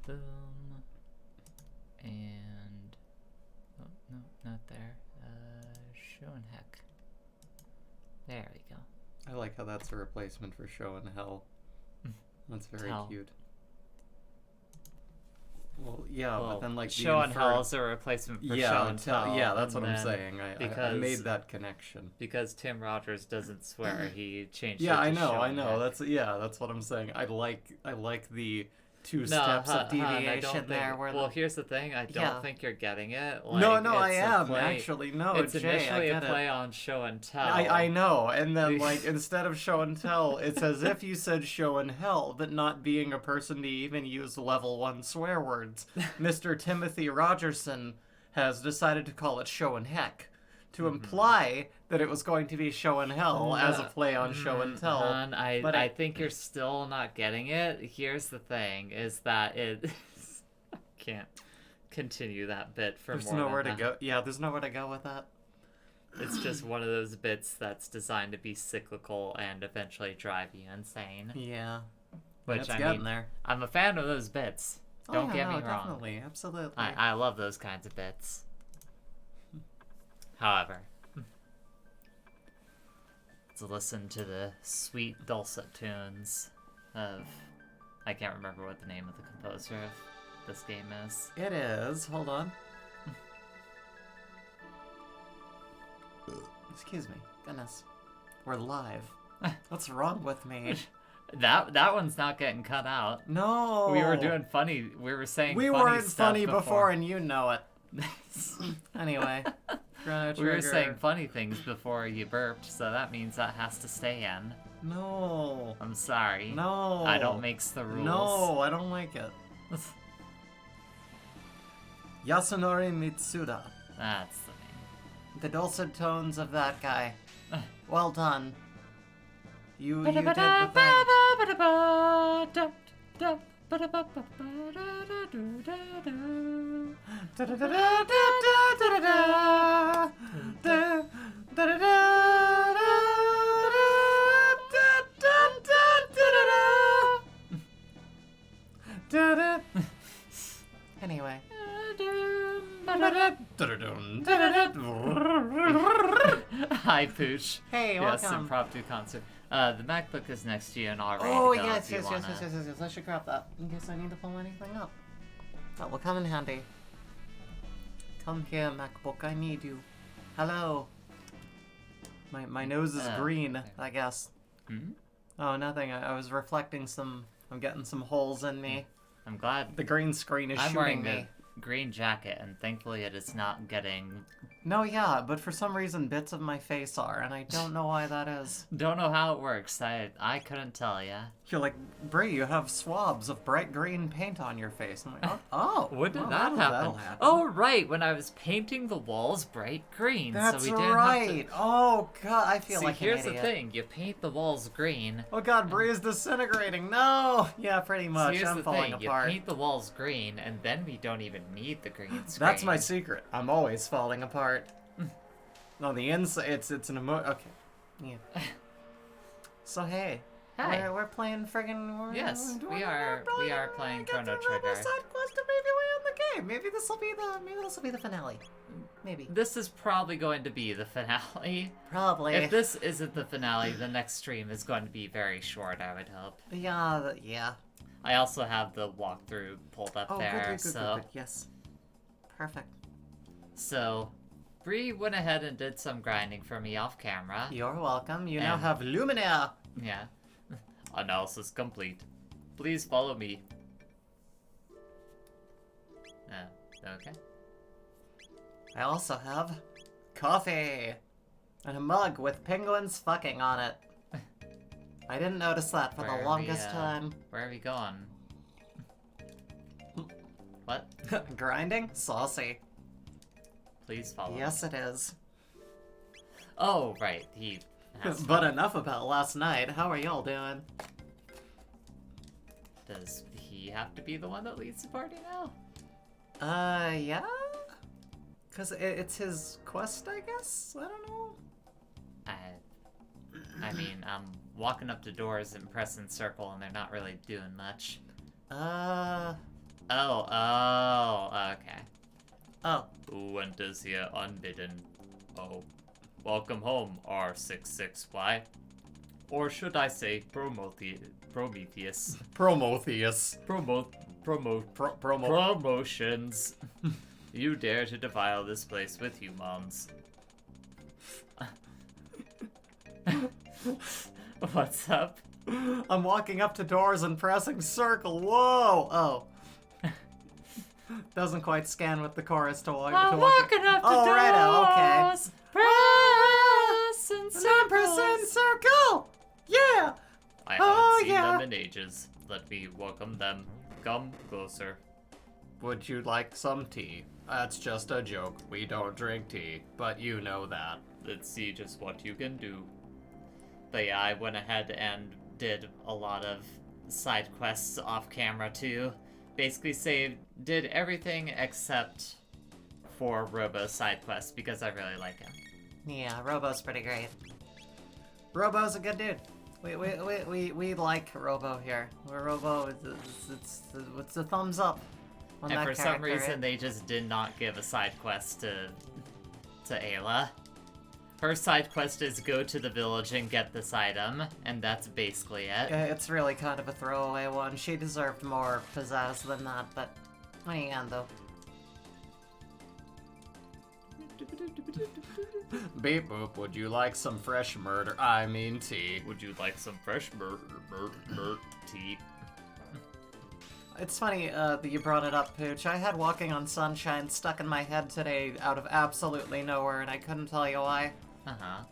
Boom. And... Oh, no, not there. Show and heck. There we go. I like how that's a replacement for show and hell. That's very Tell. cute. Well, yeah, Well, but then like the show and inferred- hell is a replacement for yeah, show and tell. yeah, that's and what I'm then saying. I made that connection. Because Tim Rogers doesn't swear, he changed it Yeah, to I know, show I and know. heck. That's what I'm saying. I like the two steps of deviation there. Where well, here's the thing. I don't think you're getting it. Like, no, it's I a am play, actually. No, it's Jay, initially I a get play it. on show and tell. I know, and then like instead of show and tell, it's as if you said show and hell, but not being a person to even use level 1 swear words. Mr. Timothy Rogerson has decided to call it show and heck, to imply that it was going to be show and hell as a play on show and tell. I think you're still not getting it. Here's the thing: is that it I can't continue that bit for There's more. nowhere than to go. Yeah, there's nowhere to go with that. It's just one of those bits that's designed to be cyclical and eventually drive you insane. Yeah, Which it's I getting mean, there. I'm a fan of those bits. Don't get me wrong. Definitely, absolutely. I love those kinds of bits. However, let's listen to the sweet dulcet tunes of... I can't remember what the name of the composer of this game is. It is. Hold on. Excuse me. Goodness. We're live. What's wrong with me? That one's not getting cut out. No. We were doing funny. We were saying we funny weren't stuff funny before, and you know it. Anyway. Chrono We were Trigger. saying funny things before you burped, so that means that has to stay in. No. I'm sorry. No. I don't makes the rules. No, I don't like it. Yasunori Mitsuda. That's the name. The dulcet tones of that guy. Well done. You did the thing. Anyway. Hi, Pooch. Hey, yes, welcome. impromptu concert. The MacBook is next to you and all ready Oh, to go yes, if you yes, wanna... yes. I should grab that in case I need to pull anything up. That will come in handy. Come here, MacBook, I need you. Hello. My nose is green, I guess. Hmm? Oh, nothing. I was reflecting some... I'm getting some holes in me. I'm glad. The green screen is I'm shooting wearing me. a green jacket, and thankfully it is not getting... No, yeah, but for some reason bits of my face are, and I don't know why that is. Don't know how it works. I couldn't tell ya. You're like, Bree, you have swabs of bright green paint on your face. I'm like, oh. When did well, that that'll happen? Oh, right, when I was painting the walls bright green. That's so we didn't right. Have to... Oh, God, I feel See, like here's an the idiot. thing. You paint the walls green. Oh, God, Bree is disintegrating. No. Yeah, pretty much. So here's I'm the falling thing. apart. You paint the walls green, and then we don't even need the green screen. That's my secret. I'm always falling apart. No, the inside, it's an okay. Yeah. So, hey. Hi. We're playing friggin'... Yes, we are playing Chrono Trigger. Side quest to maybe we end the game. Maybe this will be the finale. Maybe. This is probably going to be the finale. Probably. If this isn't the finale, the next stream is going to be very short, I would hope. Yeah, yeah. I also have the walkthrough pulled up there, good, so... good. Yes. Perfect. So, Bree went ahead and did some grinding for me off camera. You're welcome. You now And- have Luminaire. Yeah. Analysis complete. Please follow me. Okay. I also have coffee. And a mug with penguins fucking on it. I didn't notice that for Where the are longest we, time. Where are we going? What? Grinding? Saucy. Please follow me. Yes, it is. Oh, right. He has to... But enough about last night. How are y'all doing? Does he have to be the one that leads the party now? Yeah? Because it's his quest, I guess? I don't know. I mean, I'm walking up to doors and pressing circle, and they're not really doing much. Okay. Oh. Who enters here unbidden? Oh. Welcome home, R66Y. Or should I say Prometheus? Prometheus. Promotions. You dare to defile this place with humans. What's up? I'm walking up to doors and pressing circle. Whoa! Oh. Doesn't quite scan with the chorus to walk. I'm walking up to doors. Right, okay. Pressing Pressing circle. Yeah. I haven't seen them in ages. Let me welcome them. Come closer. Would you like some tea? That's just a joke. We don't drink tea, but you know that. Let's see just what you can do. But yeah, I went ahead and did a lot of side quests off camera too. Basically did everything except for Robo's side quest because I really like him. Yeah, Robo's pretty great. Robo's a good dude. We like Robo here. Robo, it's a thumbs up on And that for character, some reason, right? they just did not give a side quest to Aela. Her side quest is go to the village and get this item, and that's basically it. It's really kind of a throwaway one. She deserved more pizzazz than that, but what are you gonna do? Beep boop, would you like some fresh murder? I mean tea. Would you like some fresh tea? It's funny that you brought it up, Pooch. I had Walking on Sunshine stuck in my head today out of absolutely nowhere, and I couldn't tell you why. Uh-huh.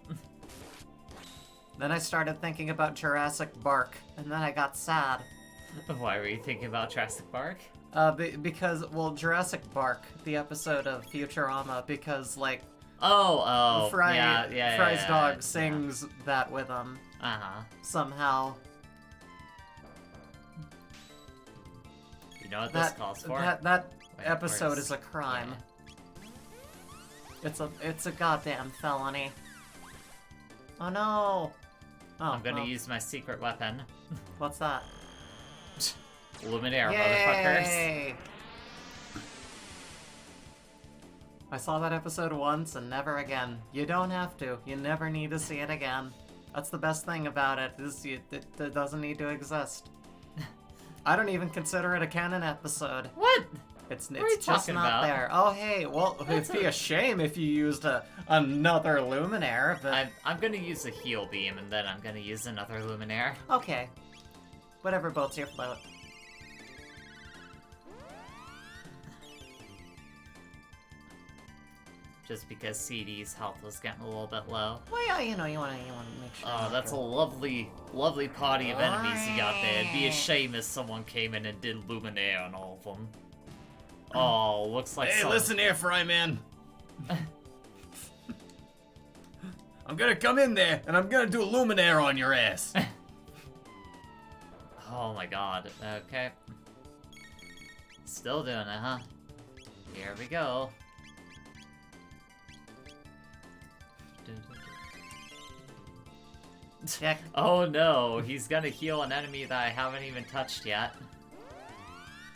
Then I started thinking about Jurassic Bark, and then I got sad. Why were you thinking about Jurassic Park? Because, well, Jurassic Bark, the episode of Futurama, because, like, Fry's dog sings that with him. Uh-huh. Somehow. You know what this calls for? That Wait, episode is a crime. Yeah. It's a goddamn felony. Oh no! Oh, I'm gonna use my secret weapon. What's that? Luminaire, Yay! motherfuckers. I saw that episode once and never again. You don't have to. You never need to see it again. That's the best thing about it, is it doesn't need to exist. I don't even consider it a canon episode. What? It's What are you just talking not about? there. Oh hey, well, it'd be a shame if you used another Luminaire, but... I'm gonna use a heal beam, and then I'm gonna use another Luminaire. Okay. Whatever boats your float. Just because CD's health was getting a little bit low. Well, yeah, you wanna make sure. Oh, that's a lovely, lovely party of enemies you got there. It'd be a shame if someone came in and did Luminaire on all of them. Oh, looks like Hey, listen here, Fryman. I'm gonna come in there, and I'm gonna do a Luminaire on your ass. Oh my god, okay. Still doing it, huh? Here we go. Check. Oh no, he's gonna heal an enemy that I haven't even touched yet.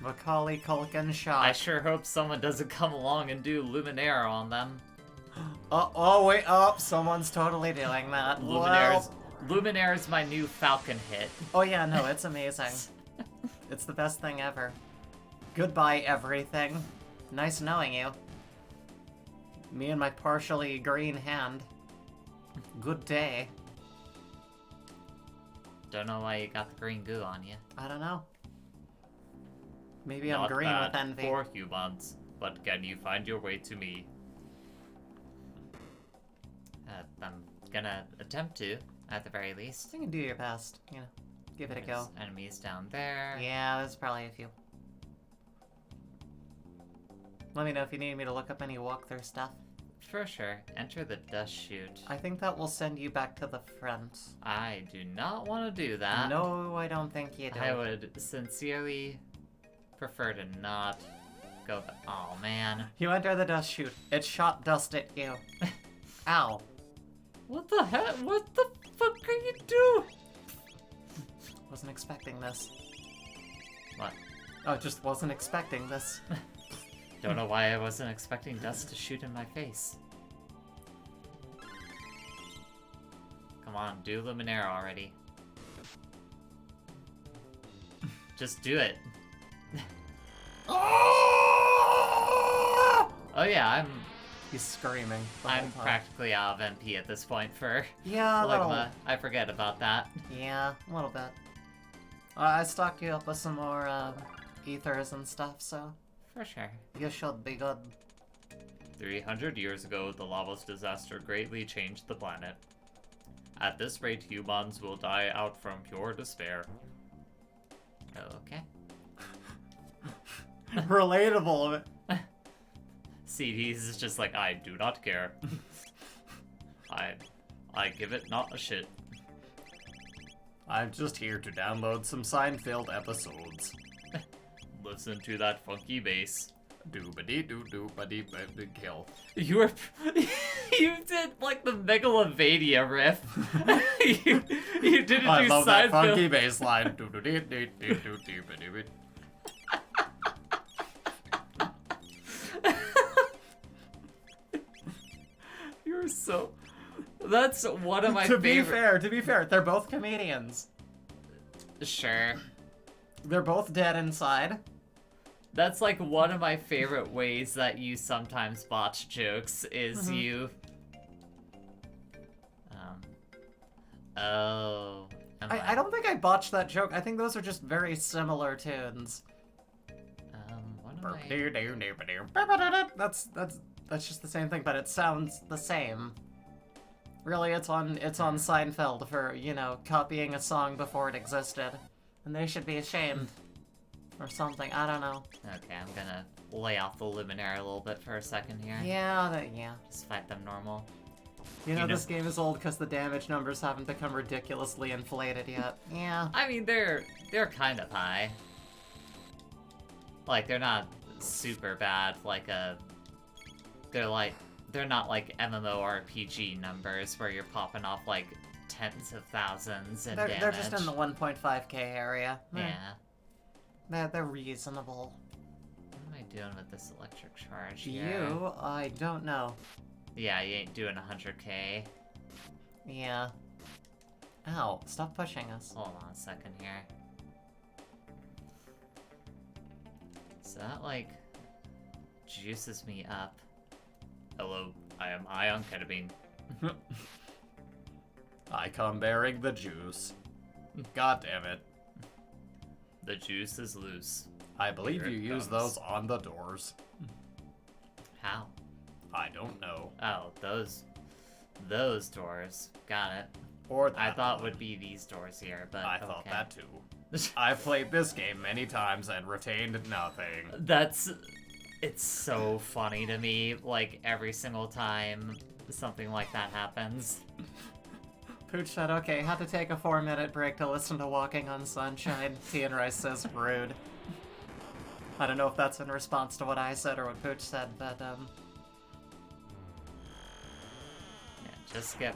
Macaulay Culkin shot. I sure hope someone doesn't come along and do Luminaire on them. Oh, wait, someone's totally doing that. Luminaire's my new Falcon hit. Oh yeah, no, it's amazing. It's the best thing ever. Goodbye, everything. Nice knowing you. Me and my partially green hand. Good day. Don't know why you got the green goo on you. I don't know. Maybe Not I'm green bad with envy. for humans, but can you find your way to me? I'm gonna attempt to, at the very least. You can do your best. Give it a go. There's enemies down there. Yeah, there's probably a few. Let me know if you need me to look up any walkthrough stuff. For sure. Enter the dust chute. I think that will send you back to the front. I do not want to do that. No, I don't think you do. I would sincerely prefer to not go back. Oh, man. You enter the dust chute. It shot dust at you. Ow. What the heck? What the fuck are you doing? Wasn't expecting this. What? Oh, just wasn't expecting this. Don't know why I wasn't expecting Dust to shoot in my face. Come on, do Luminaire already. Just do it. Oh yeah, He's screaming. I'm practically out of MP at this point for Yeah, Ligma. I forget about that. Yeah, a little bit. I stocked you up with some more ethers and stuff, so For sure. you should be good. 300 years ago, the Lavos disaster greatly changed the planet. At this rate, humans will die out from pure despair. Okay. Relatable. CDs is just like, I do not care. I give it not a shit. I'm just here to download some Seinfeld episodes. Listen to that funky bass. Doobity-doo-doobity kill. You were... you did, like, the Megalovania riff. you didn't I do love that funky Seinfeld. bass line. You're so... That's one of my To favorite... be fair, they're both comedians. Sure. They're both dead inside. That's like one of my favorite ways that you sometimes botch jokes is you... Oh... I don't think I botched that joke. I think those are just very similar tunes. What am I... That's just the same thing, but it sounds the same. Really, it's on Seinfeld for, you know, copying a song before it existed. And they should be ashamed. Or something, I don't know. Okay, I'm gonna lay off the Luminaire a little bit for a second here. Yeah. Just fight them normal. You know, this game is old because the damage numbers haven't become ridiculously inflated yet. Yeah. I mean, they're kind of high. Like, they're not super bad, like they're not like MMORPG numbers where you're popping off like tens of thousands in damage. They're just in the 1.5k area. Yeah. They're reasonable. What am I doing with this electric charge here? I don't know. Yeah, you ain't doing 100k. Yeah. Ow, stop pushing us. Hold on a second here. So that, like, juices me up. Hello, I am Ion Ketamine. I come bearing the juice. God damn it. The juice is loose. I believe Here you it use comes. those on the doors. How? I don't know. Oh, those doors. Got it. Or I that thought one. would be these doors here, but I okay. thought that too. I've played this game many times and retained nothing. It's so funny to me, like, every single time something like that happens. Pooch said, okay, had to take a 4-minute break to listen to Walking on Sunshine. T and Rice says, rude. I don't know if that's in response to what I said or what Pooch said, but, Yeah, just get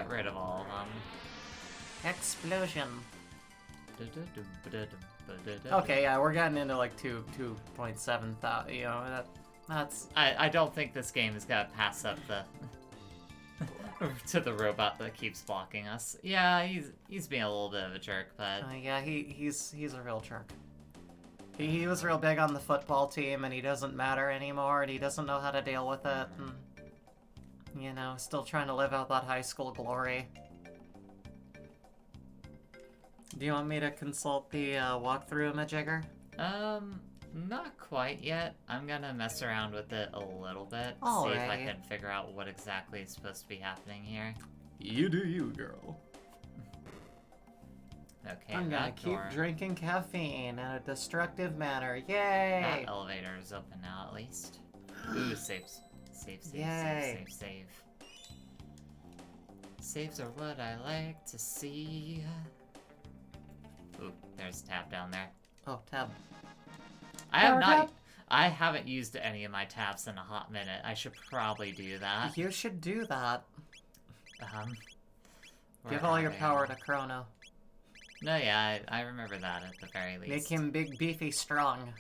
rid of all of them. Explosion. Okay, yeah, we're getting into like 2.7 thousand, you know, that's... I don't think this game is gonna pass up the... to the robot that keeps blocking us. Yeah, he's being a little bit of a jerk, but... yeah, he's a real jerk. He was real big on the football team, and he doesn't matter anymore, and he doesn't know how to deal with it, and... You know, still trying to live out that high school glory. Do you want me to consult the walkthrough majigger? Not quite yet. I'm gonna mess around with it a little bit. See if I can figure out what exactly is supposed to be happening here. You do you, girl. Okay, I'm gonna keep drinking caffeine in a destructive manner. Yay! That elevator is open now, at least. Ooh, saves. Save. Saves are what I like to see. Ooh, there's a tab down there. Oh, tab. I haven't used any of my tabs in a hot minute. I should probably do that. You should do that. Where Give all are your they? power to Chrono. No, yeah, I remember that at the very least. Make him big, beefy, strong.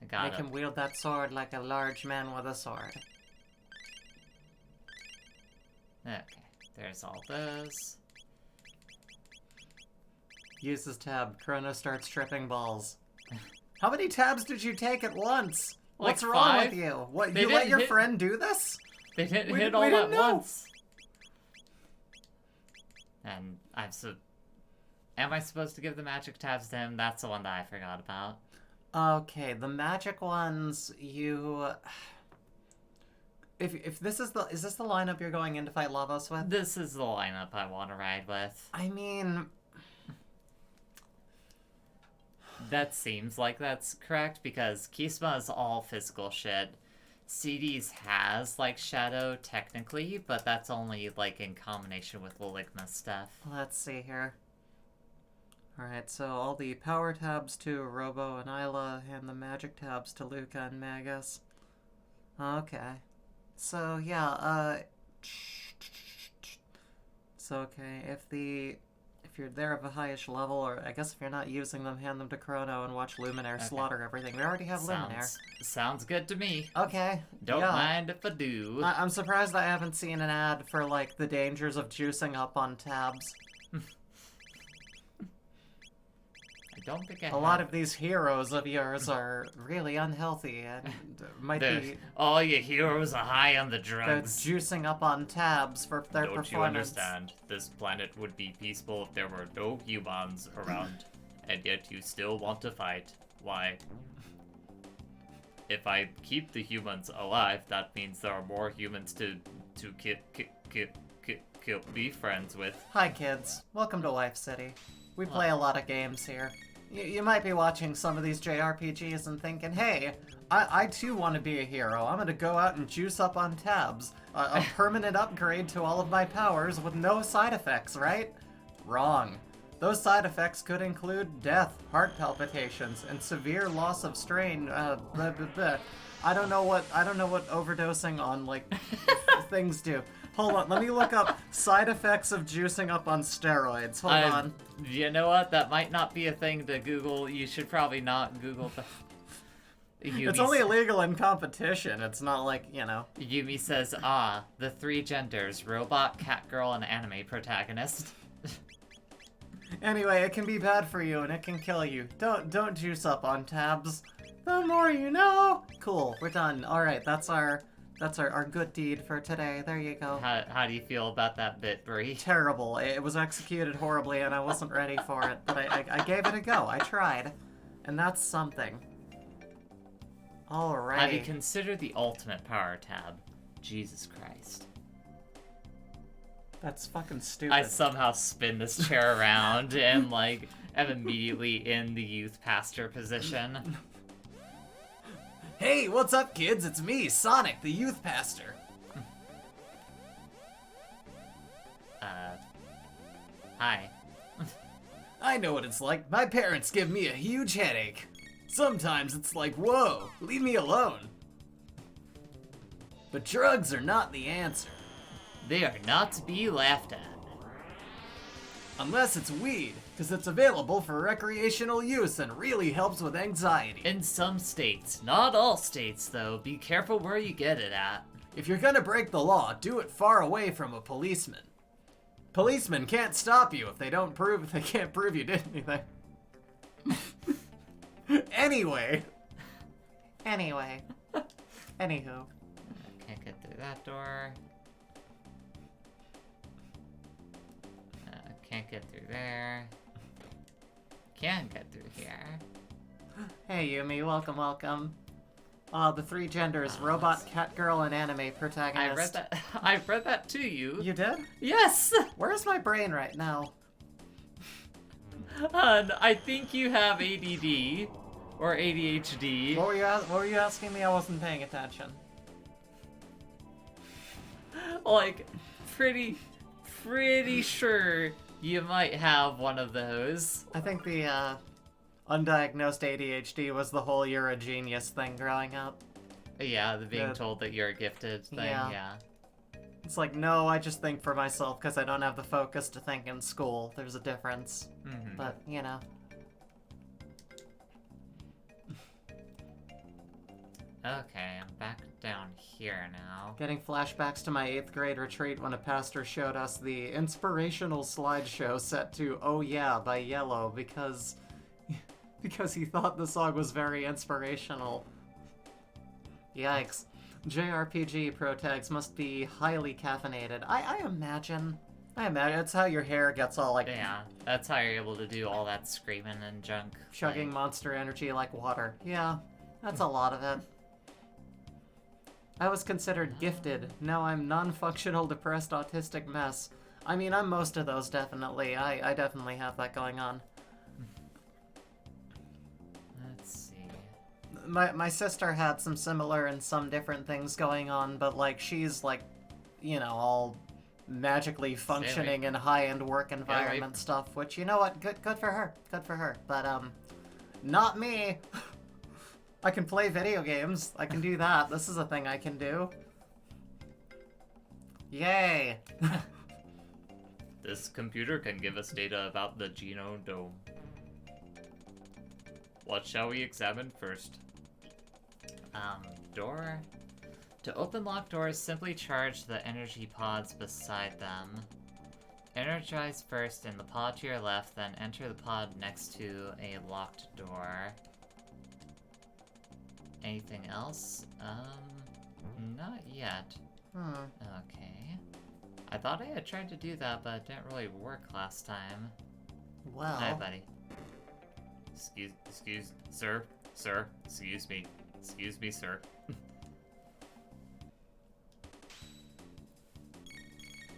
I got Make it. him wield that sword like a large man with a sword. Okay, there's all those. Uses tab. Chrono starts tripping balls. How many tabs did you take at once? Like What's wrong 5? with you? What, They you let didn't your hit- friend do this? They didn't We hit didn't- all we at didn't know. once. And am I supposed to give the magic tabs to him? That's the one that I forgot about. Okay, the magic ones, you... If this is this the lineup you're going in to fight Lavos with? This is the lineup I want to ride with. I mean... That seems like that's correct, because Kisma is all physical shit. CDs has, like, Shadow, technically, but that's only, like, in combination with Liligma stuff. Let's see here. Alright, so all the power tabs to Robo and Aela, and the magic tabs to Luca and Magus. Okay. So, yeah, So, okay, if you're there of a highish level, or I guess if you're not using them, hand them to Chrono and watch Luminaire slaughter everything. We already have Luminaire. Sounds good to me. Okay. Don't yeah. mind if I do. I'm surprised I haven't seen an ad for, like, the dangers of juicing up on tabs. I don't think I A lot of these heroes of yours are really unhealthy and might be... All your heroes are high on the They're drugs. juicing up on tabs for their Don't performance. you understand? This planet would be peaceful if there were no humans around, and yet you still want to fight. Why? If I keep the humans alive, that means there are more humans to be friends with. Hi kids, welcome to Wife City. We play a lot of games here. You might be watching some of these JRPGs and thinking, hey, I too want to be a hero. I'm gonna go out and juice up on tabs. A permanent upgrade to all of my powers with no side effects, right? Wrong. Those side effects could include death, heart palpitations, and severe loss of strain. Blah, blah, blah. I don't know what overdosing on like things do. Hold on, let me look up side effects of juicing up on steroids. Hold on. You know what? That might not be a thing to Google. You should probably not Google the... It's only illegal in competition. It's not like, you know. Yumi says, the 3 genders, robot, catgirl, and anime protagonist. Anyway, it can be bad for you and it can kill you. Don't juice up on tabs. The more you know. Cool, we're done. Alright, that's our good deed for today. There you go. How do you feel about that bit, Bree? Terrible. It was executed horribly and I wasn't ready for it, but I gave it a go. I tried. And that's something. Alright. Have you considered the ultimate power tab? Jesus Christ. That's fucking stupid. I somehow spin this chair around and, like, am immediately in the youth pastor position. Hey, what's up, kids? It's me, Sonic, the youth pastor. Hi. I know what it's like. My parents give me a huge headache. Sometimes it's like, whoa, leave me alone. But drugs are not the answer. They are not to be laughed at. Unless it's weed, because it's available for recreational use and really helps with anxiety. In some states. Not all states, though. Be careful where you get it at. If you're gonna break the law, do it far away from a policeman. Policemen can't stop you if they can't prove you did anything. Anyway. Anywho. Can't get through that door. Can't get through there. Can get through here. Hey Yumi, welcome. The 3 genders, robot, catgirl, and anime protagonist. I read that to you. You did? Yes! Where's my brain right now? I think you have ADD. Or ADHD. What were you asking me? I wasn't paying attention. Like, pretty sure you might have one of those. I think the, undiagnosed ADHD was the whole "you're a genius" thing growing up. Yeah, the being told that you're gifted thing, yeah. It's like, no, I just think for myself because I don't have the focus to think in school. There's a difference. Mm-hmm. But, you know. Okay, I'm back down here now. Getting flashbacks to my 8th grade retreat when a pastor showed us the inspirational slideshow set to Oh Yeah by Yellow because he thought the song was very inspirational. Yikes. JRPG pro tags must be highly caffeinated. I imagine. It's how your hair gets all like... Yeah, that's how you're able to do all that screaming and junk. Chugging Monster Energy like water. Yeah, that's a lot of it. I was considered gifted. Now I'm non-functional, depressed, autistic mess. I mean, I'm most of those, definitely. I definitely have that going on. Let's see. My sister had some similar and some different things going on, but, like, she's, like, you know, all magically functioning in high-end work environment stuff, which, you know what, good for her. Good for her. But, not me. I can play video games. I can do that. This is a thing I can do. Yay! This computer can give us data about the Genome. What shall we examine first? Door. To open locked doors, simply charge the energy pods beside them. Energize first in the pod to your left, then enter the pod next to a locked door. Anything else? Not yet. Okay. I thought I had tried to do that, but it didn't really work last time. Well... Hi, buddy. Sir, excuse me. Excuse me, sir.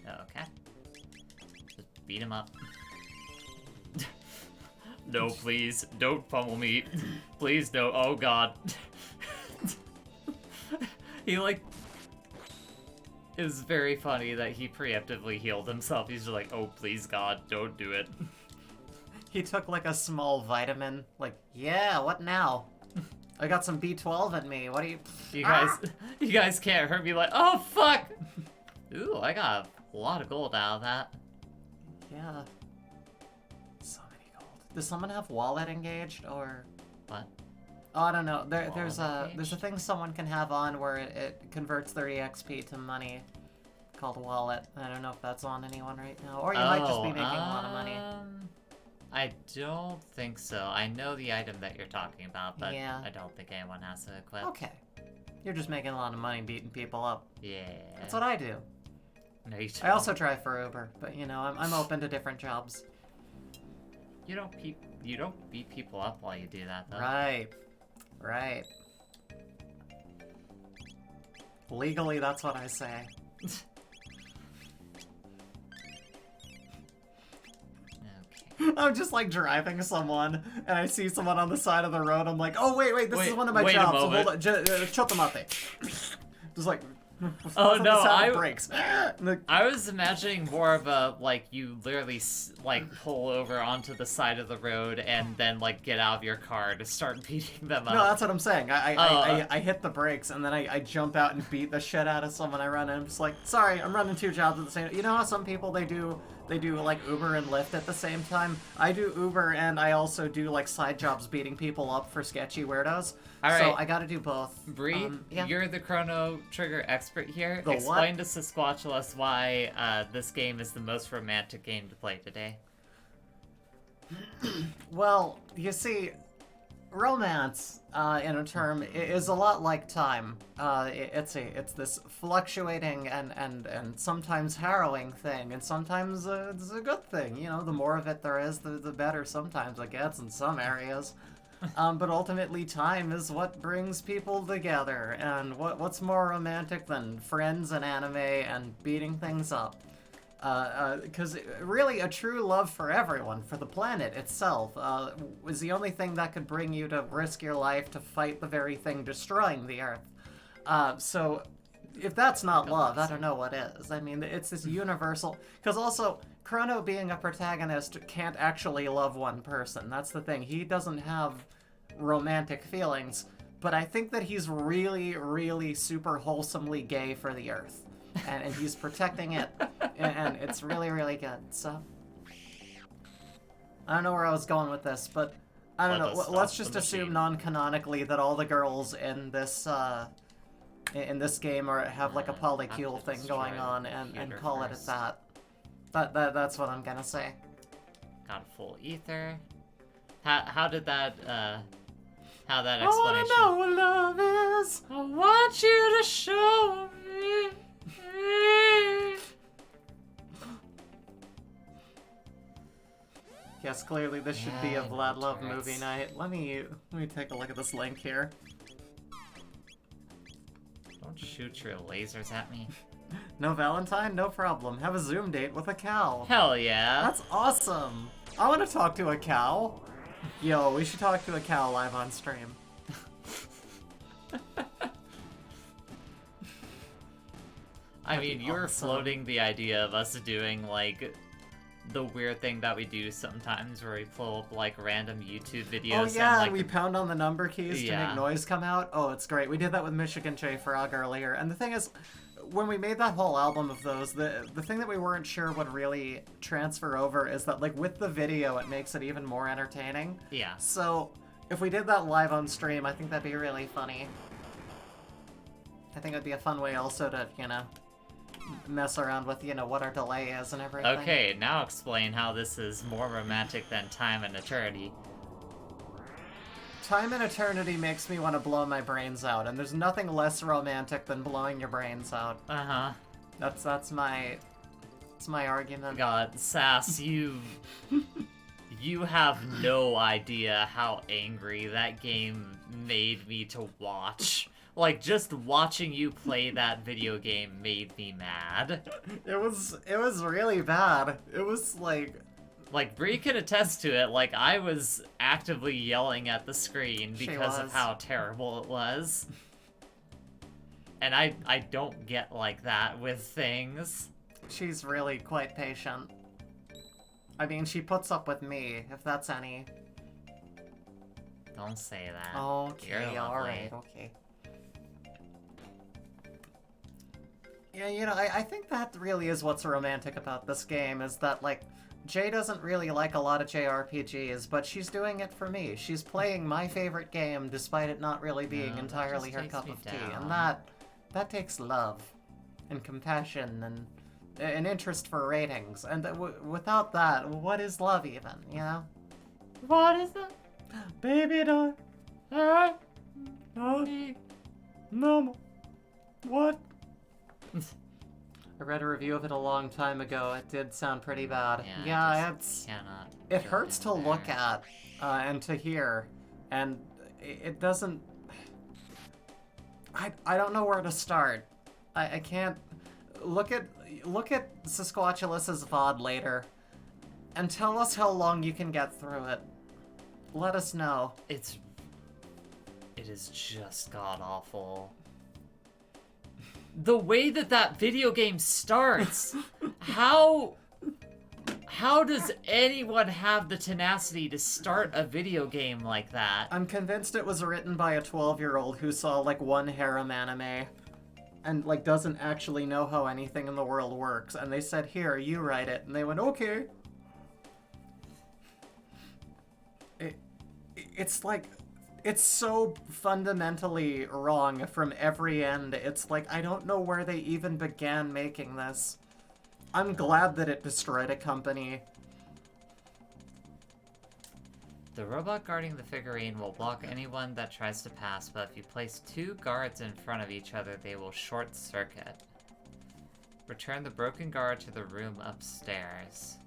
Okay. Just beat him up. No, please, don't pummel me. Please, no. Oh, God. He, like... It was very funny that he preemptively healed himself. He's just like, oh, please, God, don't do it. He took, like, a small vitamin. Like, yeah, what now? I got some B12 in me. What do you... You guys can't hurt me like, oh, fuck! Ooh, I got a lot of gold out of that. Yeah. So many gold. Does someone have wallet engaged, or... What? Oh, I don't know. There's a thing someone can have on where it converts their EXP to money called wallet. I don't know if that's on anyone right now. Or you might just be making a lot of money. I don't think so. I know the item that you're talking about, but yeah. I don't think anyone has it equipped. Okay. You're just making a lot of money beating people up. Yeah. That's what I do. No, you don't. I also drive for Uber, but you know, I'm open to different jobs. You don't beat people up while you do that, though. Right. Right. Legally, that's what I say. Okay. I'm just like driving someone, and I see someone on the side of the road. I'm like, oh wait, this is one of my jobs. So hold on, chotomate. Just like. Oh no! Brakes. I was imagining more of a like you literally like pull over onto the side of the road and then like get out of your car to start beating them up. No, that's what I'm saying. I hit the brakes and then I jump out and beat the shit out of someone I run. And I'm just like, sorry, I'm running two jobs at the same time. You know how some people they do like Uber and Lyft at the same time? I do Uber and I also do like side jobs beating people up for sketchy weirdos. All right. So I gotta do both. Bree, yeah. You're the Chrono Trigger expert here. The Explain to Sasquatchulus why this game is the most romantic game to play today. Well, you see, romance, in a term, is a lot like time. It's this fluctuating and sometimes harrowing thing, and sometimes it's a good thing. You know, the more of it there is, the better sometimes it gets in some areas. But ultimately, time is what brings people together, and what's more romantic than friends and anime and beating things up? Because really, a true love for everyone, for the planet itself, was the only thing that could bring you to risk your life to fight the very thing destroying the Earth. So, if that's not love, I don't know what is. I mean, it's this universal... Because also, Chrono being a protagonist can't actually love one person. That's the thing. He doesn't have romantic feelings, but I think that he's really, really super wholesomely gay for the Earth. and he's protecting it, and it's really, really good. So I don't know where I was going with this, but I don't know. Let's just assume non-canonically that all the girls in this game have like a polycule thing going on, and call it at that. That's what I'm gonna say. Got a full ether. How did that how that explanation? I wanna know what love is. I want you to show me. Yes, clearly this should be a Vlad Love movie night. Let me take a look at this link here. Don't shoot your lasers at me. No Valentine? No problem. Have a Zoom date with a cow. Hell yeah. That's awesome. I want to talk to a cow. Yo, we should talk to a cow live on stream. I mean, you were floating the idea of us doing, like, the weird thing that we do sometimes where we pull up, like, random YouTube videos. Oh, yeah, and, like, we pound on the number keys to make noise come out. Oh, it's great. We did that with Michigan J Frog earlier. And the thing is, when we made that whole album of those, the thing that we weren't sure would really transfer over is that, like, with the video, it makes it even more entertaining. Yeah. So, if we did that live on stream, I think that'd be really funny. I think it'd be a fun way also to, you know, mess around with, you know, what our delay is and everything. Okay, now explain how this is more romantic than Time and Eternity. Time and Eternity makes me want to blow my brains out, and there's nothing less romantic than blowing your brains out. Uh-huh. That's my argument. God, Sass, you have no idea how angry that game made me to watch. Like, just watching you play that video game made me mad. It was really bad. It was like... Like, Bree can attest to it, like, I was actively yelling at the screen because of how terrible it was. And I don't get like that with things. She's really quite patient. I mean, she puts up with me, if that's any... Don't say that. Okay, alright, okay. Yeah, you know, I think that really is what's romantic about this game, is that, like, Jay doesn't really like a lot of JRPGs, but she's doing it for me. She's playing my favorite game, despite it not really being entirely her cup of tea. And that takes love, and compassion, and an interest for ratings. And without that, what is love even, you know? What is that? Baby doll. No. What? I read a review of it a long time ago. It did sound pretty bad. Yeah, it hurts to look at and to hear, and it doesn't. I don't know where to start. I can't look at Sasquatchulus's VOD later, and tell us how long you can get through it. Let us know. It is just god awful. The way that video game starts, how does anyone have the tenacity to start a video game like that? I'm convinced it was written by a 12-year-old who saw, like, one harem anime and, like, doesn't actually know how anything in the world works. And they said, here, you write it. And they went, okay. It's like... It's so fundamentally wrong from every end. It's like, I don't know where they even began making this. I'm glad that it destroyed a company. The robot guarding the figurine will block anyone that tries to pass, but if you place 2 guards in front of each other, they will short circuit. Return the broken guard to the room upstairs.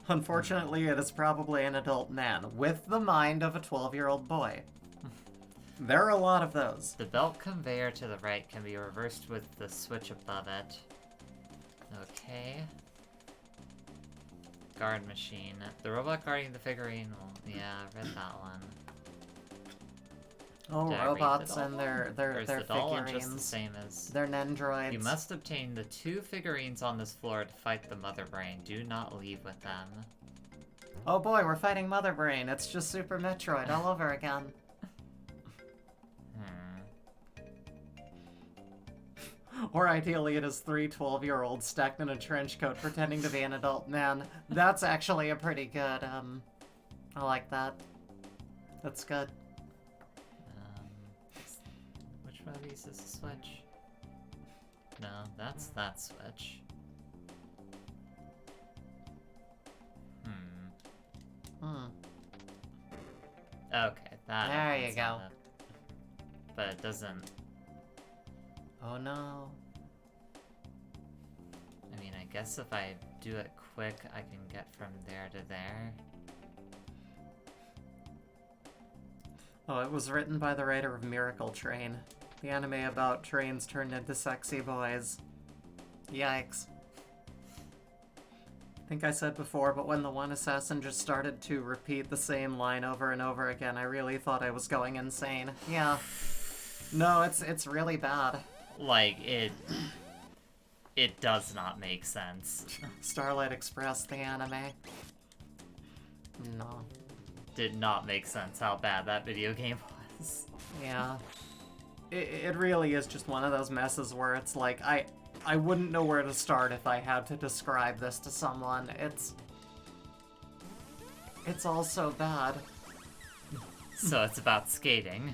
Unfortunately, it is probably an adult man, with the mind of a 12-year-old boy. There are a lot of those. The belt conveyor to the right can be reversed with the switch above it. Okay. Guard machine. The robot guarding the figurine will... Yeah, I read that one. Oh, robots and their the doll one figurines. Just the same as... They're nendroids. You must obtain the 2 figurines on this floor to fight the Mother Brain. Do not leave with them. Oh boy, we're fighting Mother Brain. It's just Super Metroid all over again. Or ideally it is 3 12-year-olds stacked in a trench coat pretending to be an adult man. That's actually a pretty good, I like that. That's good. Which one of these is a switch? No, that's that switch. Okay, that. There you go. But it doesn't. Oh no. I mean, I guess if I do it quick, I can get from there to there. Oh, it was written by the writer of Miracle Train, the anime about trains turned into sexy boys. Yikes. I think I said before, but when the one assassin just started to repeat the same line over and over again, I really thought I was going insane. Yeah. No, it's really bad. Like, it does not make sense. Starlight Express, the anime. No. Did not make sense how bad that video game was. Yeah. It really is just one of those messes where it's like, I wouldn't know where to start if I had to describe this to someone. It's all so bad. So it's about skating.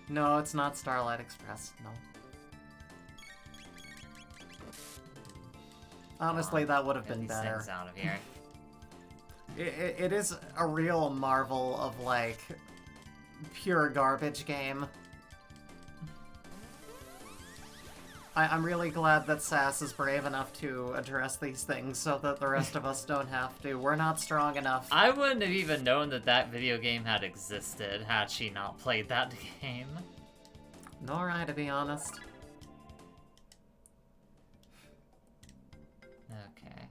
No, it's not Starlight Express, no. Honestly, that would have been Get these better. things out of here. It is a real marvel of, like, pure garbage game. I'm really glad that Sass is brave enough to address these things so that the rest of us don't have to. We're not strong enough. I wouldn't have even known that that video game had existed had she not played that game. Nor I, to be honest. Okay,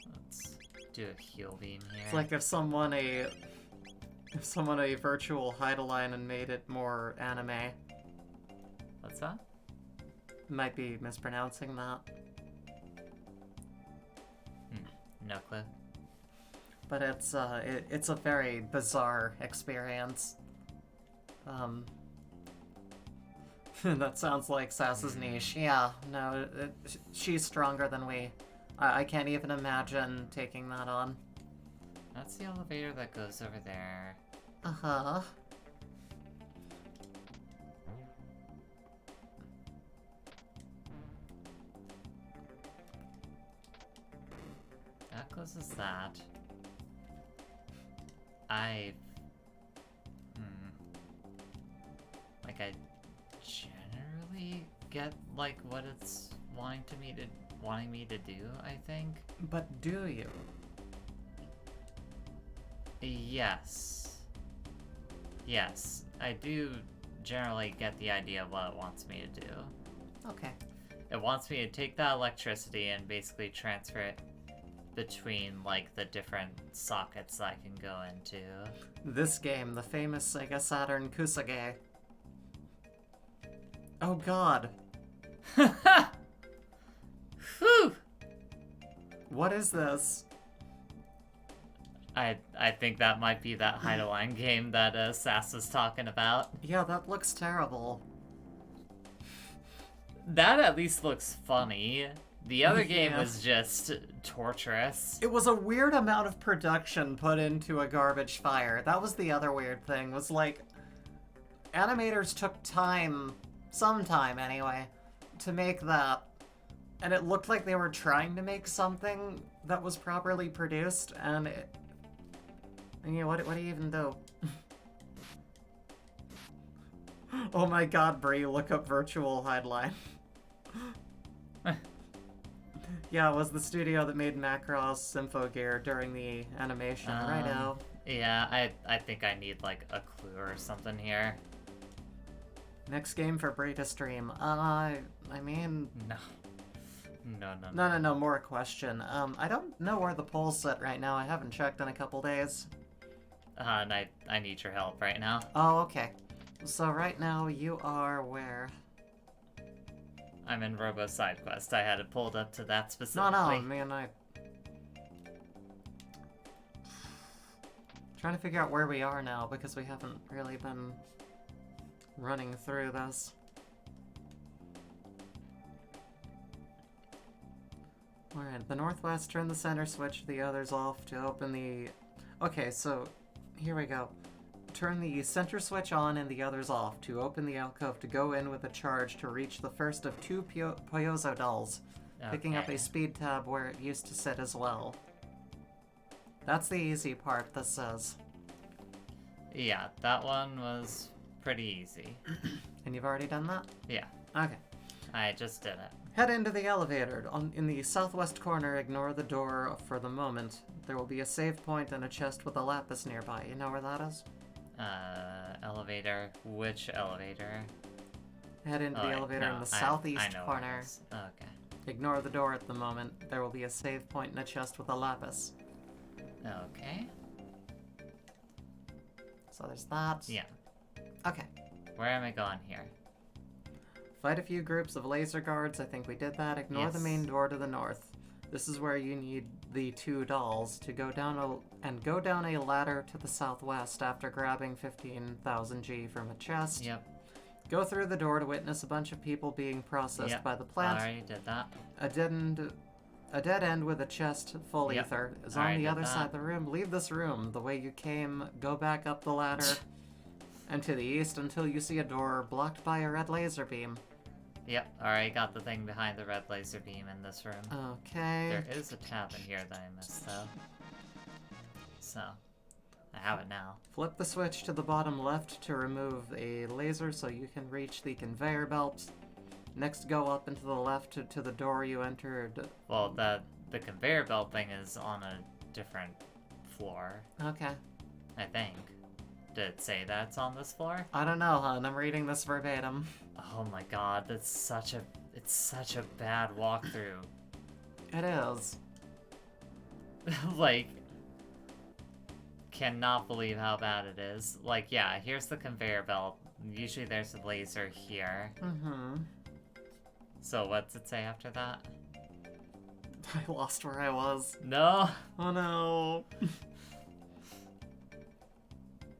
let's do a heal beam here. It's like if someone a virtual hide-a-line and made it more anime. What's that? Might be mispronouncing that. No clue. But it's a very bizarre experience. That sounds like Sass's niche. Yeah, no, she's stronger than we. I can't even imagine taking that on. That's the elevator that goes over there. Uh-huh. That closes that. Like, I generally get, like, what it's wanting me to do, I think. But do you? Yes. Yes, I do generally get the idea of what it wants me to do. Okay. It wants me to take that electricity and basically transfer it between, like, the different sockets I can go into. This game, the famous Sega Saturn Kusage. Oh god. Whew! What is this? I think that might be that hide-a-line game that Sass was talking about. Yeah, that looks terrible. That at least looks funny. The other game Yeah. was just torturous. It was a weird amount of production put into a garbage fire. That was the other weird thing, was like, animators took time, some time anyway, to make that. And it looked like they were trying to make something that was properly produced, and yeah, what do you even do? Oh my god, Brie, look up virtual hide-line. Yeah, it was the studio that made Macross Symphogear during the animation, righto. Yeah, I think I need, like, a clue or something here. Next game for Brie to stream. I mean... No. No, more a question. I don't know where the polls sit right now. I haven't checked in a couple days. And I need your help right now. Oh, okay. So right now you are where? I'm in Robo Side Quest. I had it pulled up to that specifically. No, man, trying to figure out where we are now, because we haven't really been running through this. Alright, the northwest, turn the center switch, the others off to open the... Okay, so here we go. Turn the center switch on and the others off to open the alcove to go in with a charge to reach the first of 2 Poyozo dolls, picking up a speed tab where it used to sit as well. That's the easy part, this says. Yeah, that one was pretty easy. And you've already done that? Yeah, Okay. I just did it. Head into the elevator. In the southwest corner, ignore the door for the moment. There will be a save point and a chest with a lapis nearby. You know where that is? Elevator. Which elevator? Head into the elevator in the southeast corner. Okay. Ignore the door at the moment. There will be a save point and a chest with a lapis. Okay. So there's that. Yeah. Okay. Where am I going here? Fight a few groups of laser guards. I think we did that. Ignore the main door to the north. This is where you need the 2 dolls to go down a ladder to the southwest after grabbing 15,000 G from a chest. Yep. Go through the door to witness a bunch of people being processed by the plant. Already did that. A dead end with a chest full ether is on the other side of the room. Leave this room the way you came. Go back up the ladder and to the east until you see a door blocked by a red laser beam. Yep, already got the thing behind the red laser beam in this room. Okay. There is a tab in here that I missed, though. So, I have it now. Flip the switch to the bottom left to remove a laser so you can reach the conveyor belt. Next, go up into the left to the door you entered. Well, the conveyor belt thing is on a different floor. Okay. I think. Did it say that's on this floor? I don't know, hon. I'm reading this verbatim. Oh my god, it's such a bad walkthrough. It is. Like, cannot believe how bad it is. Like, yeah, here's the conveyor belt. Usually there's a laser here. Mm-hmm. So what's it say after that? I lost where I was. No! Oh no.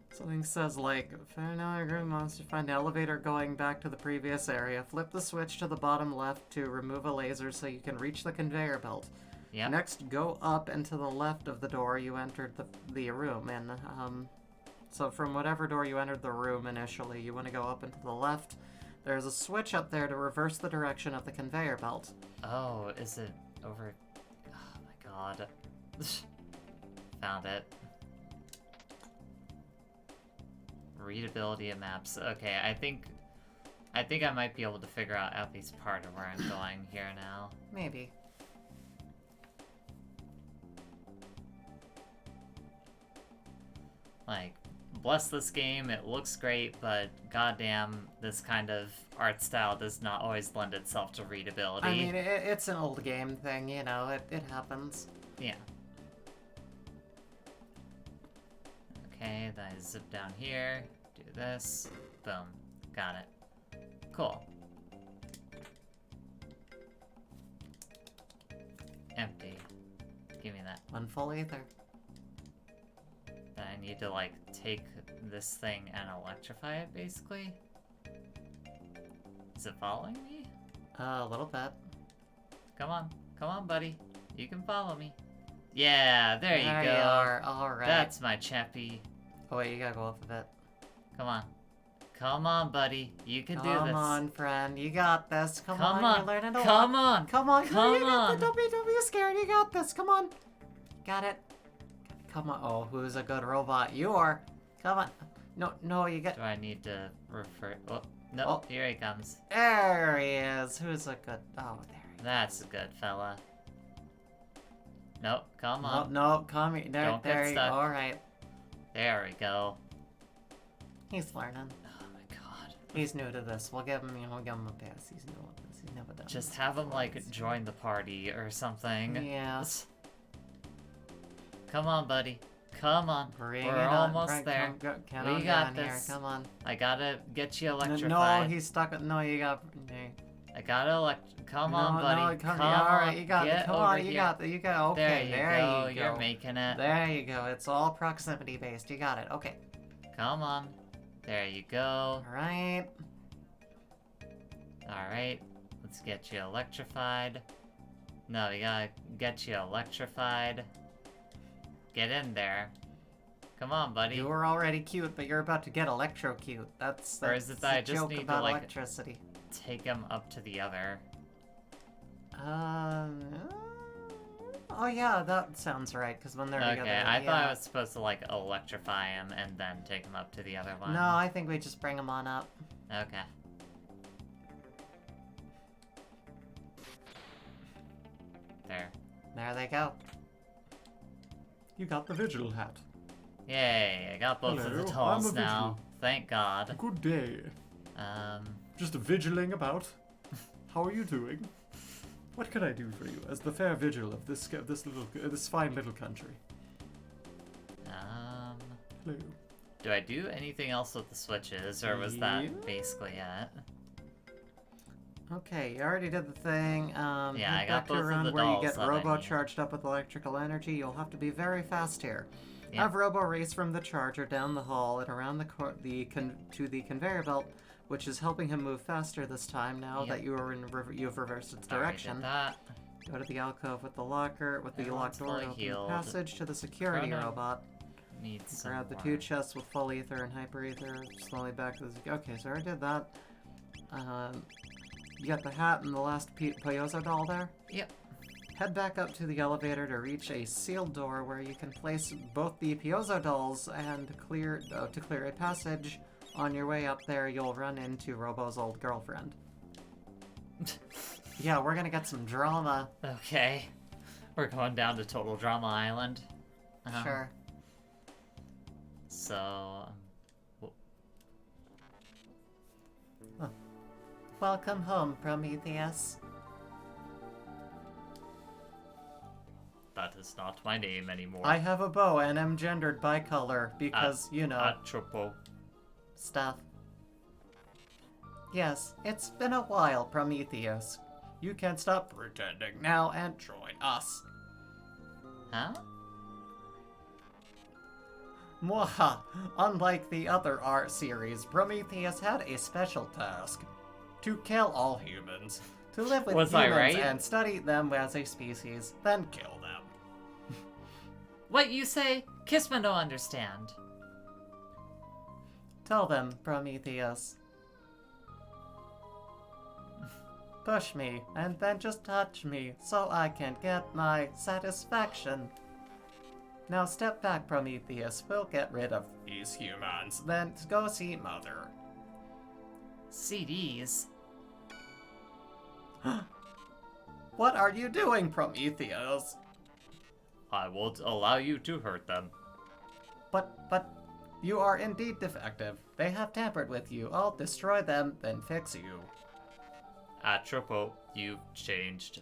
Something says like, find another group monster, find an elevator going back to the previous area. Flip the switch to the bottom left to remove a laser so you can reach the conveyor belt. Yep. Next, go up and to the left of the door you entered the room. And, so from whatever door you entered the room initially, you want to go up and to the left. There's a switch up there to reverse the direction of the conveyor belt. Oh, is it over? Oh my god. Found it. Readability of maps. Okay, I think I might be able to figure out at least part of where I'm going here now. Maybe. Like, bless this game, it looks great, but goddamn, this kind of art style does not always lend itself to readability. I mean, it's an old game thing, you know, it happens. Yeah. Okay, then I zip down here, do this, boom, got it. Cool. Empty. Give me that. One full ether. Then I need to, like, take this thing and electrify it, basically? Is it following me? A little bit. Come on, buddy. You can follow me. Yeah, there you go. There you are, alright. That's my chappy. Oh wait, you gotta go up a bit. Come on, buddy. You can do this. Come on, friend. You got this. Come on. You're learning a lot. Come on. Come on. Come you got on. this. Don't be scared. You got this. Come on. Got it. Come on. Oh, who's a good robot? You are. Come on. No, you got... Do I need to refer... Oh, no, Oh. Here he comes. There he is. Who's a good... Oh, there he is. That's a good fella. Nope, come on. No, come here. Don't there get you stuck. go. Alright. There we go. He's learning. Oh my god. He's new to this. We'll give him a pass. He's new at this. He's never done Just this have him, before. like, join the party or something. Yeah. Come on, buddy. Come on. Bring We're it on. almost there. We got here. this. Come on. I gotta get you No, electrified. he's stuck. No, you got... I gotta Come on, buddy. No, come on. on. Alright, you got it. Come on, you here. got it. You got okay, There you go. You're making it. There you go. It's all proximity based. You got it. Okay. Come on. There you go. Alright. Alright. Let's get you electrified. No, we gotta get you electrified. Get in there. Come on, buddy. You were already cute, but you're about to get electro-cute. That's Or is it that I just joke need about to, like, electricity. take him up to the other? Oh yeah, that sounds right, because when they're together... Okay, I thought I was supposed to, like, electrify him and then take him up to the other one. No, I think we just bring him on up. Okay. There. There they go. You got the vigil hat. Yay, I got both of the Hello, tools I'm a now. vigil. Thank God. Good day. Just vigiling about. How are you doing? What can I do for you as the fair vigil of this fine little country? Hello. Do I do anything else with the switches, or was that basically it? Okay, you already did the thing. Yeah, I got back to both of around the where you dolls get that I Robo need. charged up with electrical energy. You'll have to be very fast here. Yeah. Have Robo race from the charger down the hall and around to the conveyor belt, which is helping him move faster this time. Now Yep. that you've reversed its Already direction. did that. Go to the alcove with the locker, with the Everyone's locked door, fully open the healed. passage to the security Chrono robot. Needs some Grab the more. 2 chests with full ether and hyper ether. Slowly back to the... Okay, so I did that. You got the hat and the last Piozo doll there? Yep. Head back up to the elevator to reach a sealed door where you can place both the Piozo dolls and to clear a passage. On your way up there, you'll run into Robo's old girlfriend. Yeah, we're gonna get some drama. Okay. We're going down to Total Drama Island. Sure. So... Welcome home, Prometheus. That is not my name anymore. I have a bow and am gendered by color because, you know, Atropo. stuff. Yes, it's been a while, Prometheus. You can stop pretending now and join us. Huh? Mwaha! Unlike the other art series, Prometheus had a special task. To kill all humans. To live with Was I humans right? and study them as a species, then kill them. What you say? Kissman don't understand. Tell them, Prometheus. Push me, and then just touch me, so I can get my satisfaction. Now step back, Prometheus. We'll get rid of these humans, then go see Mother. CDs? What are you doing, Prometheus? I won't allow you to hurt them. But, you are indeed defective. They have tampered with you. I'll destroy them, then fix you. Atropo, you've changed.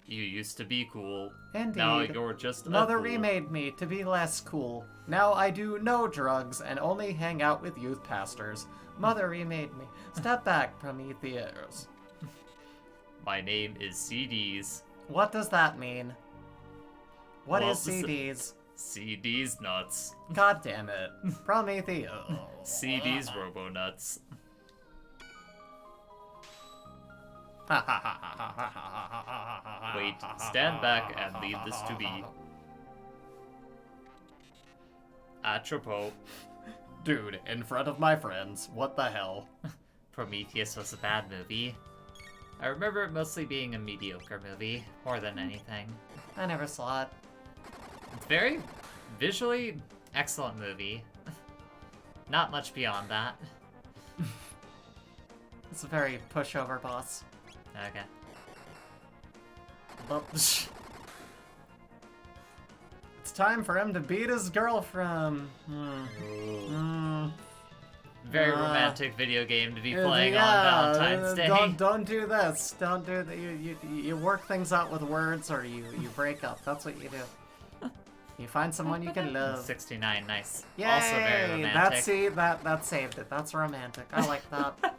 You used to be cool. Indeed. Now you're just Mother a fool. remade me to be less cool. Now I do no drugs and only hang out with youth pastors. Mother remade me. Step back, Prometheus. My name is CDs. What does that mean? What Well, is this- CDs? CDs nuts. God damn it. Prometheus. CDs robonuts. Wait, stand back and leave this to me. Atropo, Dude, in front of my friends, what the hell? Prometheus was a bad movie. I remember it mostly being a mediocre movie, more than anything. I never saw it. It's very visually excellent movie. Not much beyond that. It's a very pushover boss. Okay. But it's time for him to beat his girlfriend. Very romantic video game to be playing Yeah, on Valentine's Day. Don't do this. Don't do that. You work things out with words, or you break up. That's what you do. You find someone you can love. 69, nice. Yay! Also very romantic. That saved it. That's romantic. I like that.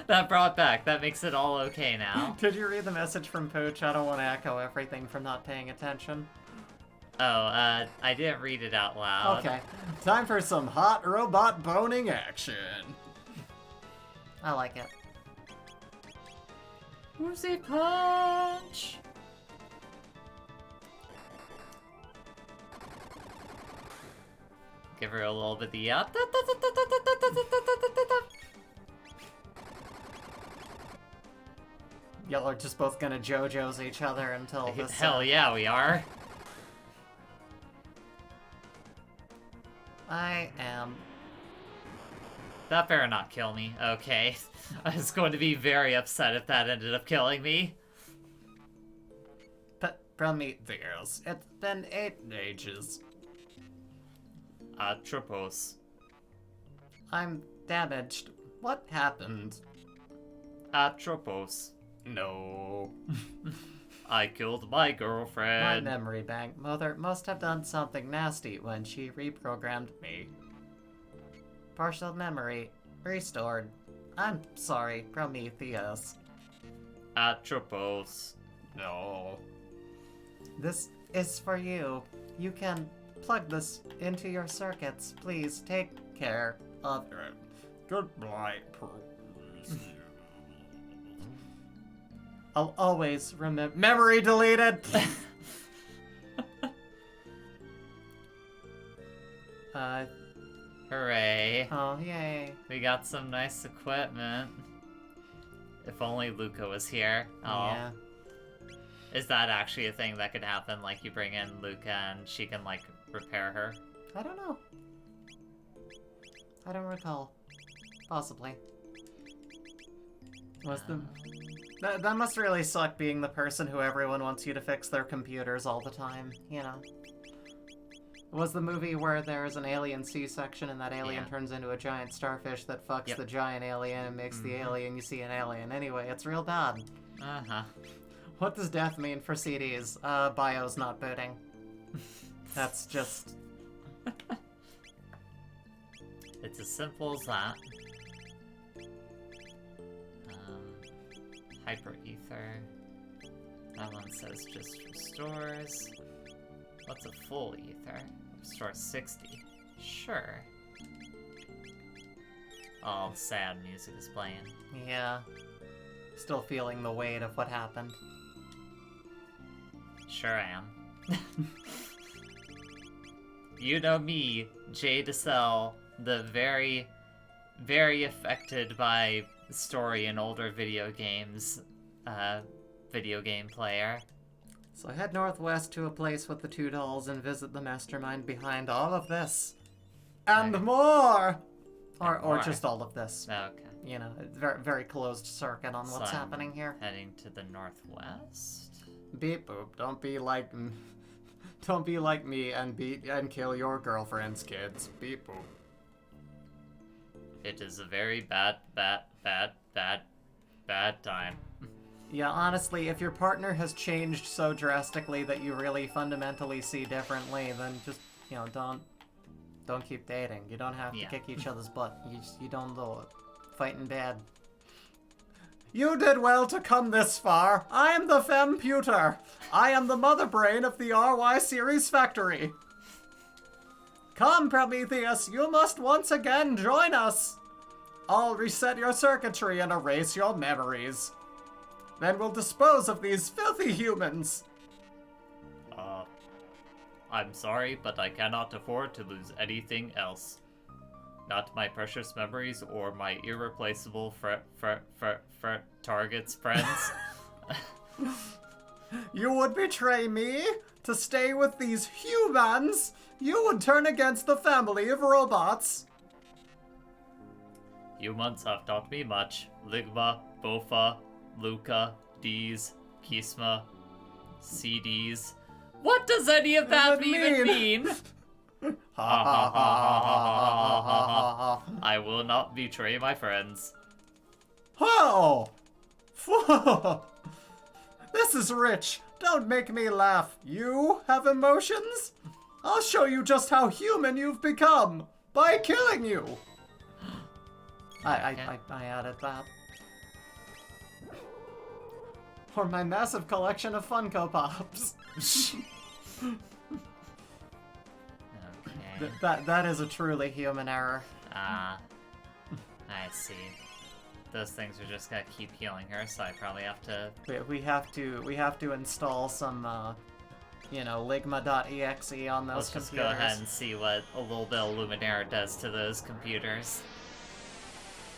That brought back. That makes it all okay now. Did you read the message from Pooch? I don't want to echo everything from not paying attention. Oh, I didn't read it out loud. Okay. Time for some hot robot boning action. I like it. Woozy punch! Give her a little bit of the Y'all are just both gonna JoJo's each other until this. Hell yeah, we are. I am. That better not kill me. Okay. I was going to be very upset if that ended up killing me. Prometheus, it's been 8 ages. Atropos. I'm damaged. What happened? Atropos. No. I killed my My girlfriend. memory bank mother must have done something nasty when she reprogrammed me. Partial memory restored. I'm sorry, Prometheus. Atropos. No. This is for you. You can plug this into your circuits. Please take care of it. Goodbye, Prometheus. I'll always remember. Memory deleted! Hooray. Oh, yay. We got some nice equipment. If only Luca was here. Oh. Yeah. Is that actually a thing that could happen? Like, you bring in Luca and she can, like, repair her? I don't know. I don't recall. Possibly. That must really suck being the person who everyone wants you to fix their computers all the time, you know. Was the movie where there's an alien C-section and that alien turns into a giant starfish that fucks the giant alien and makes the alien you see an alien. Anyway, it's real bad. Uh-huh. What does death mean for CDs? BIOS not booting. That's just... It's as simple as that. Hyper Ether. That one says just restores. What's a full ether? Restores 60. Sure. All sad music is playing. Yeah. Still feeling the weight of what happened. Sure I am. You know me, Jay DeSell, the very, very affected by story in older video games, video game player. So head northwest to a place with the 2 dolls and visit the mastermind behind all of this. And more! Or more. just all of this. Okay. You know, it's very, very closed circuit on what's So I'm happening here. Heading to the northwest. Beep boop. Don't be like me and kill your girlfriend's kids. Beep boop. It is a very bad time. Yeah, honestly, if your partner has changed so drastically that you really fundamentally see differently, then just, you know, don't keep dating. You don't have to kick each other's butt. You don't do it. Fighting bad. You did well to come this far. I am the Femputer. I am the mother brain of the RY series factory. Come, Prometheus, you must once again join us. I'll reset your circuitry and erase your memories. Then we'll dispose of these filthy humans. I'm sorry, but I cannot afford to lose anything else. Not my precious memories or my irreplaceable targets friends. You would betray me to stay with these humans? You would turn against the family of robots. Humans have taught me much. Ligma, Bofa, Luca, D's, Kisma, CDs. What does any of that even mean? I will not betray my friends. Oh! This is rich. Don't make me laugh. You have emotions? I'll show you just how human you've become by killing you. I added that. For my massive collection of Funko Pops. Okay. That is a truly human error. I see. Those things are just gonna keep healing her, so I probably have to... We have to install some Ligma.exe on those Let's computers. just go ahead and see what a little bit of Luminaire does to those computers.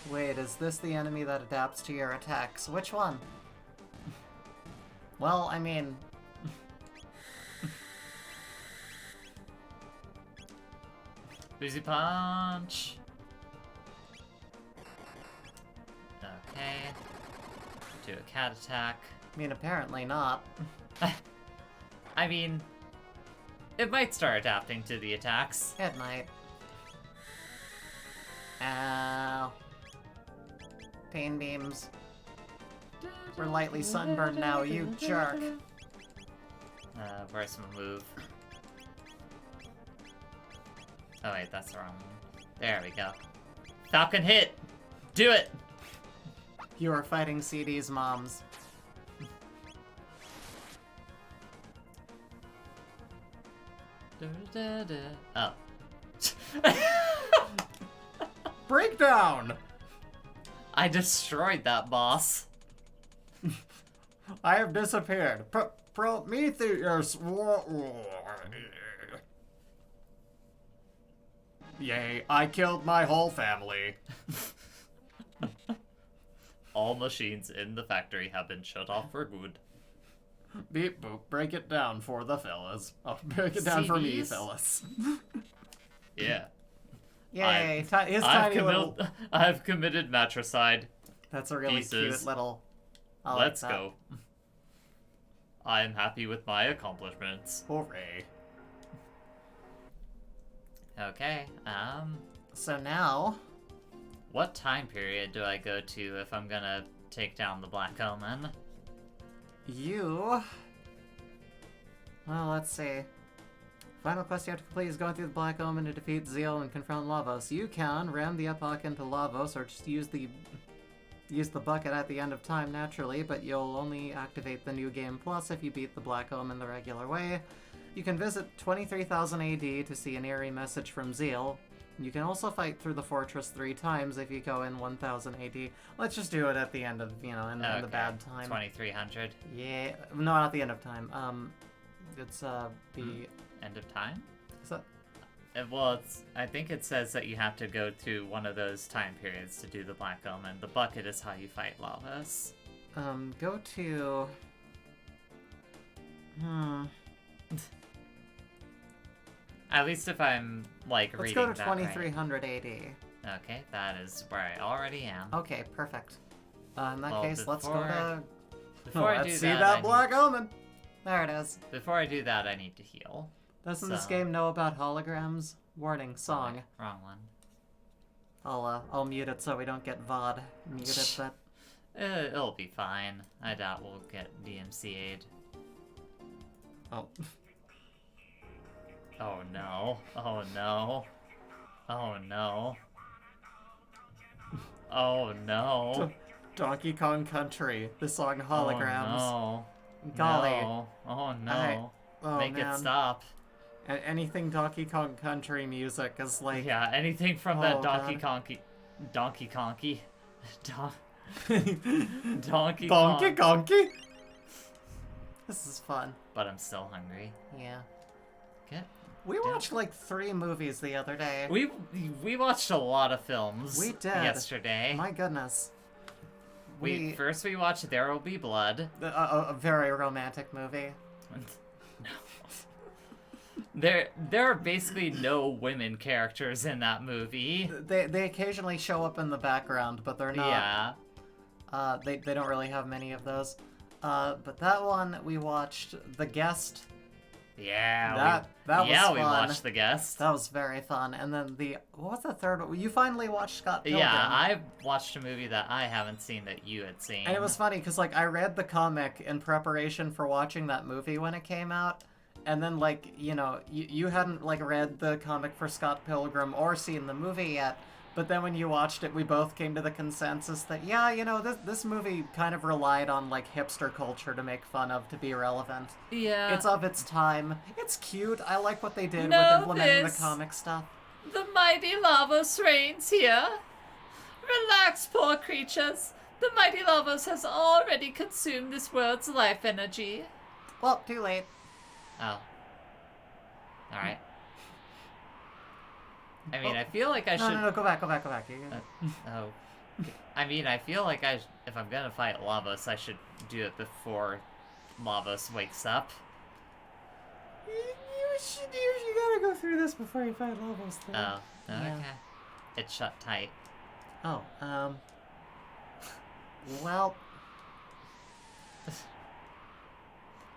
Wait, is this the enemy that adapts to your attacks? Which one? Well, I mean... Boozy Punch! Okay. Do a cat attack. I mean, apparently not. I mean, it might start adapting to the attacks. It might. Ow. Pain beams. We're lightly sunburned now, you jerk. Where's my move? Oh wait, that's the wrong one. There we go. Falcon hit! Do it! You are fighting CD's moms. Oh. Breakdown! I destroyed that boss. I have disappeared. Prometheus. Yay, I killed my whole family. All machines in the factory have been shut off for good. Beep boop, break it down for the fellas. Oh, break it down for me, fellas. Yeah. Yay, his tiny little... I've committed matricide. That's a really pieces. cute little... Let's go. I am happy with my accomplishments. Hooray. Okay, So now... what time period do I go to if I'm gonna take down the Black Omen? You... Well, let's see. Final quest you have to complete is going through the Black Omen to defeat Zeal and confront Lavos. You can ram the epoch into Lavos or just use the bucket at the end of time naturally, but you'll only activate the New Game Plus if you beat the Black Omen the regular way. You can visit 23,000 AD to see an eerie message from Zeal. You can also fight through the fortress 3 times if you go in 1000 AD. Let's just do it at the end of, in the bad time. 2300. Yeah, no, not the end of time. It's the End of time? is that Well, I think it says that you have to go through one of those time periods to do the Black Omen. The bucket is how you fight Lavos. go to At least if I'm, let's reading go to that 2300 AD. right. Okay, that is where I already am. Okay, perfect. In that Well, case, let's go to... Before I do let's see that, that I Black Omen! There it is. before I do that, I need to heal. Doesn't this So- game know about holograms? Warning, song. Wrong one. I'll mute it so we don't get VOD muted, but... It'll be fine. I doubt we'll get DMCA'd. Oh. Oh no. Oh no. Oh no. Oh no. Donkey Kong Country, the song Holograms. Oh no. Golly. No. Oh no. Oh, Make man. it stop. Anything Donkey Kong Country music is like... Yeah, anything from Oh, that God. Donkey Konky. Donkey Donkey Kong. Konky? This is fun. But I'm still hungry. Yeah. Okay. We watched like 3 movies the other day. We watched a lot of films. We did. Yesterday. My goodness. First we watched There Will Be Blood. A very romantic movie. No. There are basically no women characters in that movie. They occasionally show up in the background, but they're not. Yeah. They don't really have many of those. But that one we watched The Guest. Yeah. That was yeah, fun. we watched The Guest. That was very fun. And then what was the third one? You finally watched Scott Pilgrim. Yeah, I watched a movie that I haven't seen that you had seen. And it was funny because I read the comic in preparation for watching that movie when it came out. And then you hadn't read the comic for Scott Pilgrim or seen the movie yet. But then when you watched it, we both came to the consensus that, this movie kind of relied on, hipster culture to make fun of to be relevant. Yeah. It's of its time. It's cute. I like what they did Know with implementing this. the comic stuff. The mighty Lavos reigns here. Relax, poor creatures. The mighty Lavos has already consumed this world's life energy. Well, too late. Oh. Alright. I mean, I feel like I should... No, go back. Oh. I mean, I feel like if I'm gonna fight Lavos, I should do it before Lavos wakes up. You gotta go through this before you fight Lavos, though. Oh, okay. Yeah. It's shut tight. Oh, well...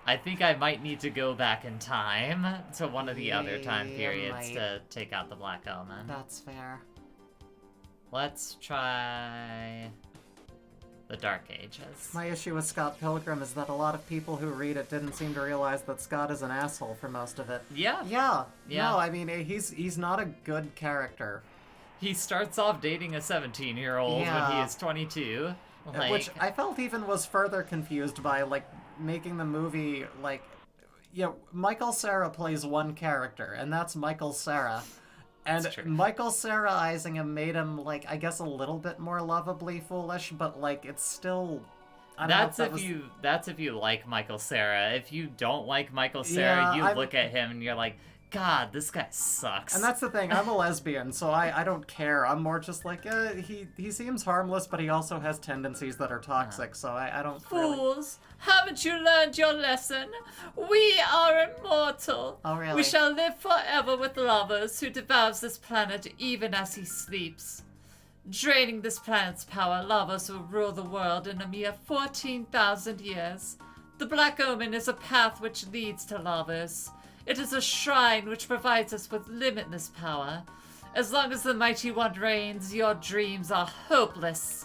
I think I might need to go back in time to one of the other time periods to take out the Black Omen. That's fair. Let's try the Dark Ages. My issue with Scott Pilgrim is that a lot of people who read it didn't seem to realize that Scott is an asshole for most of it. Yeah. Yeah. Yeah. No, I mean, he's not a good character. He starts off dating a 17-year-old when he is 22. Like... Which I felt even was further confused by, like, making the movie, like... Yeah, Michael Cera plays one character, and that's Michael Cera. And Michael Cera-izing him made him, like, I guess a little bit more lovably foolish, but, like, it's still... That's if you like Michael Cera. If you don't like Michael Cera, you look at him and you're like, God, this guy sucks. And that's the thing, I'm a lesbian, so I don't care. I'm more just like, he seems harmless, but he also has tendencies that are toxic, so I don't Fools! Haven't you learned your lesson? We are immortal! Oh, really? We shall live forever with lovers who devours this planet even as he sleeps. Draining this planet's power, Lavos will rule the world in a mere 14,000 years. The Black Omen is a path which leads to Lavos. It is a shrine which provides us with limitless power. As long as the Mighty One reigns, your dreams are hopeless.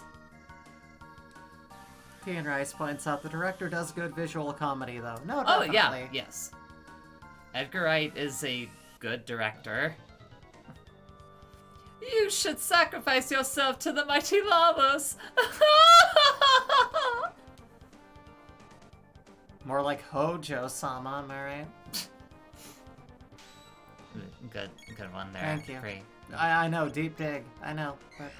Ian Rice points out the director does good visual comedy, though. No, Oh, definitely. yeah, yes. Edgar Wright is a good director. You should sacrifice yourself to the mighty Lavos. More like Hojo-sama, am I right? Good one there. Thank you. Great. I know, deep dig. I know, but...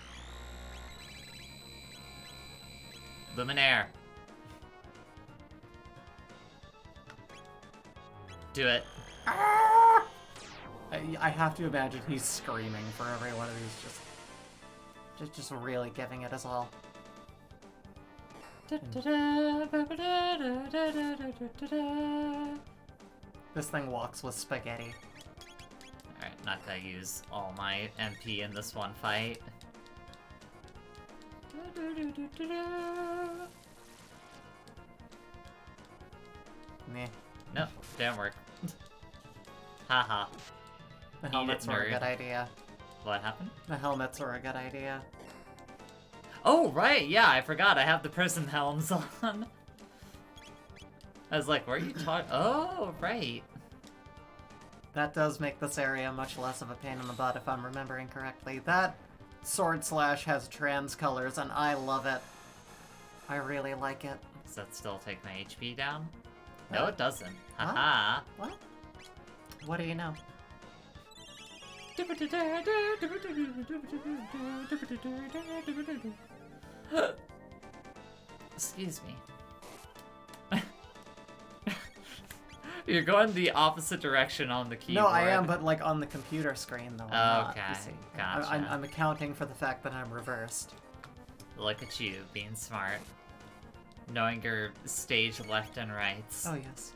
Luminaire. Do it. I have to imagine he's screaming for every one of these, just really giving it his all. This thing walks with spaghetti. Alright, not gonna use all my MP in this one fight. Meh. No, didn't work. Haha. The helmets were a good idea. What happened? The helmets were a good idea. Oh, right, yeah, I forgot. I have the prison helms on. I was like, where are you talking? Oh, right. That does make this area much less of a pain in the butt, if I'm remembering correctly. That sword slash has trans colors, and I love it. I really like it. Does that still take my HP down? No, it doesn't. Haha. What? What do you know? Excuse me. You're going the opposite direction on the keyboard. No, I am, but like on the computer screen though. I'm Okay, not, you see. gotcha. I'm accounting for the fact that I'm reversed. Look at you, being smart. Knowing your stage left and rights. Oh yes.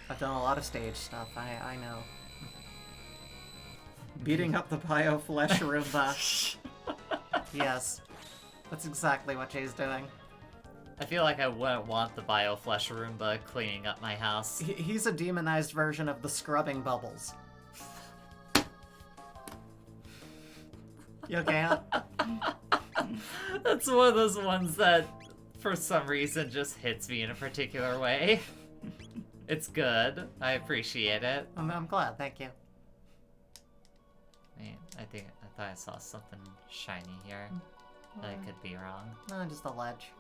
I've done a lot of stage stuff, I know. Beating up the bio-flesh Roomba. Yes. That's exactly what Jay's doing. I feel like I wouldn't want the bio-flesh Roomba cleaning up my house. He's a demonized version of the scrubbing bubbles. You okay, huh? That's one of those ones that, for some reason, just hits me in a particular way. It's good. I appreciate it. I'm glad, thank you. I thought I saw something shiny here. But I could be wrong. No, just a ledge.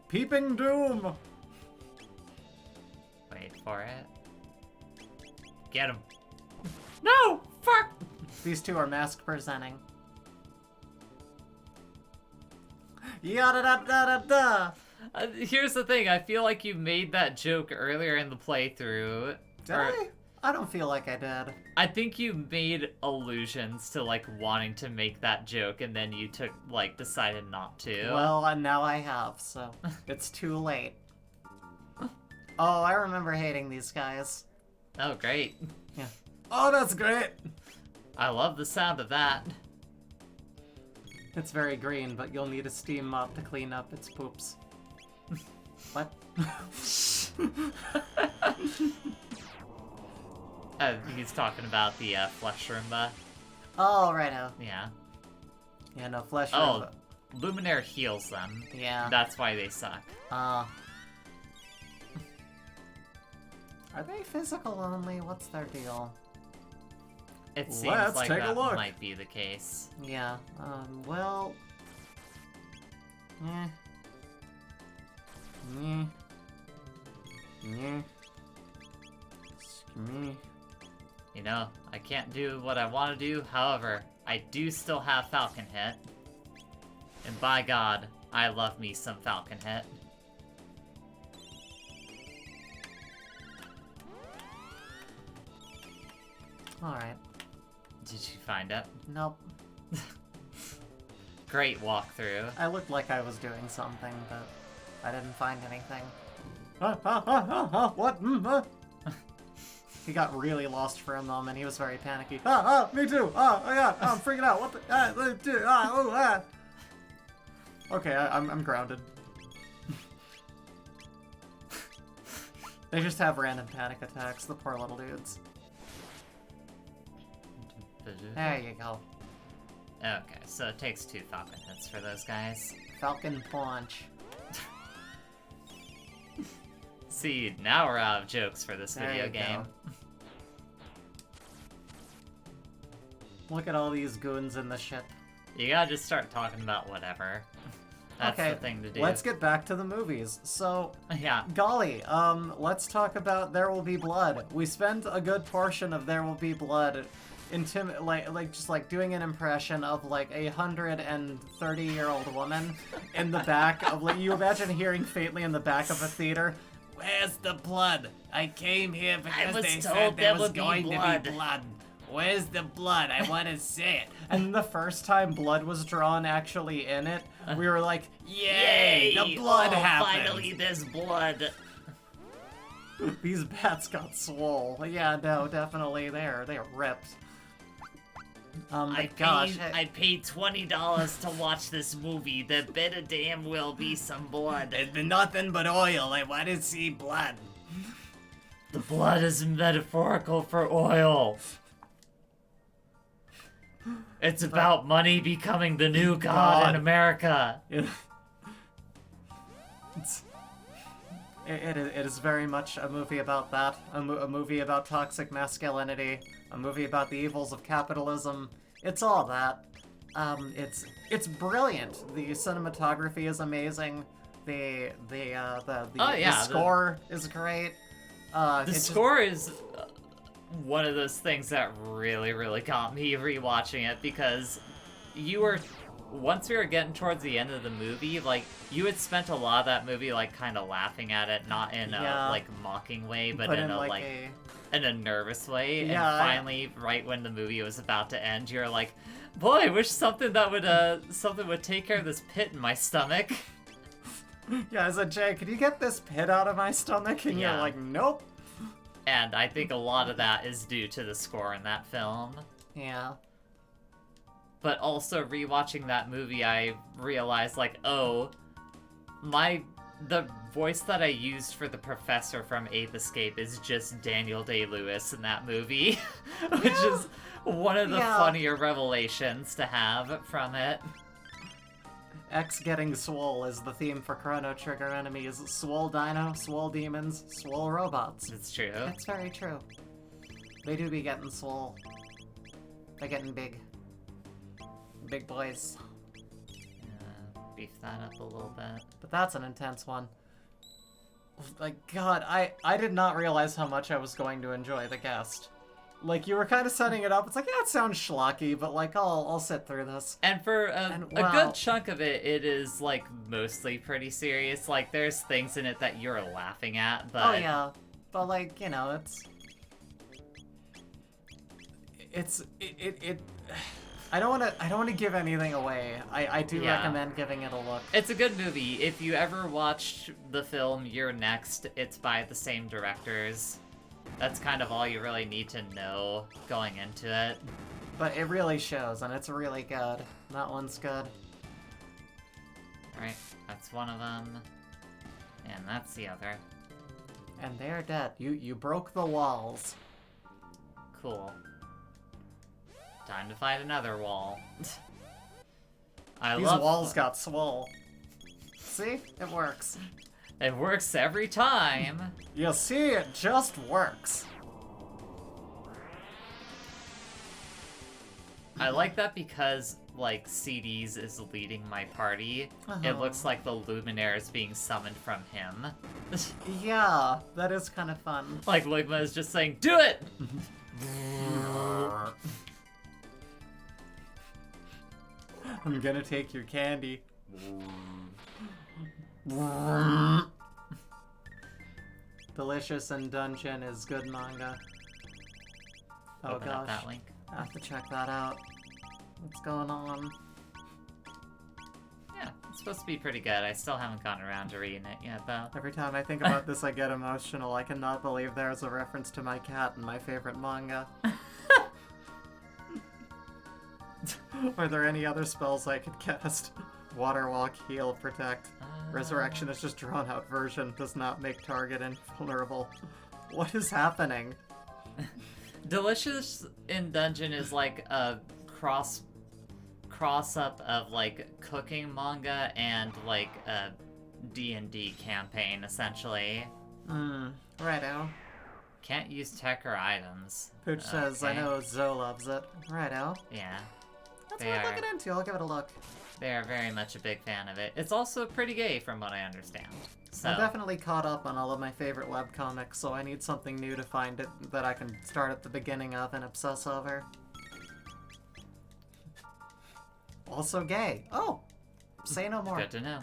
Peeping Doom! Wait for it. Get him. No! Fuck! These two are mask presenting. Yada da da da da. Here's the thing, I feel like you made that joke earlier in the playthrough. Did I? I don't feel like I did. I think you made allusions to, like, wanting to make that joke, and then you decided not to. Well, now I have, so it's too late. Oh, I remember hating these guys. Oh, great. Yeah. Oh, that's great! I love the sound of that. It's very green, but you'll need a steam mop to clean up its poops. What? He's talking about the flesh Roomba. Oh, righto. Yeah. Yeah, no, flesh Oh, Roomba. Luminaire heals them. Yeah. That's why they suck. Are they physical only? What's their deal? It seems Let's like take a that look. might be the case. Yeah, well... Yeah. Yeah. Yeah. Me. You know, I can't do what I want to do, however, I do still have Falcon Hit. And by God, I love me some Falcon Hit. Alright. Did you find it? Nope. Great walkthrough. I looked like I was doing something, but I didn't find anything. What? He got really lost for a moment. He was very panicky. Me too. Oh yeah, I'm freaking out. What the? Okay, I'm grounded. They just have random panic attacks, the poor little dudes. There you go. Okay, so it takes 2 Falcon Hits for those guys. Falcon Punch. See, now we're out of jokes for this There video you game. Look at all these goons in the ship. You gotta just start talking about whatever. That's Okay, the thing to do. let's get back to the movies. So, Yeah. golly, let's talk about There Will Be Blood. We spent a good portion of There Will Be Blood just doing an impression of like a 130-year-old woman in the back of you imagine hearing faintly in the back of a theater, "Where's the blood? I came here because they said there was going to be blood. Where's the blood? I want to see it." And the first time blood was drawn actually in it, we were like, "Yay! The blood happened!" Finally, there's blood. These bats got swole. Yeah, no, definitely they're ripped. I paid $20 to watch this movie. There better damn well be some blood. There's been nothing but oil. I want to see blood. The blood is metaphorical for oil. It's about money becoming the new god in America. It is very much a movie about that. A movie about toxic masculinity. A movie about the evils of capitalism. It's all that. It's brilliant. The cinematography is amazing. The score is great. The score is one of those things that really, really got me rewatching it because once we were getting towards the end of the movie, like, you had spent a lot of that movie, like, kind of laughing at it, not in a, like, mocking way, but in a nervous way. Yeah, and finally, right when the movie was about to end, you're like, boy, I wish something would take care of this pit in my stomach. Yeah, I said, "Jay, could you get this pit out of my stomach?" And Yeah. you're like, "Nope." And I think a lot of that is due to the score in that film. Yeah. But also rewatching that movie, I realized, like, oh, the voice that I used for the professor from Eighth Escape is just Daniel Day-Lewis in that movie, which is one of the funnier revelations to have from it. X getting swole is the theme for Chrono Trigger enemies. Swole dino, swole demons, swole robots. It's true. It's very true. They do be getting swole. They're getting big. Big boys. Beef that up a little bit. But that's an intense one. Like, God, I did not realize how much I was going to enjoy The Guest. Like, you were kind of setting it up. It's like, yeah, it sounds schlocky, but, like, I'll sit through this. And for a wow. good chunk of it, it is, like, mostly pretty serious. Like, there's things in it that you're laughing at, but... Oh, yeah. But, like, you know, I don't want to give anything away. I do recommend giving it a look. It's a good movie. If you ever watched the film You're Next, it's by the same directors. That's kind of all you really need to know going into it. But it really shows, and it's really good. That one's good. Alright, that's one of them. And that's the other. And they're dead. You broke the walls. Cool. Time to find another wall. These walls got swole. See? It works. It works every time. You see, it just works. I like that because, like, CDs is leading my party. It looks like the Luminaire is being summoned from him. Yeah, that is kind of fun. Like, Ligma is just saying, do it! I'm gonna take your candy. Delicious and Dungeon is good manga. Oh Open up gosh, that link. I have to check that out. What's going on? Yeah, it's supposed to be pretty good. I still haven't gotten around to reading it yet, though. Every time I think about this, I get emotional. I cannot believe there's a reference to my cat in my favorite manga. Are there any other spells I could cast? Water Walk, Heal, Protect. Resurrection is just drawn out version. Does not make target invulnerable. What is happening? Delicious in Dungeon is like a cross up of like cooking manga and like a D&D campaign essentially. Righto. Can't use tech or items. Pooch says, I know Zoe loves it. Righto. Yeah. That's worth looking into. I'll give it a look. They are very much a big fan of it. It's also pretty gay from what I understand. So. I'm definitely caught up on all of my favorite webcomics, so I need something new to find it that I can start at the beginning of and obsess over. Also gay. Oh! Say no more. Good to know.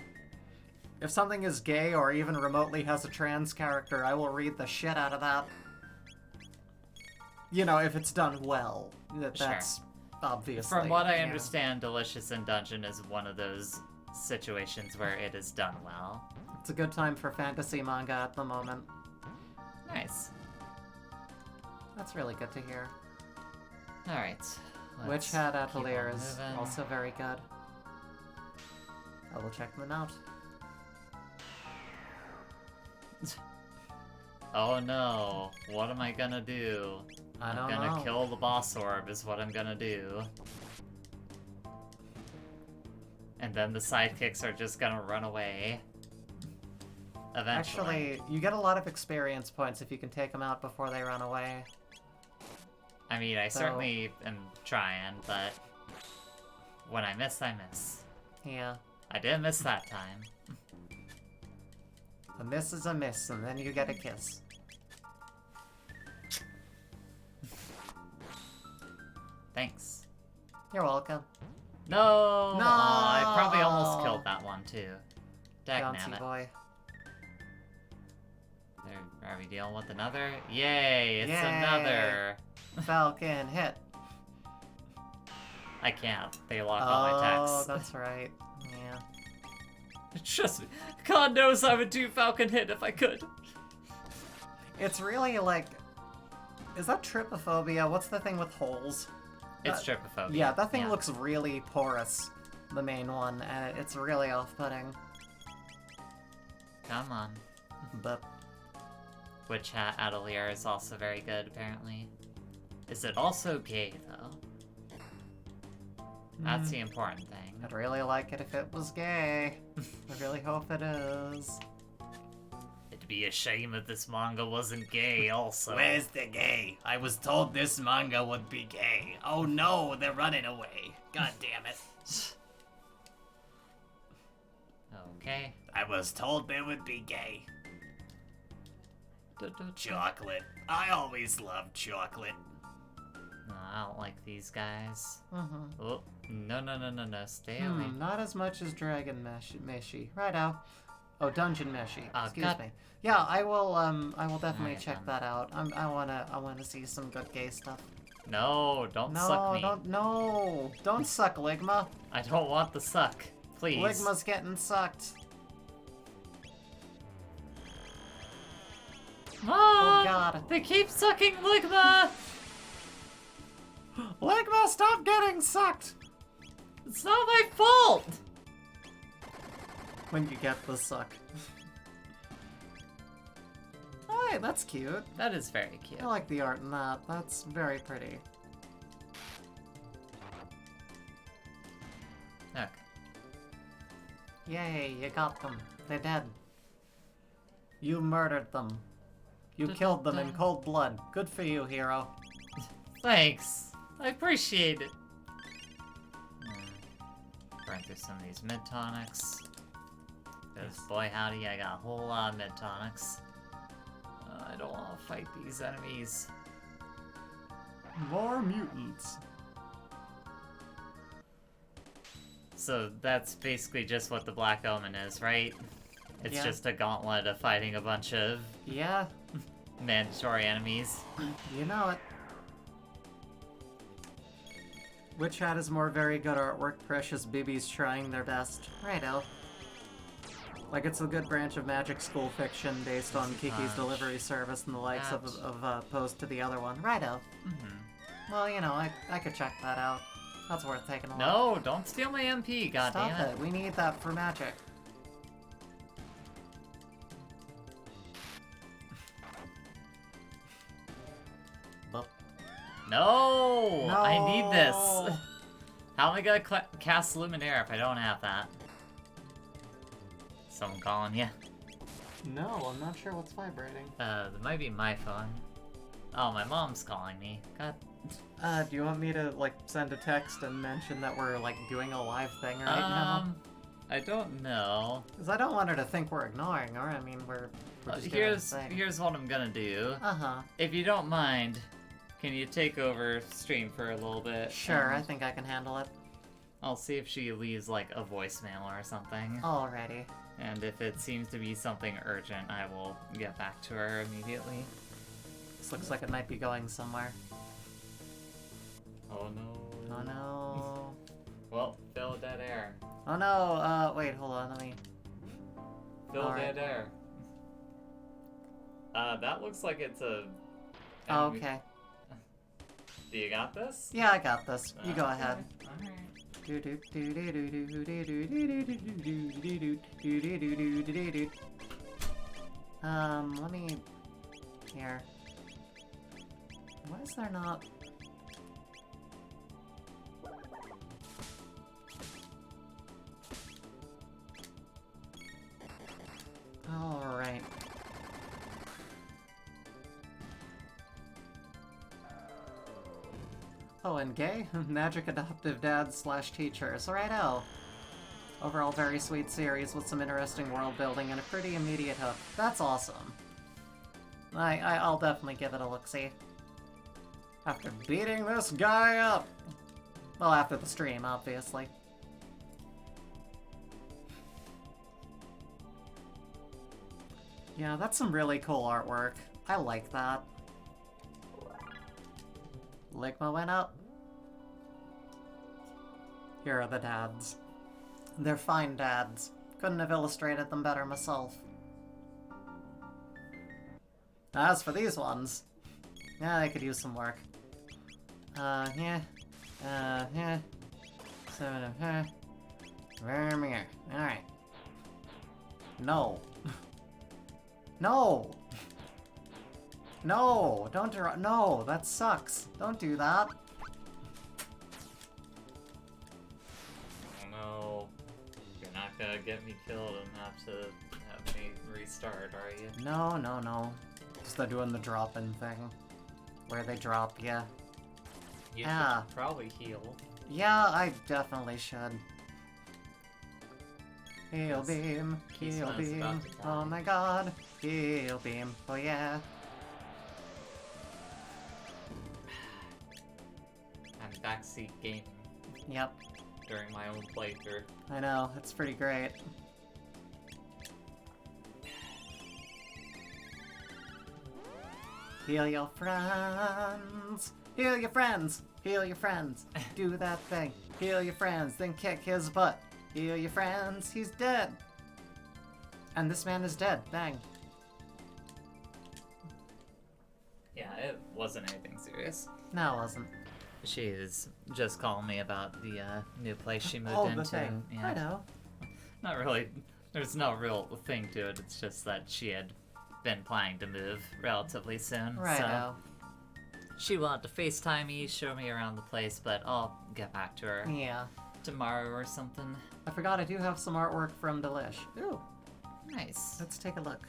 If something is gay or even remotely has a trans character, I will read the shit out of that. You know, if it's done well. That's obviously. From what I understand, Delicious in Dungeon is one of those situations where it is done well. It's a good time for fantasy manga at the moment. Nice. That's really good to hear. Alright. Witch Hat Atelier is also very good. I will check them out. Oh no, what am I gonna do? I'm gonna kill the boss orb is what I'm gonna do. And then the sidekicks are just gonna run away. Eventually. Actually, you get a lot of experience points if you can take them out before they run away. I mean, I certainly am trying, but when I miss, I miss. Yeah. I didn't miss that time. A miss is a miss, and then you get a kiss. Thanks. You're welcome. No! No! I probably almost killed that one, too. Bouncy boy. Are we dealing with another? Yay! It's Yay. another! Falcon hit. I can't. They lock all my texts. Oh, that's right. Yeah. Trust me. God knows I would do Falcon hit if I could. It's really like... Is that trypophobia? What's the thing with holes? It's trypophobia. Yeah, that thing looks really porous. The main one, and it's really off-putting. Come on. But... Witch Hat Atelier is also very good, apparently. Is it also gay, though? That's the important thing. I'd really like it if it was gay. I really hope it is. It'd be a shame if this manga wasn't gay, also. Where's the gay? I was told this manga would be gay. Oh no, they're running away. God damn it. Okay. I was told they would be gay. Chocolate. I always loved chocolate. like these guys. Mm-hmm. Oh, no, stay away. Not as much as Dragon Meshy. Righto. Oh, Dungeon Meshy. Oh, Excuse God. me. Yeah, I will definitely Alright, check then. that out. I wanna see some good gay stuff. No, don't suck me. Don't suck, Ligma. I don't want the suck. Please. Ligma's getting sucked. Mom! Oh, God. They keep sucking Ligma! Ligma, stop getting sucked! It's not my fault! When you get the suck. Oh, hey, that's cute. That is very cute. I like the art in that. That's very pretty. Okay. Yay, you got them. They're dead. You murdered them. You killed them in cold blood. Good for you, hero. Thanks. I appreciate it. Burn through some of these mid tonics. Because boy howdy, I got a whole lot of mid tonics. I don't want to fight these enemies. More mutants. So that's basically just what the Black Omen is, right? It's Yeah. just a gauntlet of fighting a bunch of Yeah, mandatory enemies. you know it. Which hat is more very good artwork? Precious Bibbies trying their best. Righto. Like it's a good branch of magic school fiction based on Kiki's Punch. delivery service and the likes Ouch. of opposed to the other one. Righto. Well, you know, I could check that out. That's worth taking a look. No, don't steal my MP, Stop goddammit. it. We need that for magic. No! I need this. No. How am I gonna cast Luminaire if I don't have that? Someone calling you? No, I'm not sure what's vibrating. That might be my phone. Oh, my mom's calling me. God. Do you want me to, like, send a text and mention that we're, like, doing a live thing right now? I don't know. Because I don't want her to think we're ignoring her. I mean, we're just doing a thing. Here's what I'm gonna do. Uh-huh. If you don't mind, can you take over stream for a little bit? Sure, I and think I can handle it. I'll see if she leaves like a voicemail or something. Alrighty. And if it seems to be something urgent, I will get back to her immediately. This looks like it might be going somewhere. Oh no. Oh no. Well, fill dead air. Oh no, wait, hold on, let me... Fill Alright. dead air. That looks like it's a... Oh, okay. Do you got this? Yeah, I got this. You go ahead. Alright. Let me... Here. Why is there not... Alright. Oh, and gay? Magic adoptive dad slash teachers. Righto. Overall, very sweet series with some interesting world building and a pretty immediate hook. That's awesome. I'll definitely give it a look-see. After beating this guy up! Well, after the stream, obviously. Yeah, that's some really cool artwork. I like that. Ligma went up. Here are the dads. They're fine dads. Couldn't have illustrated them better myself. As for these ones, yeah, they could use some work. Yeah. Yeah. Alright. No. No! No! Don't draw- No! That sucks! Don't do that! Oh no. You're not gonna get me killed and have to have me restart, are you? No, no, no. Just they're doing the drop-in thing. Where they drop, yeah. You Ah. should probably heal. Yeah, I definitely should. Heal beam, heal Keystone is beam, about to die. oh my god, heal beam, oh yeah. backseat gaming Yep, during my own playthrough. I know, it's pretty great. Heal your friends! Heal your friends! Heal your friends! Do that thing! Heal your friends, then kick his butt! Heal your friends, he's dead! And this man is dead, bang. Yeah, it wasn't anything serious. No, it wasn't. She was just calling me about the new place she moved Oh, into. the thing. Yeah. I know. Not really. There's no real thing to it. It's just that she had been planning to move relatively soon. Righto. So she wanted to FaceTime me, show me around the place, but I'll get back to her Yeah. tomorrow or something. I forgot I do have some artwork from Delish. Ooh, Nice. let's take a look.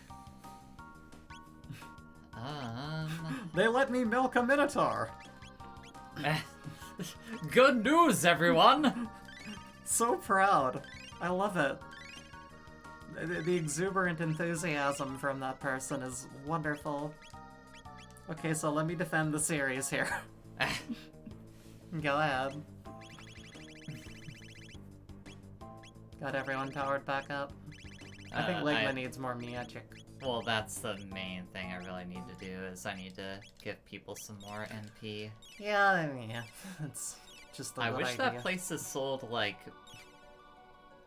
They let me milk a minotaur. Good news, everyone! So proud. I love it. The exuberant enthusiasm from that person is wonderful. Okay, so let me defend the series here. Go ahead. Got everyone powered back up? I think Ligma needs more magic. Well, that's the main thing I really need to do, is I need to give people some more NP. Yeah, it's just the I good wish idea. that place has sold, like,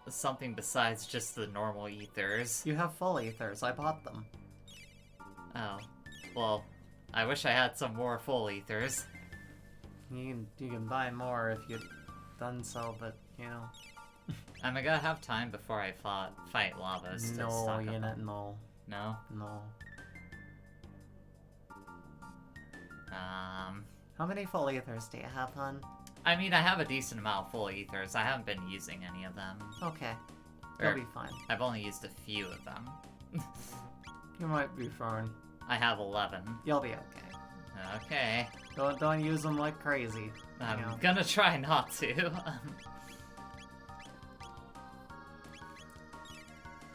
something besides just the normal ethers. You have full ethers, I bought them. Oh. Well, I wish I had some more full ethers. You can buy more if you'd done so, but, you know. I'm gonna have time before I fight Lavos to No, stock you're up. not, no. No? No. Um... How many full ethers do you have, hon? I mean, I have a decent amount of full ethers. I haven't been using any of them. Okay. You'll Or- be fine. I've only used a few of them. You might be fine. I have 11. You'll be okay. Okay. Don't use them like crazy. I'm you know. gonna try not to.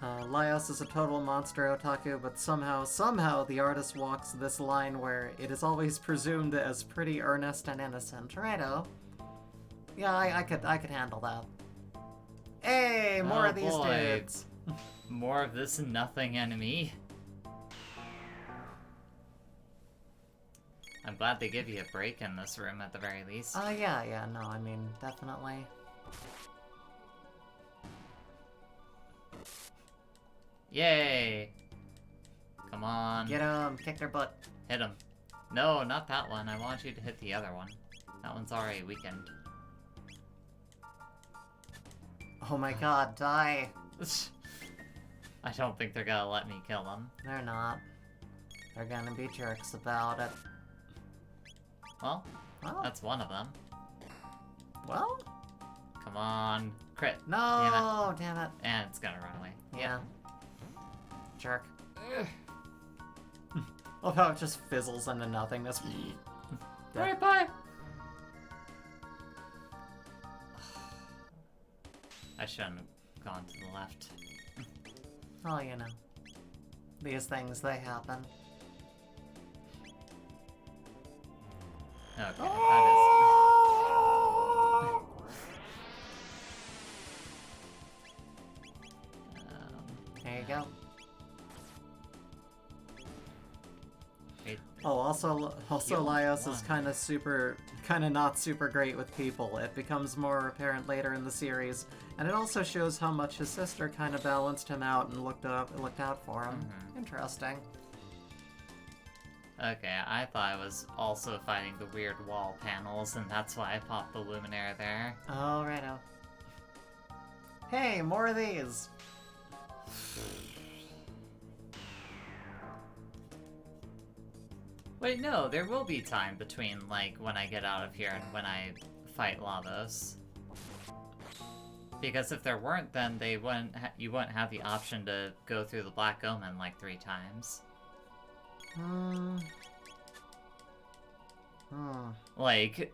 Laios is a total monster otaku, but somehow the artist walks this line where it is always presumed as pretty earnest and innocent. Righto. Yeah, I could handle that. Hey, more Oh, of these boy. dudes. More of this nothing enemy. I'm glad they give you a break in this room at the very least. Yeah, no, I mean, definitely. Yay! Come on. Get 'em, kick their butt. Hit him. No, not that one. I want you to hit the other one. That one's already weakened. Oh my god, die. I don't think they're gonna let me kill them. They're not. They're gonna be jerks about it. Well, Well, that's one of them. well, Come on. Crit. no, damn it. And it's gonna run away. Yeah. Jerk. Love how it just fizzles into nothingness. Right, bye! I shouldn't have gone to the left. Well, you know. These things, they happen. Okay, that is... There you go. wait, Oh, also Heal Laios is one. kind of not super great with people. It becomes more apparent later in the series, and it also shows how much his sister kind of balanced him out and looked out for him. Mhm. Interesting. Okay, I thought I was also fighting the weird wall panels, and that's why I popped the Luminaire there. Oh, righto. Hey, more of these. Wait, no, there will be time between, like, when I get out of here and when I fight Lavos. Because if there weren't, then they wouldn't you wouldn't have the option to go through the Black Omen, like, 3 times. Like...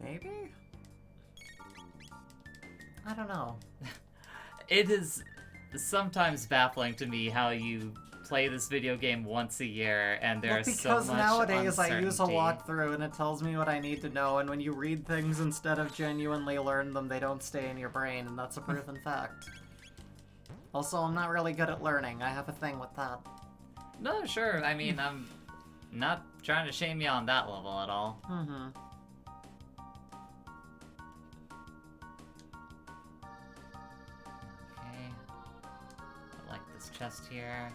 Maybe? I don't know. It is sometimes baffling to me how you play this video game once a year, and Well, there's so much because nowadays I use a uncertainty. walkthrough and it tells me what I need to know, and when you read things instead of genuinely learn them, they don't stay in your brain, and that's a proven fact. Also, I'm not really good at learning. I have a thing with that. No, sure. I mean, I'm not trying to shame you on that level at all. Mm-hmm. Okay. I like this chest here.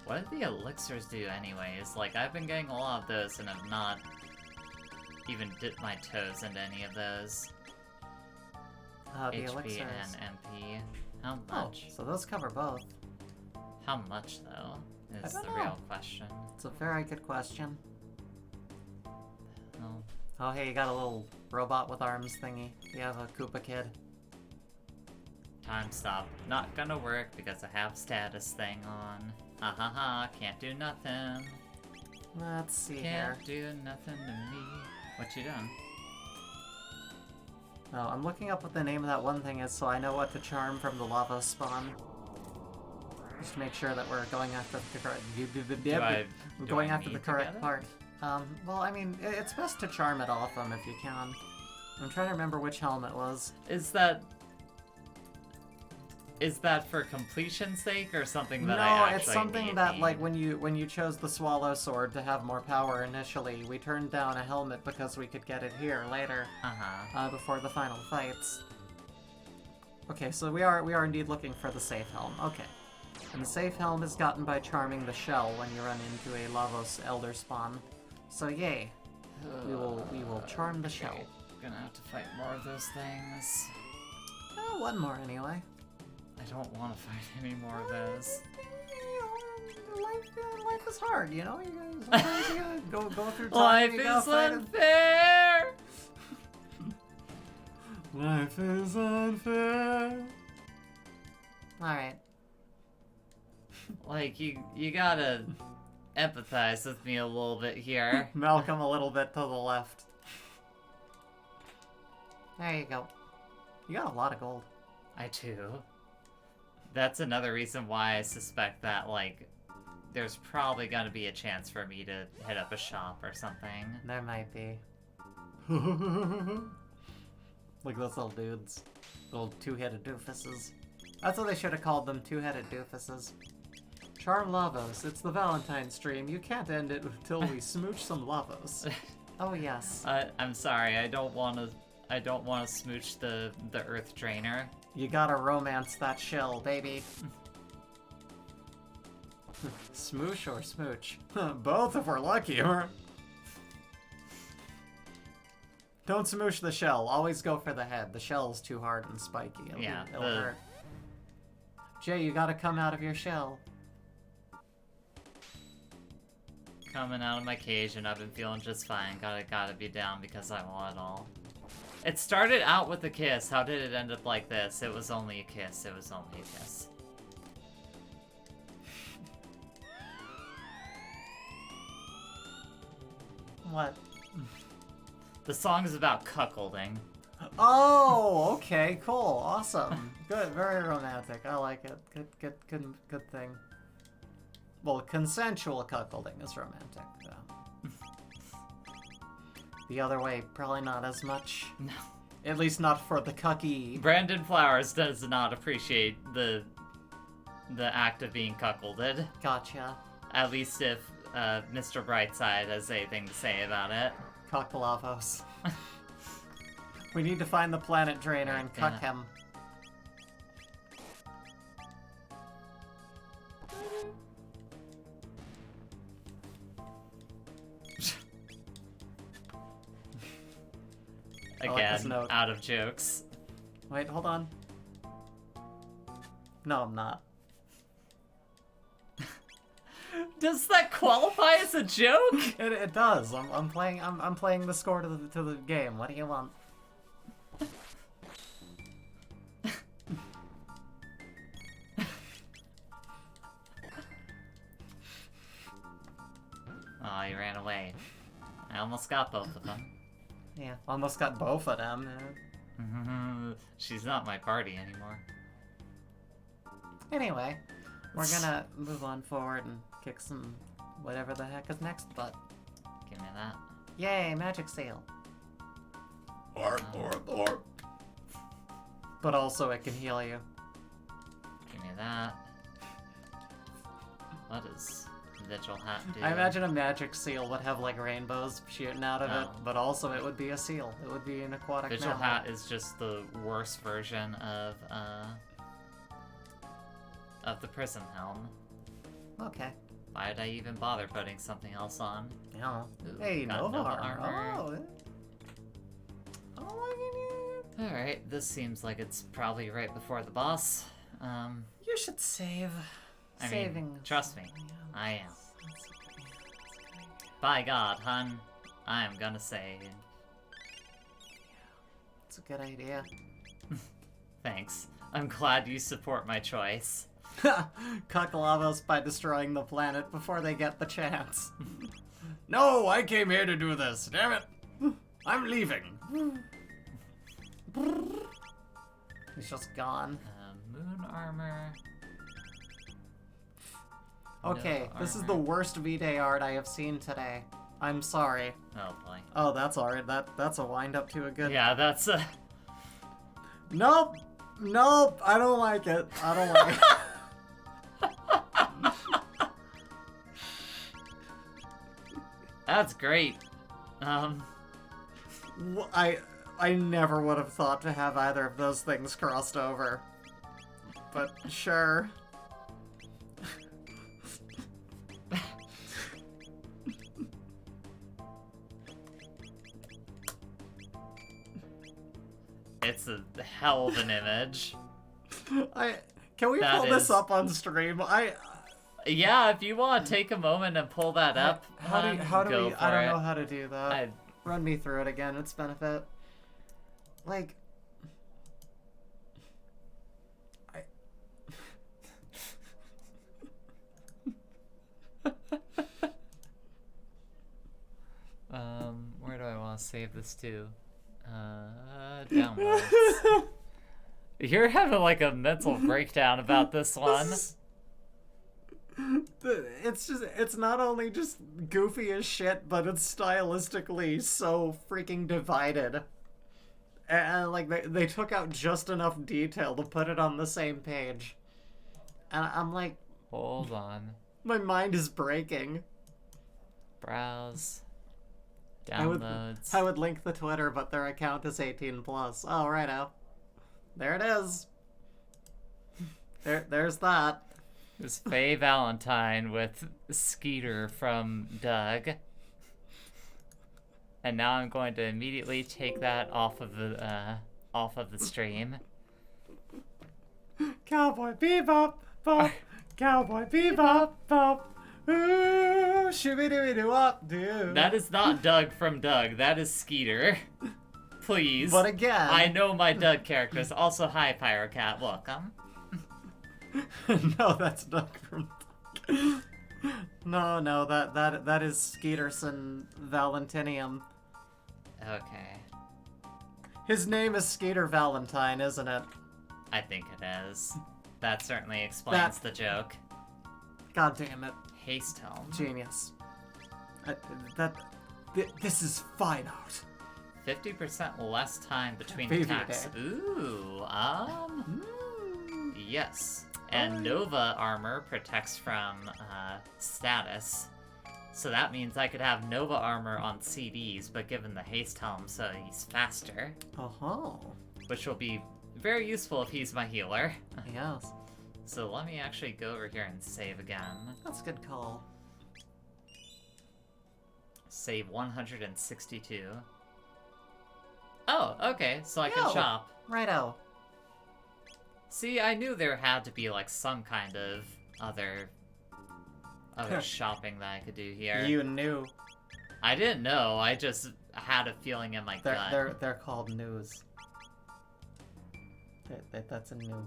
What do the elixirs do anyways? Like, I've been getting a lot of those and have not even dipped my toes into any of those. The HP elixirs. and MP. How Oh, much? so those cover both. How much, though, is don't the know. real question. It's a very good question. Oh, Oh, hey, you got a little robot with arms thingy. You have a Koopa kid. time stop. Not gonna work because I have status thing on. Ha ha ha, can't do nothing. Let's see here. Can't do nothing to me. What you done? Oh, I'm looking up what the name of that one thing is so I know what to charm from the lava spawn. Just to make sure that we're going after the correct... Do I after need the to correct get it? part. Well, I mean, it's best to charm it off them if you can. I'm trying to remember which helm it was. Is that for completion's sake or something that I No, actually it's something need? that, like, when you chose the Swallow Sword to have more power initially, we turned down a helmet because we could get it here later, before the final fights. Okay, so we are indeed looking for the safe helm. Okay. And the safe helm is gotten by charming the shell when you run into a Lavos Elder spawn. So yay. We will charm the shell. Okay, gonna have to fight more of those things. One more anyway. I don't want to fight any more of those. Life is hard, you know? Sometimes you gotta go through time. Life you gotta is fight it. unfair! Life is unfair. Alright. Like, you gotta empathize with me a little bit here. Malcolm a little bit to the left. There you go. You got a lot of gold. I do. That's another reason why I suspect that, like, there's probably gonna be a chance for me to hit up a shop or something. There might be. Like those little dudes. Little two-headed doofuses. That's what they should have called them, two-headed doofuses. Charm Lavos, it's the Valentine stream. You can't end it until we smooch some Lavos. Oh yes. I'm sorry, I don't wanna smooch the Earth Drainer. You gotta romance that shell, baby. Smoosh or smooch? Both if we're lucky. Don't smoosh the shell. Always go for the head. The shell's too hard and spiky. It'll hurt. Jay, you gotta come out of your shell. Coming out of my cage and I've been feeling just fine. Gotta be down because I want it all. It started out with a kiss. How did it end up like this? It was only a kiss. It was only a kiss. What? The song is about cuckolding. Oh, okay, cool, awesome, good, very romantic. I like it. Good thing. Well, consensual cuckolding is romantic, though. The other way, probably not as much. No. At least not for the cucky. Brandon Flowers does not appreciate the act of being cuckolded. Gotcha. At least if Mr. Brightside has anything to say about it. Cocklavos. We need to find the planet drainer and cuck him. Again, out of jokes. Wait, hold on. No, I'm not. Does that qualify as a joke? It does. I'm playing the score to the game. What do you want? Oh, he ran away. I almost got both of them. Yeah, almost got both of them. She's not my party anymore. Anyway, We're gonna move on forward and kick some whatever the heck is next, but Give me that. yay, magic seal. Orb. But also it can heal you. Give me that. What does Vigil Hat do? I imagine a magic seal would have like rainbows shooting out of it, Oh. but also it would be a seal. It would be an aquatic Vigil mammal. Hat is just the worst version of the Prison Helm. Okay. Why did I even bother putting something else on? Yeah. Ooh, Hey, got Nova Nova armor. armor. Oh, look at Alright, this seems like it's probably right before the boss. you. You should save. I Saving. mean, trust me, I am. By God, hun, I am gonna save. It's a good idea. Thanks. I'm glad you support my choice. Cuck Lavos by destroying the planet before they get the chance. No, I came here to do this. Damn it. I'm leaving. He's just gone. Moon armor. Okay, No this is the armor. worst V-Day art I have seen today. I'm sorry. Oh boy. Oh, that's alright. That's a wind up to a good. Yeah, that's Nope. Nope. I don't like it. I don't like it. that's great. I never would have thought to have either of those things crossed over. But sure. It's a hell of an image. Can we That pull this is- up on stream? Yeah, if you want to take a moment and pull that up, How do go we? for I don't it. know how to do that. I- Run me through it again. It's benefit. Like. Where do I want to save this to? Downloads. You're having like a mental breakdown about this one. It's not only just goofy as shit, but it's stylistically so freaking divided. And like they took out just enough detail to put it on the same page. And I'm like, Hold on. my mind is breaking. Browse. I Downloads. would link the Twitter, but their account is 18 plus. Oh, righto. There it is. There's that. It's Faye Valentine with Skeeter from Doug. And now I'm going to immediately take that off of the stream. Cowboy bebop bop. Cowboy bebop bop. Ooh, shooby-dooby-doo-wop doo. That is not Doug from Doug. That is Skeeter. Please. But again, I know my Doug characters. Also, hi, Pyrocat. Welcome. no, that's Doug from. No, that is Skeeterson Valentinium. Okay. His name is Skeeter Valentine, isn't it? I think it is. That certainly explains the joke. God damn it, Haste Helm. genius. This is fine art. 50% less time between Baby attacks. day. Ooh, yes. And Nova armor protects from status. So that means I could have Nova armor on CDs, but given the haste helm, so he's faster. Oh, Which will be very useful if he's my healer. yes. So let me actually go over here and save again. That's a good call. Save 162. Oh, okay, so I can Yo. shop. Righto. See, I knew there had to be like some kind of other shopping that I could do here. You knew. I didn't know. I just had a feeling in my gut. They're called news. That's a new.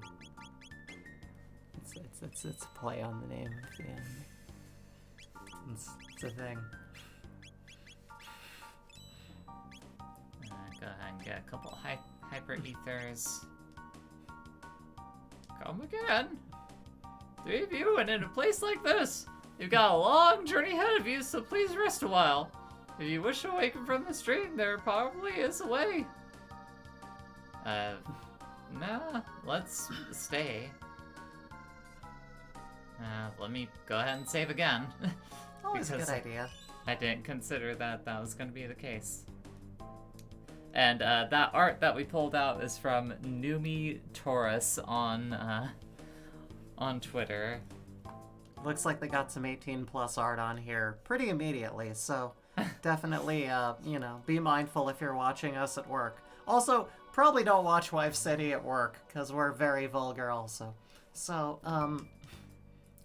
It's a play on the name of the anime. It's a thing. Go ahead and get a couple hyper ethers. Come again. 3 of you, and in a place like this, you've got a long journey ahead of you, so please rest a while. If you wish to awaken from this dream, there probably is a way. Nah, let's stay. Let me go ahead and save again. Always a good idea. I didn't consider that was going to be the case. And that art that we pulled out is from Numi Taurus on Twitter. Looks like they got some 18+ art on here pretty immediately, so definitely, be mindful if you're watching us at work. Also, probably don't watch Wife City at work, because we're very vulgar also. So,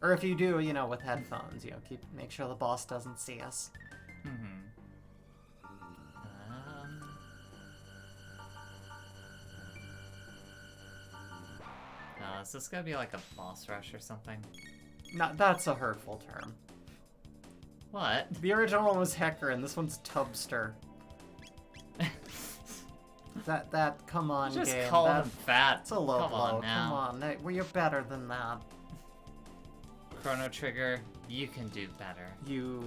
or if you do, with headphones, make sure the boss doesn't see us. Is this gonna be like a boss rush or something? No, that's a hurtful term. What? The original one was Hecker, and this one's Tubster. Come on, Just game. call him fat. It's a low Come blow. on now. Come on, well, you're better than that. Chrono Trigger, you can do better. You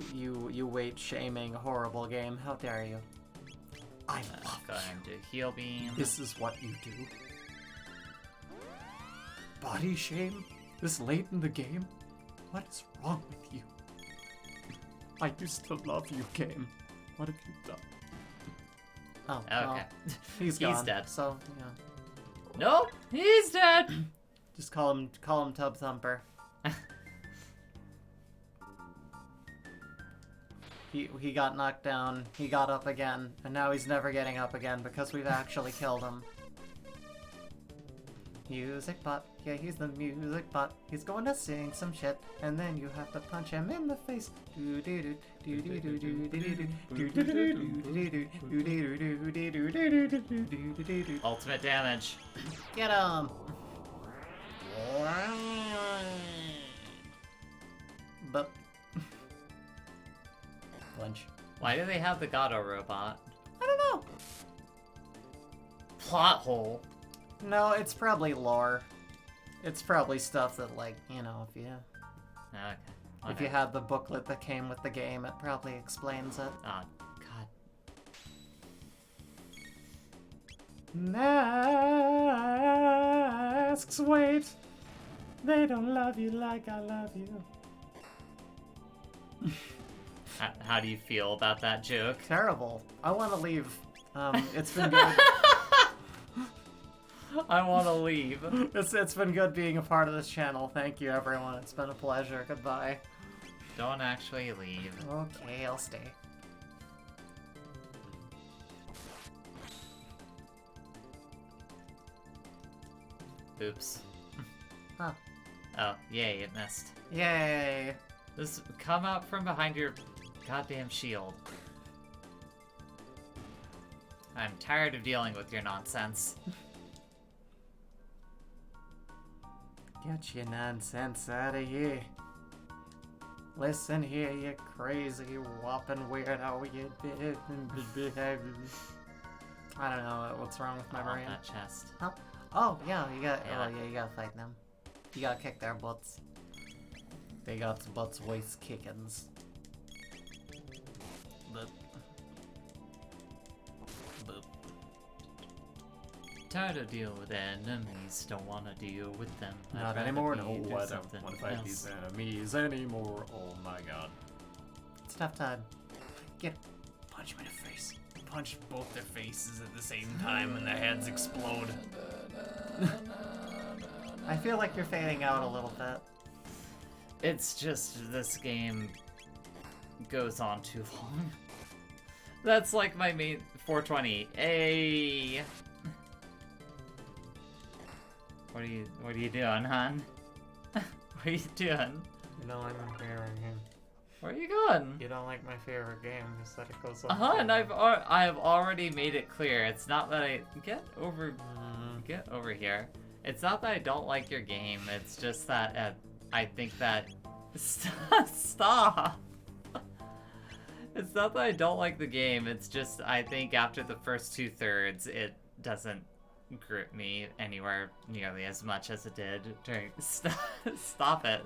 weight shaming horrible game. How dare you? I love Go ahead and do heal beam. This is what you do. Body shame? This late in the game? What is wrong with you? I used to love you, game. What have you done? Oh, Okay. well, he's gone. dead. So, Nope, he's dead. just call him Tub Thumper. He got knocked down, he got up again, and now he's never getting up again because we've actually killed him. Music bot, yeah, he's the music bot. He's going to sing some shit, and then you have to punch him in the face. Ultimate damage. Get him! But punch. Why do they have the Gato robot? I don't know. Plot hole. No, it's probably lore. It's probably stuff that, if you Okay. if you had the booklet that came with the game, it probably explains it. Oh, God. Masks, wait. They don't love you like I love you. How do you feel about that joke? Terrible. I want to leave. It's been good. I want to leave. It's been good being a part of this channel. Thank you, everyone. It's been a pleasure. Goodbye. Don't actually leave. Okay, I'll stay. Oops. Huh. Oh, yay, it missed. Yay. Just come out from behind your goddamn shield. I'm tired of dealing with your nonsense. Get your nonsense out of here. Listen here, you crazy whopping weirdo. I don't know what's wrong with my I want brain. that chest. Huh? Oh, yeah, you got. Yeah. Oh, yeah, you gotta fight them. You gotta kick their butts. They got butts waist kickins. Boop. Boop. Tired of dealing with enemies, don't want to deal with them. I'd Not rather anymore. be No, do I don't something want to fight else. these enemies anymore. Oh my god. It's tough time. Get. Punch him in the face. Punch both their faces at the same time and their heads explode. I feel like you're fading out a little bit. It's just this game goes on too long. That's like my main 420. Hey. What are you doing, hon? What are you doing? You don't like my favorite game. Where are you going? You don't like my favorite game. You said it goes on. Hon, I have already made it clear. It's not that I get over here. It's not that I don't like your game. It's just that I think that stop. It's not that I don't like the game. It's just I think after the first 2/3, it doesn't grip me anywhere nearly as much as it did during. Stop it.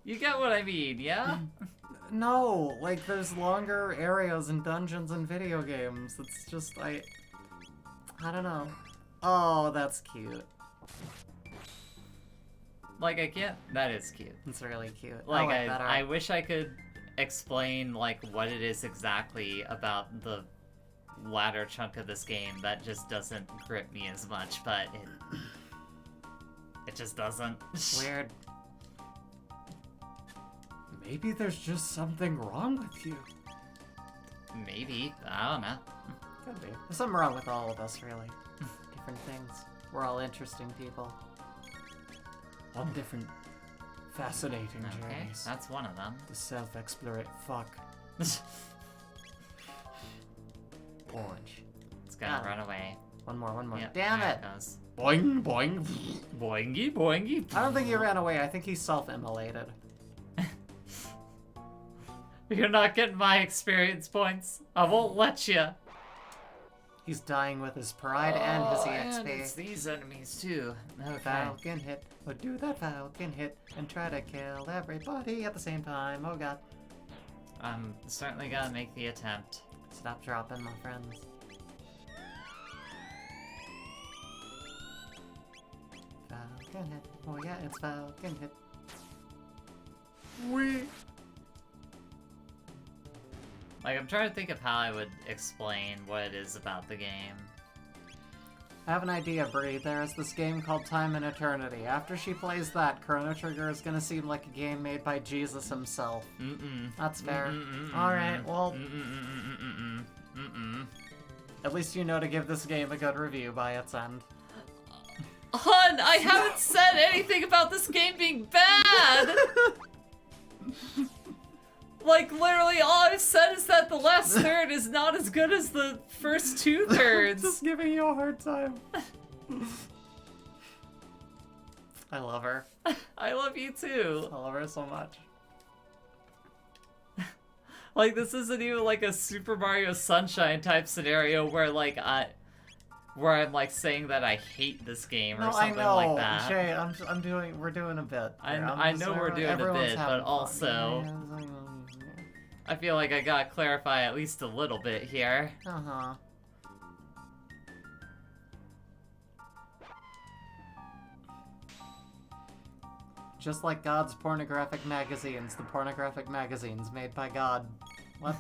You get what I mean, yeah? No, like there's longer areas and dungeons in video games. It's just I don't know. Oh, that's cute. Like, I can't. That is cute. It's really cute. Like, I like that art. I wish I could explain, like, what it is exactly about the latter chunk of this game that just doesn't grip me as much, but it just doesn't. Weird. Maybe there's just something wrong with you. Maybe. I don't know. Could be. There's something wrong with all of us, really. Different things. We're all interesting people. On different fascinating Okay, journeys. that's one of them. The self-explorate fuck. Orange. It's gonna Ah. run away. One more. Yep, Damn there it! goes. Boing, boing. Boingy, boingy. I don't think he ran away. I think he self-immolated. You're not getting my experience points. I won't let you. He's dying with his pride and his EXP. And it's these enemies too. Okay. Falcon hit. Or do that Falcon hit and try to kill everybody at the same time. Oh god. I'm certainly gonna make the attempt. Stop dropping, my friends. Falcon hit. Oh yeah, it's Falcon hit. We. Like, I'm trying to think of how I would explain what it is about the game. I have an idea, Bree. There is this game called Time and Eternity. After she plays that, Chrono Trigger is gonna seem like a game made by Jesus himself. That's fair. Alright, well, at least you know to give this game a good review by its end. Hun, I haven't said anything about this game being bad! Like, literally, all I've said is that the last third is not as good as the first 2/3. Just giving you a hard time. I love her. I love you too. I love her so much. Like, this isn't even like a Super Mario Sunshine type scenario where, like, I'm like saying that I hate this game or No, something I know, like that. Jay. We're doing a bit. I know we're doing a bit, but also I feel like I gotta clarify at least a little bit here. Uh-huh. Just like God's pornographic magazines, the pornographic magazines made by God. What?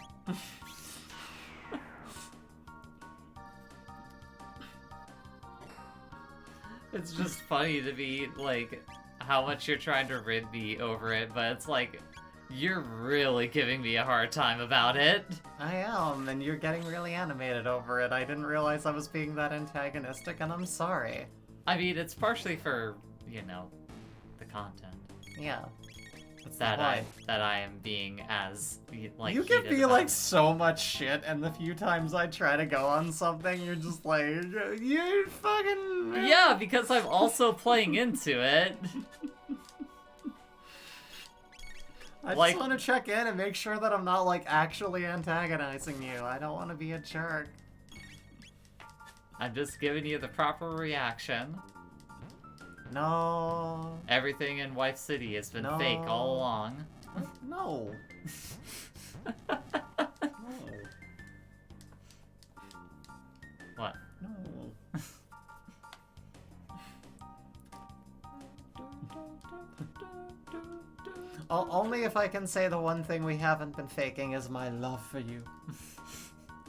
It's just funny to me, like, how much you're trying to rid me over it, but it's like, you're really giving me a hard time about it. I am, and you're getting really animated over it. I didn't realize I was being that antagonistic, and I'm sorry. I mean, it's partially for, you know, the content. Yeah. That's That the I point. am being as, like, You give heated me about like it. so much shit, and the few times I try to go on something, you're just like, you fucking. Yeah, because I'm also playing into it. I like- just want to check in and make sure that I'm not like actually antagonizing you. I don't want to be a jerk. I'm just giving you the proper reaction. No. Everything in Wife City has been No. fake all along. No. No. What? No. Only if I can say the one thing we haven't been faking is my love for you.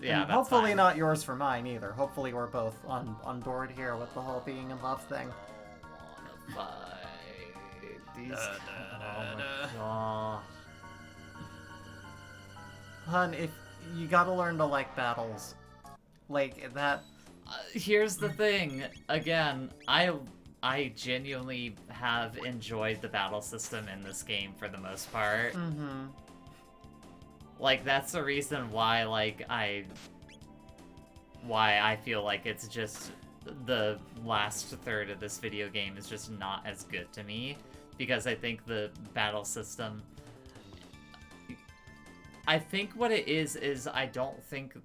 Yeah, And that's hopefully fine. not yours for mine either. Hopefully we're both on board here with the whole being in love thing. These... Oh my god. Hun, if you gotta learn to like battles. Like that. Here's the thing. Again, I genuinely have enjoyed the battle system in this game for the most part. Mm-hmm. Like, that's the reason why, like, I feel like it's just the last third of this video game is just not as good to me, because I think the battle system, I think what it is I don't think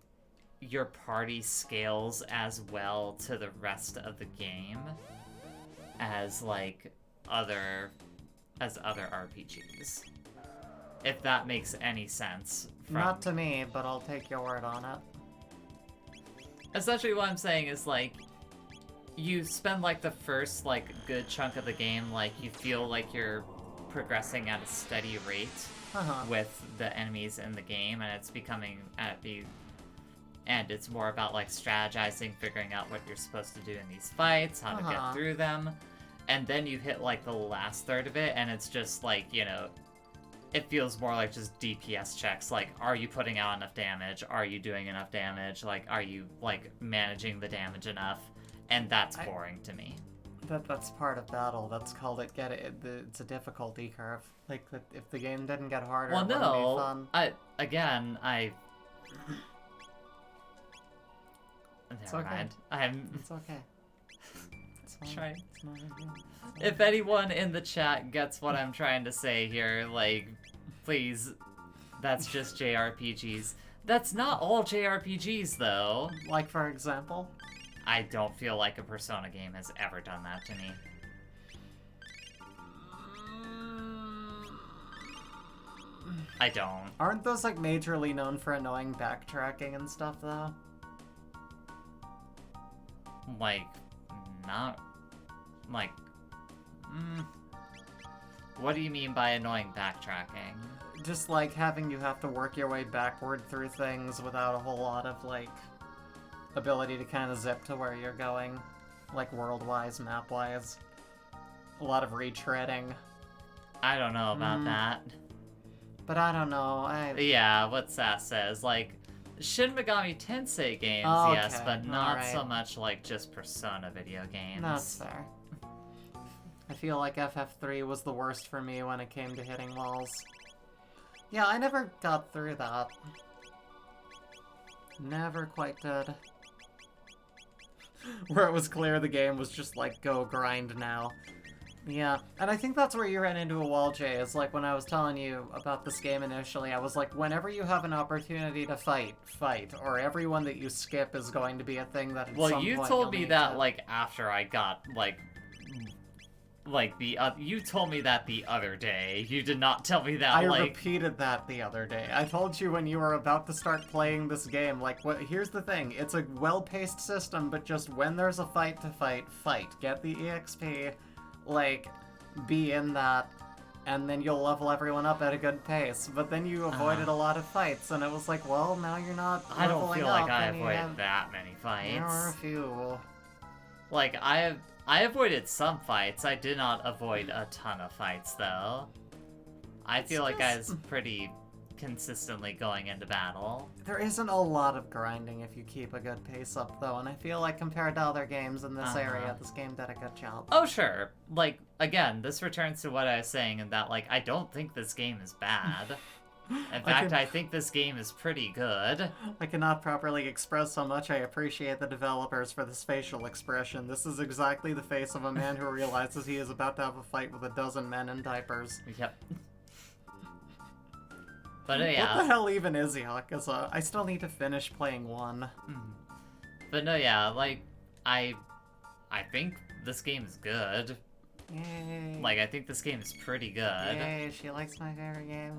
your party scales as well to the rest of the game as like other RPGs. If that makes any sense. Not to me, but I'll take your word on it. Essentially what I'm saying is like you spend like the first like good chunk of the game like you feel like you're progressing at a steady rate with the enemies in the game, and it's becoming and it's more about like strategizing, figuring out what you're supposed to do in these fights, how to get through them. And then you hit like the last third of it and it's just like, you know, it feels more like just DPS checks. Like, are you putting out enough damage? Are you doing enough damage? Like, are you like managing the damage enough? And that's boring to me. That's part of battle. That's called it's a difficulty curve. Like, if the game didn't get harder, it wouldn't be fun. Never mind. It's okay. It's fine. Trying. It's not a game. If anyone in the chat gets what I'm trying to say here, like, please, that's just JRPGs. That's not all JRPGs, though. Like, for example? I don't feel like a Persona game has ever done that to me. I don't. Aren't those, like, majorly known for annoying backtracking and stuff, though? Like, not... Like... What do you mean by annoying backtracking? Just, like, you have to work your way backward through things without a whole lot of, like, ability to kind of zip to where you're going. Like, world-wise, map-wise. A lot of retreading. I don't know about that. But I don't know, Yeah, what Sass says, like, Shin Megami Tensei games, yes, but not so much like just Persona video games. That's fair. I feel like FF3 was the worst for me when it came to hitting walls. Yeah, I never got through that. Never quite did. Where it was clear the game was just like, go grind now. Yeah, and I think that's where you ran into a wall, Jay, is like when I was telling you about this game initially, I was like, whenever you have an opportunity to fight, or everyone that you skip is going to be a thing that at some point Well, you told me that, like, after I got, you told me that the other day. You did not tell me that, I repeated that the other day. I told you when you were about to start playing this game, like, here's the thing, it's a well-paced system, but just when there's a fight to fight. Get the EXP, like, be in that, and then you'll level everyone up at a good pace. But then you avoided a lot of fights, and it was like, well, now you're not I don't leveling feel up, like I and avoided that many fights. There are a few. Like, I avoided some fights. I did not avoid a ton of fights, though. I feel like I was pretty consistently going into battle. There isn't a lot of grinding if you keep a good pace up, though, and I feel like compared to other games in this area, this game did a good job. Oh, sure. Like, again, this returns to what I was saying in that, like, I don't think this game is bad. In fact, I think this game is pretty good. I cannot properly express how much I appreciate the developers for this facial expression. This is exactly the face of a man who realizes he is about to have a fight with a dozen men in diapers. Yep. But yeah. What the hell even is Yakuza? I still need to finish playing 1. But no, yeah, like, I think this game is good. Yay. Like, I think this game is pretty good. Yay, she likes my favorite game.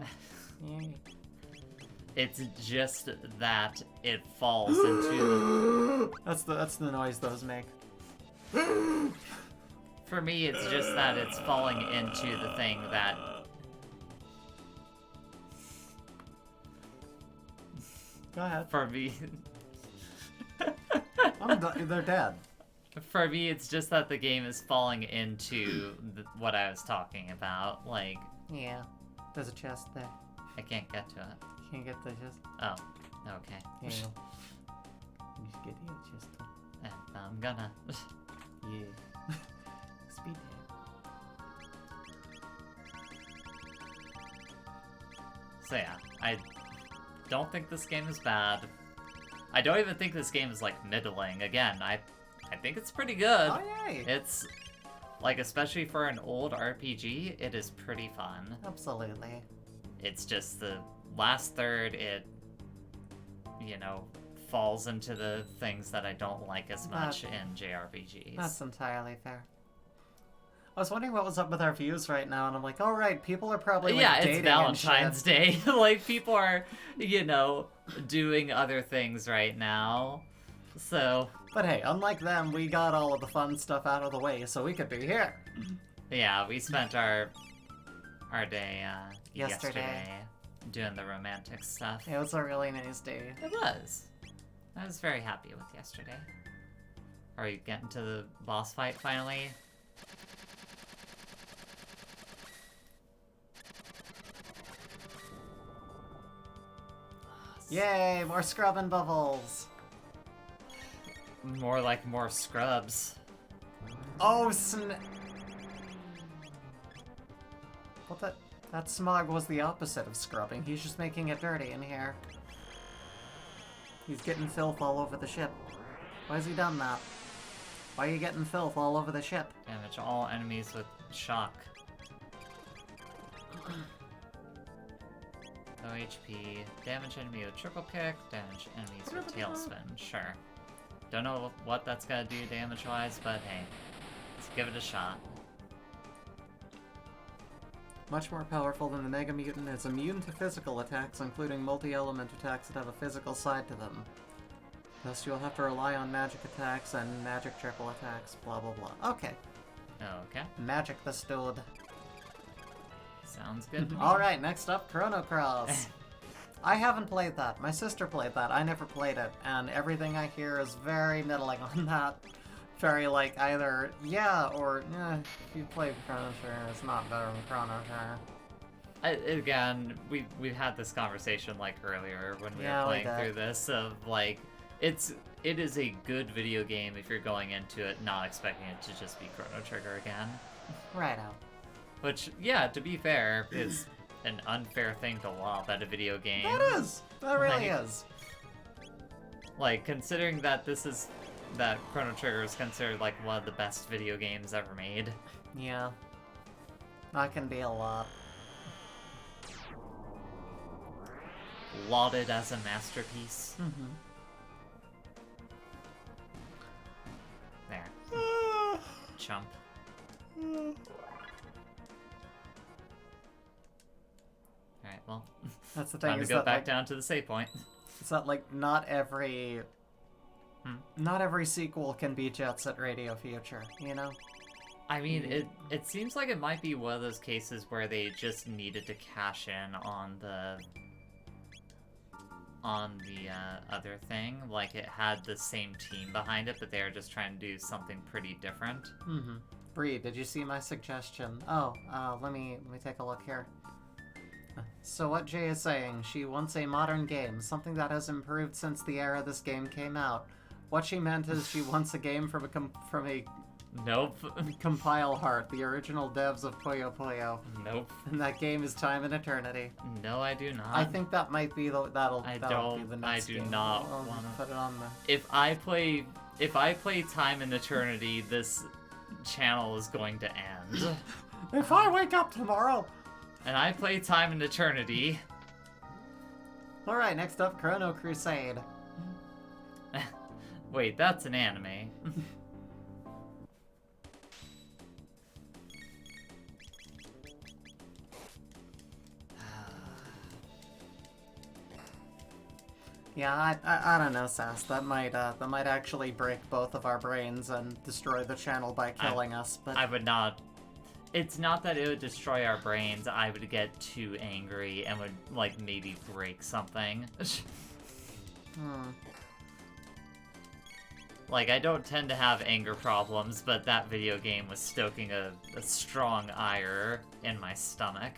Yay. It's just that it falls into... That's the noise those make. For me, it's just that it's falling into the thing that... Go ahead. For me... They're dead. For me, it's just that the game is falling into what I was talking about. Like... Yeah. There's a chest there. I can't get to it. You can't get the chest? Oh. Okay. Yeah. You should get the other chest. I'm gonna... Yeah. Speed So yeah, I don't think this game is bad. I don't even think this game is, like, middling. Again, I think it's pretty good. Oh, yay! It's, like, especially for an old RPG, it is pretty fun. Absolutely. It's just the last third, it, you know, falls into the things that I don't like as much in JRPGs. That's entirely fair. I was wondering what was up with our views right now, and I'm like, oh right, people are probably like, dating it's Valentine's and shit. Day. Like, people are, doing other things right now. So... But hey, unlike them, we got all of the fun stuff out of the way, so we could be here. Yeah, we spent our day yesterday doing the romantic stuff. It was a really nice day. It was. I was very happy with yesterday. Are you getting to the boss fight finally? Yay, more scrub and bubbles. More like more scrubs. Oh, Well, that smog was the opposite of scrubbing. He's just making it dirty in here. He's getting filth all over the ship. Why has he done that? Why are you getting filth all over the ship? Damage all enemies with shock. No HP. Damage enemy with triple kick. Damage enemies with tailspin. Sure. Don't know what that's gonna do damage-wise, but hey. Let's give it a shot. Much more powerful than the Mega Mutant, it's immune to physical attacks, including multi-element attacks that have a physical side to them. Thus you'll have to rely on magic attacks and magic triple attacks, blah blah blah. Okay. Okay. Magic the dude. Sounds good to me. Alright, next up, Chrono Cross. I haven't played that. My sister played that. I never played it, and everything I hear is very middling on that. Very like either yeah or if you play Chrono Trigger, it's not better than Chrono Trigger. Again, we've had this conversation like earlier when we were playing through this of like it is a good video game if you're going into it not expecting it to just be Chrono Trigger again. Right out. Which, yeah, to be fair, is an unfair thing to lob at a video game. That is. That really is. Like, considering that that Chrono Trigger is considered like one of the best video games ever made. Yeah. That can be a lot. Lauded as a masterpiece. Mm-hmm. There. Chump. Alright, well. That's the thing. Time to go back down to the save point. It's that like not every sequel can be Jet Set Radio Future, you know? I mean, it seems like it might be one of those cases where they just needed to cash in on the other thing. Like, it had the same team behind it, but they were just trying to do something pretty different. Mm-hmm. Bree, did you see my suggestion? Oh, let me take a look here. So what Jay is saying, she wants a modern game, something that has improved since the era this game came out. What she meant is she wants a game from a Nope. Compile Heart, the original devs of Puyo Puyo. Nope. And that game is Time and Eternity. No, I do not. I think that might be that'll be the next I do game. not I'll want to put it on the... If I play Time and Eternity, this channel is going to end. If I wake up tomorrow... And I play Time and Eternity. Alright, next up, Chrono Crusade. Wait, that's an anime. Yeah, I don't know, Sass. That might actually break both of our brains and destroy the channel by killing us. But I would not. It's not that it would destroy our brains. I would get too angry and would like maybe break something. Like, I don't tend to have anger problems, but that video game was stoking a strong ire in my stomach.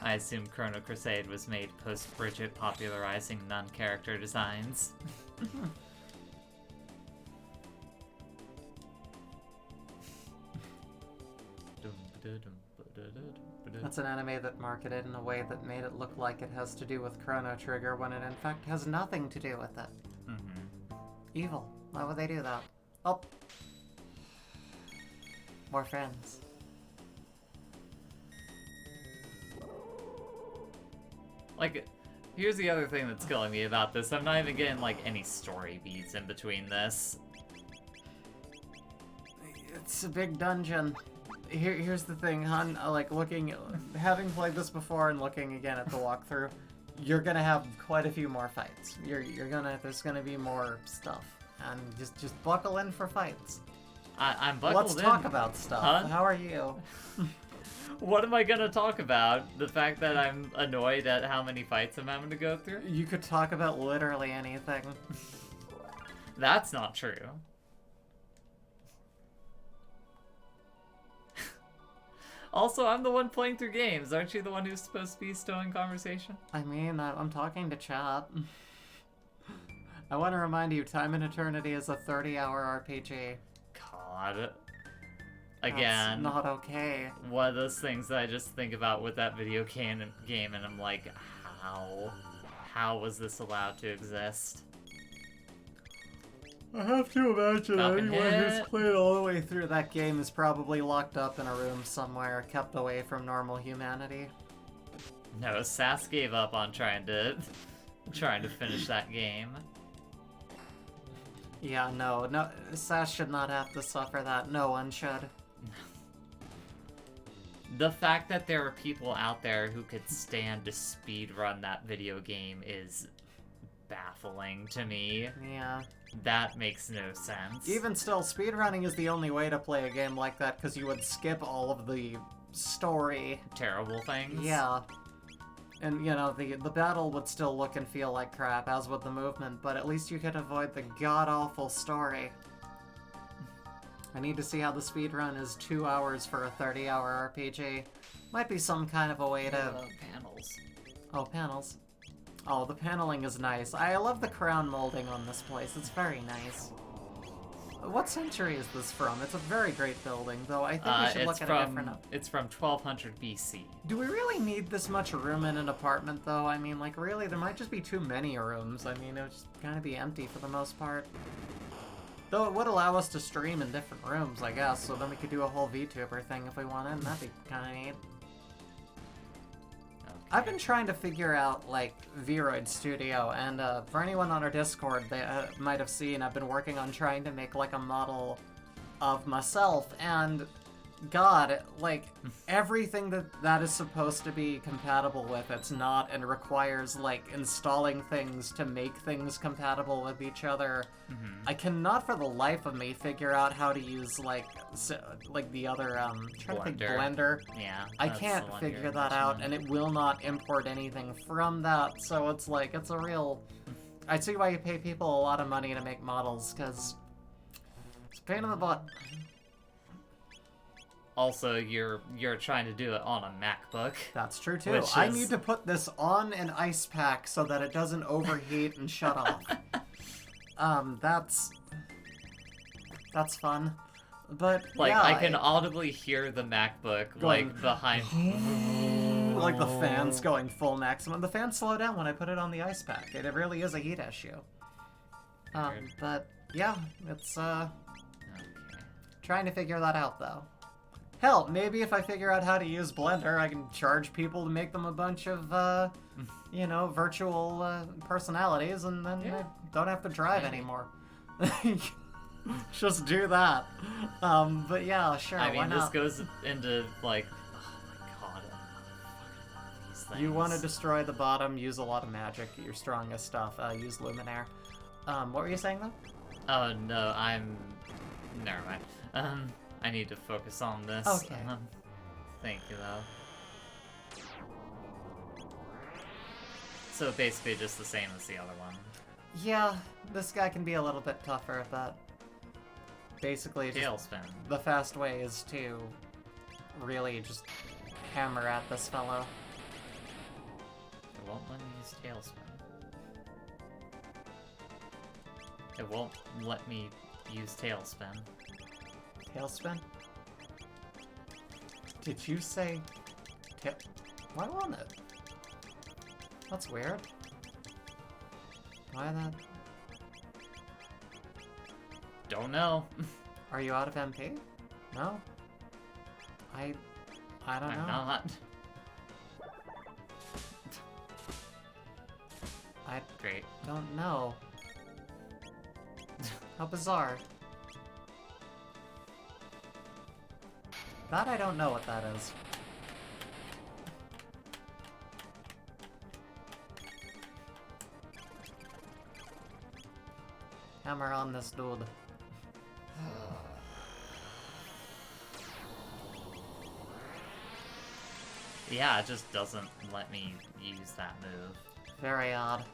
I assume Chrono Crusade was made post-Bridget popularizing non-character designs. That's an anime that marketed in a way that made it look like it has to do with Chrono Trigger when it in fact has nothing to do with it. Evil. Why would they do that? Oh. More friends. Like, here's the other thing that's killing me about this. I'm not even getting, like, any story beats in between this. It's a big dungeon. Here's the thing, hon. Like, having played this before and looking again at the walkthrough, you're gonna have quite a few more fights. There's gonna be more stuff. And just buckle in for fights. I'm buckled in. Let's talk about stuff. Huh? How are you? What am I gonna talk about? The fact that I'm annoyed at how many fights I'm having to go through? You could talk about literally anything. That's not true. Also, I'm the one playing through games. Aren't you the one who's supposed to be stowing conversation? I mean, I'm talking to chat. I want to remind you, Time and Eternity is a 30-hour RPG. God. Again. That's not okay. One of those things that I just think about with that video game and I'm like, how was this allowed to exist? I have to imagine Falcon anyone who's hit. played all the way through that game is probably locked up in a room somewhere, kept away from normal humanity. No, Sass gave up on trying to finish that game. Yeah, no, Sass should not have to suffer that. No one should. The fact that there are people out there who could stand to speedrun that video game is baffling to me. Yeah. That makes no sense. Even still, speedrunning is the only way to play a game like that, because you would skip all of the story. Terrible things. Yeah. And, the battle would still look and feel like crap, as would the movement, but at least you could avoid the god-awful story. I need to see how the speedrun is 2 hours for a 30-hour RPG. Might be some kind of a way to... panels. Oh, panels. Oh, the paneling is nice. I love the crown molding on this place. It's very nice. What century is this from? It's a very great building, though I think we should look at a different... It's from 1200 BC. Do we really need this much room in an apartment, though? I mean, like, really, there might just be too many rooms. I mean, it would just kind of be empty for the most part. Though it would allow us to stream in different rooms, I guess, so then we could do a whole VTuber thing if we wanted, and that'd be kind of neat. I've been trying to figure out, like, Vroid Studio, and for anyone on our Discord, they might have seen I've been working on trying to make, like, a model of myself, and God, like, everything that is supposed to be compatible with, it's not, and requires, like, installing things to make things compatible with each other. Mm-hmm. I cannot for the life of me figure out how to use, like the other, trying to think, Blender. Yeah. I that's can't the one figure you're that out, mentioning. and it will not import anything from that, so it's like, it's a real... I see why you pay people a lot of money to make models, because it's a pain in the butt. Also, you're trying to do it on a MacBook. That's true, too. Which I is- need to put this on an ice pack so that it doesn't overheat and shut off. That's fun. But, Like, yeah, I can audibly hear the MacBook, Going- like, behind... like the fans going full maximum. The fans slow down when I put it on the ice pack. It really is a heat issue. Weird. But, yeah, it's, Okay. trying to figure that out, though. Hell, maybe if I figure out how to use Blender, I can charge people to make them a bunch of, virtual personalities, and then Yeah. I don't have to drive Maybe. anymore. Just do that. But yeah, sure, I why mean, this not? goes into, like... Oh my god. I fucking love these things. You want to destroy the bottom, use a lot of magic, your strongest stuff, use Luminaire. What were you saying, though? Oh, no, Never mind. I need to focus on this. Okay. Thank you, though. So basically just the same as the other one. Yeah, this guy can be a little bit tougher, but basically just Tailspin. the fast way is to really just hammer at this fellow. It won't let me use Tailspin. It won't let me use Tailspin. Tailspin? Did you say why won't it? That's weird. Why that? Don't know. Are you out of MP? No? I don't know. I'm not. I Great. don't know. How bizarre. That I don't know what that is. Hammer on this dude. Yeah, it just doesn't let me use that move. Very odd.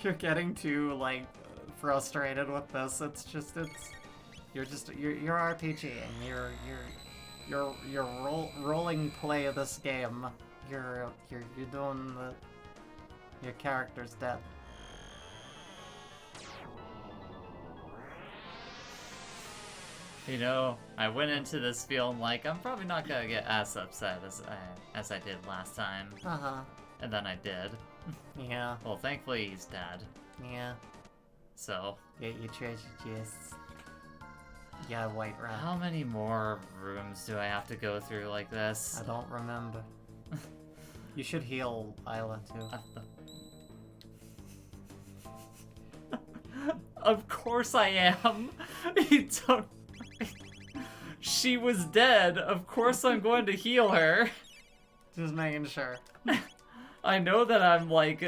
You're getting too, like, frustrated with this. It's just, you're RPGing. You're rolling play of this game. You're doing your character's dead. You know, I went into this feeling like I'm probably not gonna get as upset as I did last time. Uh-huh. And then I did. Yeah. Well, thankfully he's dead. Yeah. So. Get your treasure chests. Yeah, white rat. How many more rooms do I have to go through like this? I don't remember. You should heal Aela too. Of course I am. You don't. She was dead. Of course I'm going to heal her. Just making sure. I know that I'm, like,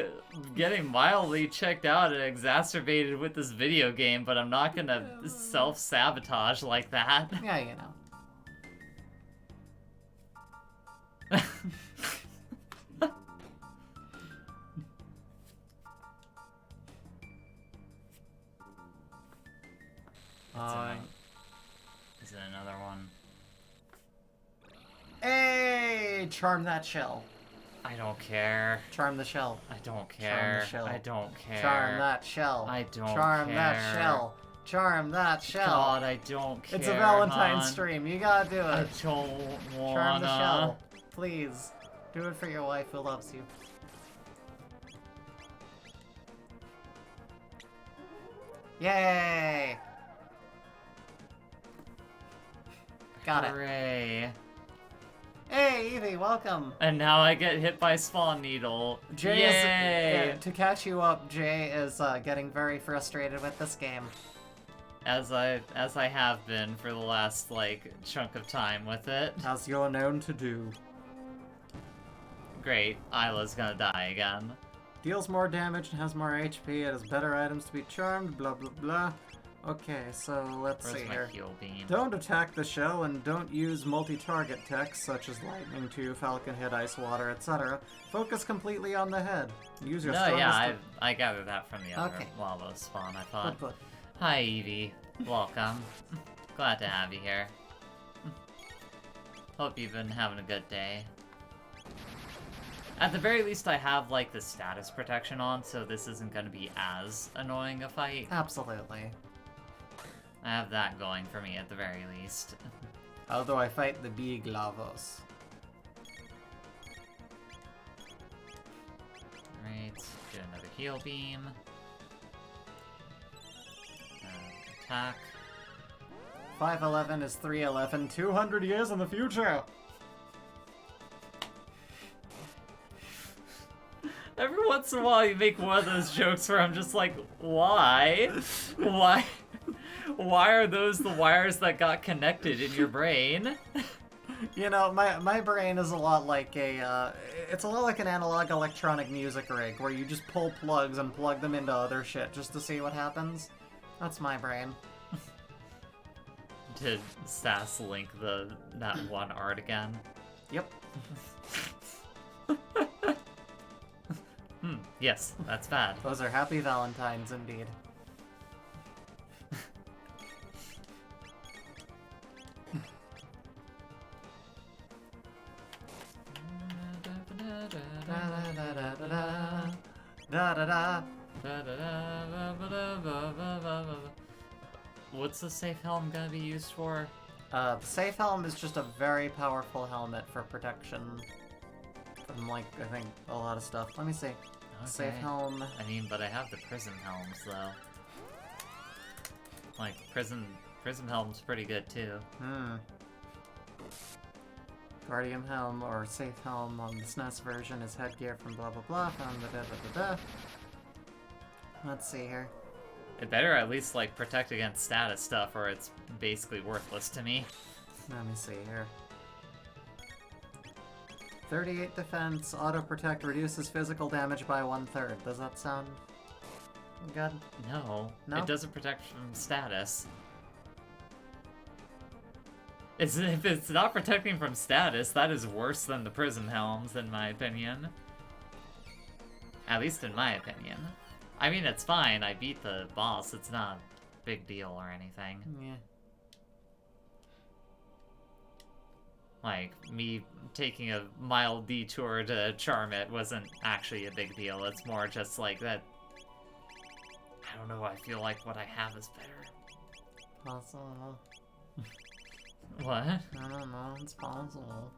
getting mildly checked out and exacerbated with this video game, but I'm not gonna self-sabotage like that. Yeah, you know. Is it another one? Hey! Charm that shell. I don't care. Charm the shell. I don't care. Charm the shell. I don't care. Charm that shell. I don't Charm care. that shell. Charm that shell. God, I don't care. It's a Valentine's hon. stream. You gotta do it. I don't wanna. Charm the shell. Please. Do it for your wife who loves you. Yay! Got it. Hooray. Hey, Evie, welcome. And now I get hit by Spawn Needle. Jay Yay! is, to catch you up, Jay is getting very frustrated with this game. As I have been for the last, like, chunk of time with it. As you're known to do. Great, Aela's gonna die again. Deals more damage and has more HP. It has better items to be charmed, blah blah blah. Okay, so let's Where's see my here. heal beam? Don't attack the shell and don't use multi-target techs such as Lightning 2, Falcon Hit, Ice Water, etc. Focus completely on the head. Use your No, strongest... yeah, I gathered that from the other Okay. lava spawn, I thought. Good. Hi, Evie. Welcome. Glad to have you here. Hope you've been having a good day. At the very least, I have, like, the status protection on, so this isn't gonna be as annoying a fight. Absolutely. I have that going for me at the very least. Although I fight the big lavos. Right, get another heal beam. Attack. 511 is 311, 200 years in the future! Every once in a while you make one of those jokes where I'm just like, why? Why? Why are those the wires that got connected in your brain? You know, my brain is a lot like it's a lot like an analog electronic music rig where you just pull plugs and plug them into other shit just to see what happens. That's my brain. To sass link that one art again. Yep. Yes, that's bad. Those are happy Valentines indeed. What's the safe helm gonna be used for? The safe helm is just a very powerful helmet for protection from, like, I think, a lot of stuff. Let me see. Safe Helm. I mean, but I have the Prism Helms, though. Like, Prism Helm's pretty good, too. Guardian Helm or Safe Helm on the SNES version is headgear from blah blah blah. Let's see here. It better at least, like, protect against status stuff, or it's basically worthless to me. Let me see here. 38 defense, auto protect reduces physical damage by 1/3. Does that sound good? No. No? It doesn't protect from status. If it's not protecting from status, that is worse than the Prism Helms, in my opinion. At least in my opinion. I mean, it's fine. I beat the boss. It's not a big deal or anything. Yeah. Like, me taking a mild detour to charm it wasn't actually a big deal. It's more just like that. I don't know. I feel like what I have is better. Possible. What? I don't know. It's possible.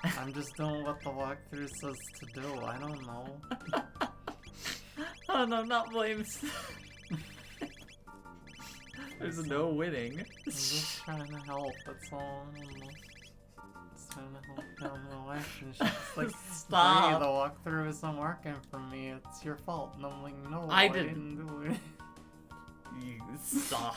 I'm just doing what the walkthrough says to do. I don't know. Oh no, not blames. There's no winning. I'm just trying to help, that's all. I don't know. Just trying to help down the way. It's just like, Stop. the walkthrough isn't working for me. It's your fault. And I'm like, no, I didn't do it. You stop.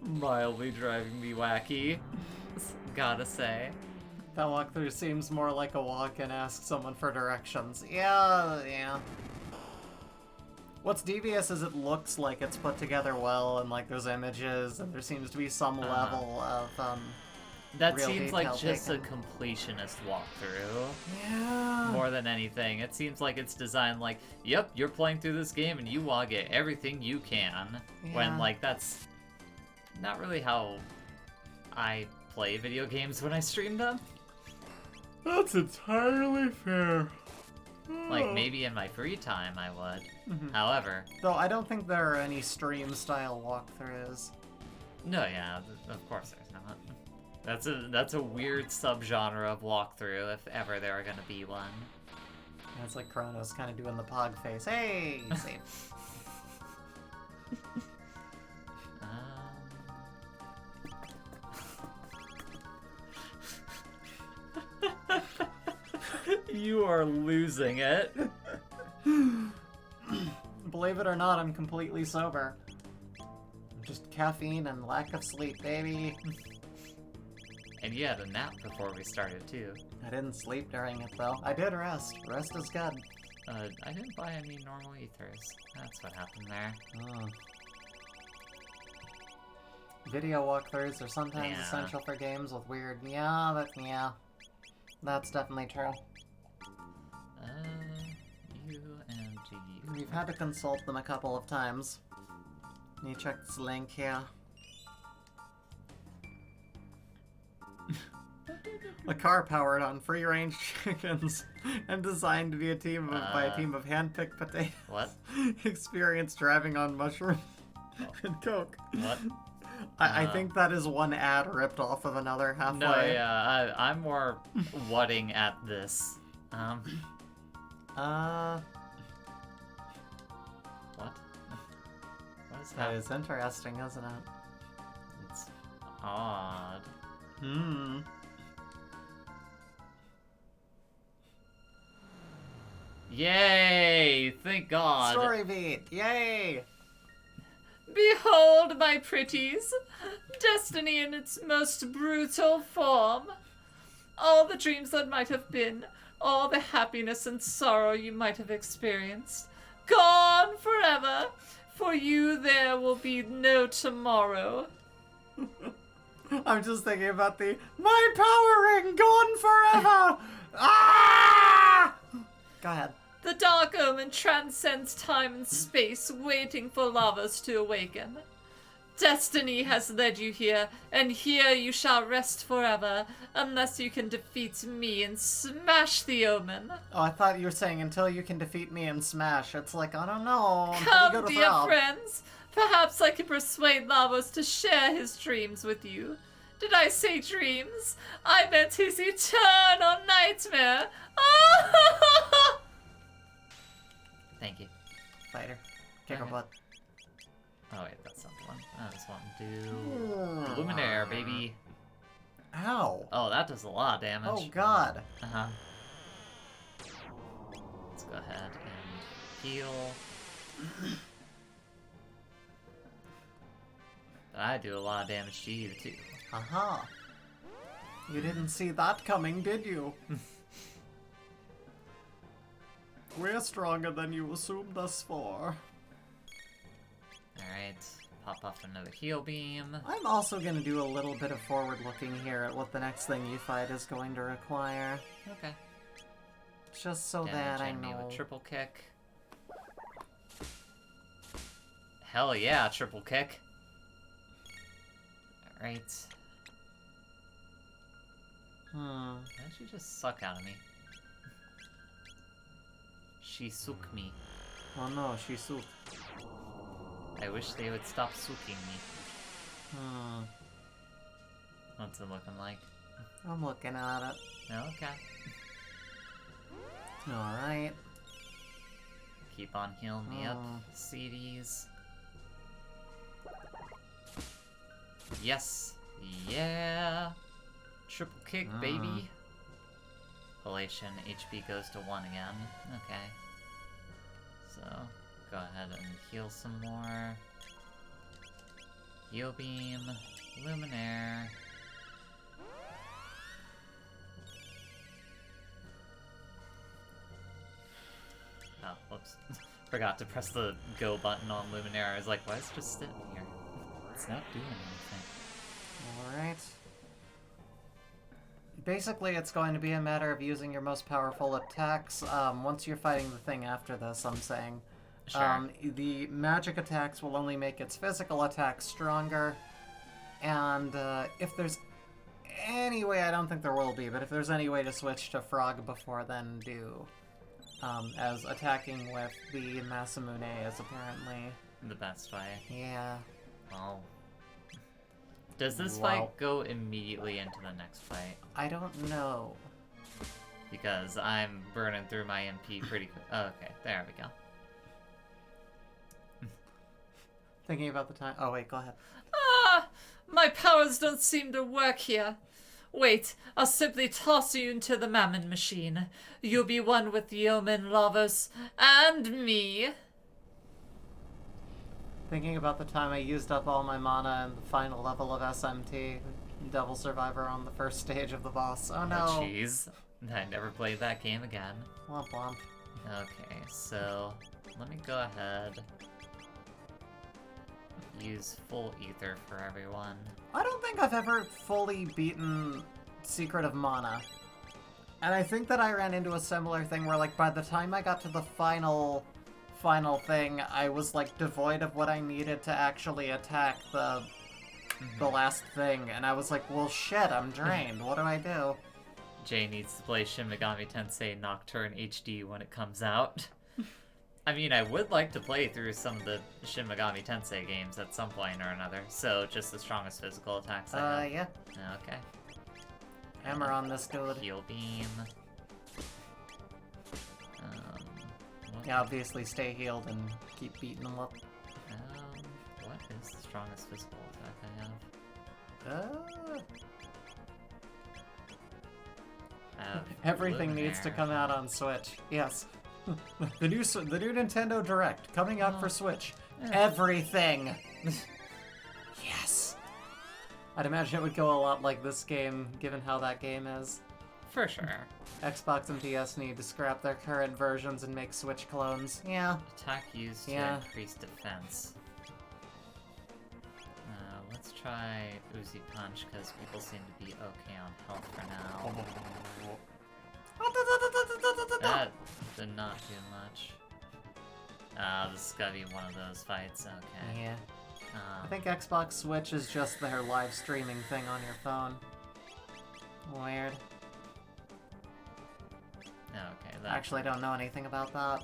Mildly driving me wacky, gotta say. That walkthrough seems more like a walk and ask someone for directions. Yeah. What's devious is it looks like it's put together well, and like there's images, and there seems to be some level of That real seems like detail just taken. a completionist walkthrough. Yeah. More than anything. It seems like it's designed like, yep, you're playing through this game and you want to get everything you can. When, Yeah. like, that's not really how I play video games when I stream them. That's entirely fair. Like, maybe in my free time I would. However... Though I don't think there are any stream-style walkthroughs. No, yeah, of course there's not. That's a weird subgenre of walkthrough, if ever there are gonna be one. And it's like Chrono's kind of doing the pog face. Hey! See? You are losing it. Believe it or not, I'm completely sober. Just caffeine and lack of sleep, baby. And you had a nap before we started, too. I didn't sleep during it, though. I did rest. Rest is good. I didn't buy any normal ethers. That's what happened there. Video walkthroughs are sometimes Yeah. essential for games with weird... Yeah, that's definitely true. U and G. We've had to consult them a couple of times. Let me check this link here. A car powered on free-range chickens and designed to be by a team of hand-picked potatoes. What? Experienced driving on mushrooms and coke. What? I think that is one ad ripped off of another halfway. No, yeah, I'm more whatting at this. What? What is That that? is interesting, isn't it? It's odd. Yay! Thank God. Story beat! Yay! Behold, my pretties, destiny in its most brutal form. All the dreams that might have been, all the happiness and sorrow you might have experienced, gone forever. For you there will be no tomorrow. I'm just thinking about my power ring gone forever! Ah! Go ahead. The Dark Omen transcends time and space, waiting for lovers to awaken. Destiny has led you here, and here you shall rest forever, unless you can defeat me and smash the Omen. Oh, I thought you were saying until you can defeat me and smash. It's like, I don't know. I'm pretty Come, good with dear Rob. friends, Perhaps I can persuade Lavos to share his dreams with you. Did I say dreams? I meant his eternal nightmare. Thank you. Fighter. Kick her Okay. butt. Oh wait, that's not the one. I just want to do Luminaire, baby. Ow. Oh, that does a lot of damage. Oh god. Uh-huh. Let's go ahead and heal. But I do a lot of damage to you, too. Aha. You didn't see that coming, did you? We're stronger than you assumed us for. Alright, pop off another heal beam. I'm also gonna do a little bit of forward looking here at what the next thing you fight is going to require. Okay. Just so that I Damaging me know. with triple kick. Hell yeah, triple kick. Alright. Why don't you just suck out of me? She sook me. Oh no, she suit. I wish they would stop sucking me. What's it looking like? I'm looking at it. Okay. Alright. Keep on healing me up, CDs. Yes. Yeah. Triple kick, baby. Elation HP goes to 1 again. Okay. So, go ahead and heal some more. Heal beam. Luminaire. Oh, whoops. Forgot to press the go button on Luminaire. I was like, why is it just sitting here? It's not doing anything. Alright. Basically, it's going to be a matter of using your most powerful attacks. Once you're fighting the thing after this, I'm saying. Sure. The magic attacks will only make its physical attacks stronger. And if there's any way, I don't think there will be, but if there's any way to switch to Frog before then, do. As attacking with the Masamune is apparently... The best way. Yeah. Well... Does this Wow. fight go immediately into the next fight? I don't know. Because I'm burning through my MP pretty quick. Oh, okay, there we go. Thinking about the time... Oh, wait, go ahead. Ah! My powers don't seem to work here. Wait, I'll simply toss you into the Mammon machine. You'll be one with Yeoman Lavos and me. Thinking about the time I used up all my mana in the final level of SMT, Devil Survivor on the first stage of the boss. Oh no! Oh, jeez. I never played that game again. Womp womp. Okay, so let me go ahead. Use full ether for everyone. I don't think I've ever fully beaten Secret of Mana. And I think that I ran into a similar thing where, like, by the time I got to the final thing, I was, like, devoid of what I needed to actually attack the last thing. And I was like, well, shit, I'm drained. What do I do? Jay needs to play Shin Megami Tensei Nocturne HD when it comes out. I mean, I would like to play through some of the Shin Megami Tensei games at some point or another. So, just the strongest physical attacks I have. Yeah. Okay. Hammer on this dude. Heal beam. Yeah, obviously stay healed and keep beating them up. What is the strongest physical attack I have? I have Everything needs to Luminaire. come out on Switch. Yes. the new Nintendo Direct coming out for Switch. Everything. Yes. I'd imagine it would go a lot like this game, given how that game is. For sure. Xbox and DS need to scrap their current versions and make Switch clones. Yeah. Attack used Yeah. to increase defense. Let's try Uzi Punch, because people seem to be okay on health for now. That did not do much. This is gotta be one of those fights, okay. Yeah. I think Xbox Switch is just their live streaming thing on your phone. Weird. Okay, that Actually, I don't know anything about that.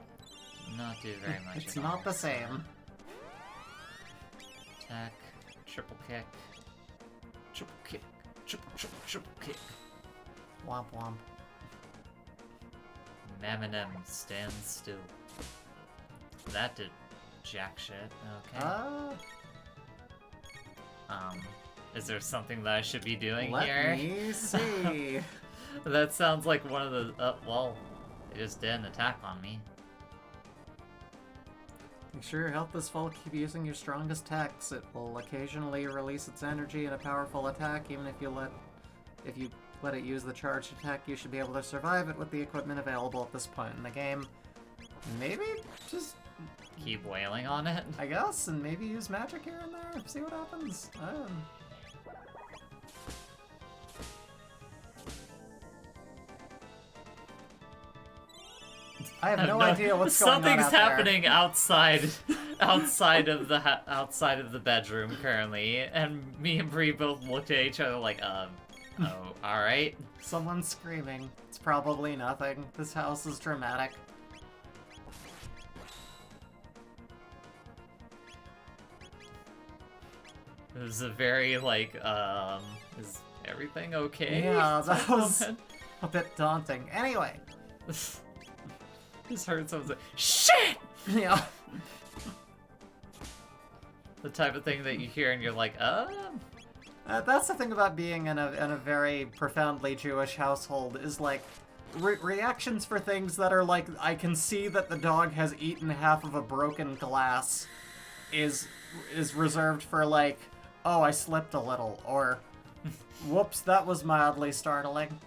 not do very much It's at all, not the so- same. attack, triple kick, triple kick, triple kick. Womp womp. Mammonem stands still. That did jack shit. Okay. Is there something that I should be doing here? Let me see. That sounds like one of the. Well, they just did an attack on me. Make sure your health is full. Keep using your strongest attacks. It will occasionally release its energy in a powerful attack. Even if you let it use the charged attack, you should be able to survive it with the equipment available at this point in the game. Maybe just Keep wailing on it. I guess, and maybe use magic here and there. See what happens. I have no idea what's going on. Something's out there. happening outside of the bedroom currently, and me and Bree both looked at each other like, oh, all right. Someone's screaming. It's probably nothing. This house is dramatic. It was a very like, is everything okay? Yeah, that was a bit daunting. Anyway. Just heard someone say, shit! Yeah. The type of thing that you hear and you're like, That's the thing about being in a very profoundly Jewish household, is like reactions for things that are like, I can see that the dog has eaten half of a broken glass is reserved for like, oh, I slipped a little, or whoops, that was mildly startling.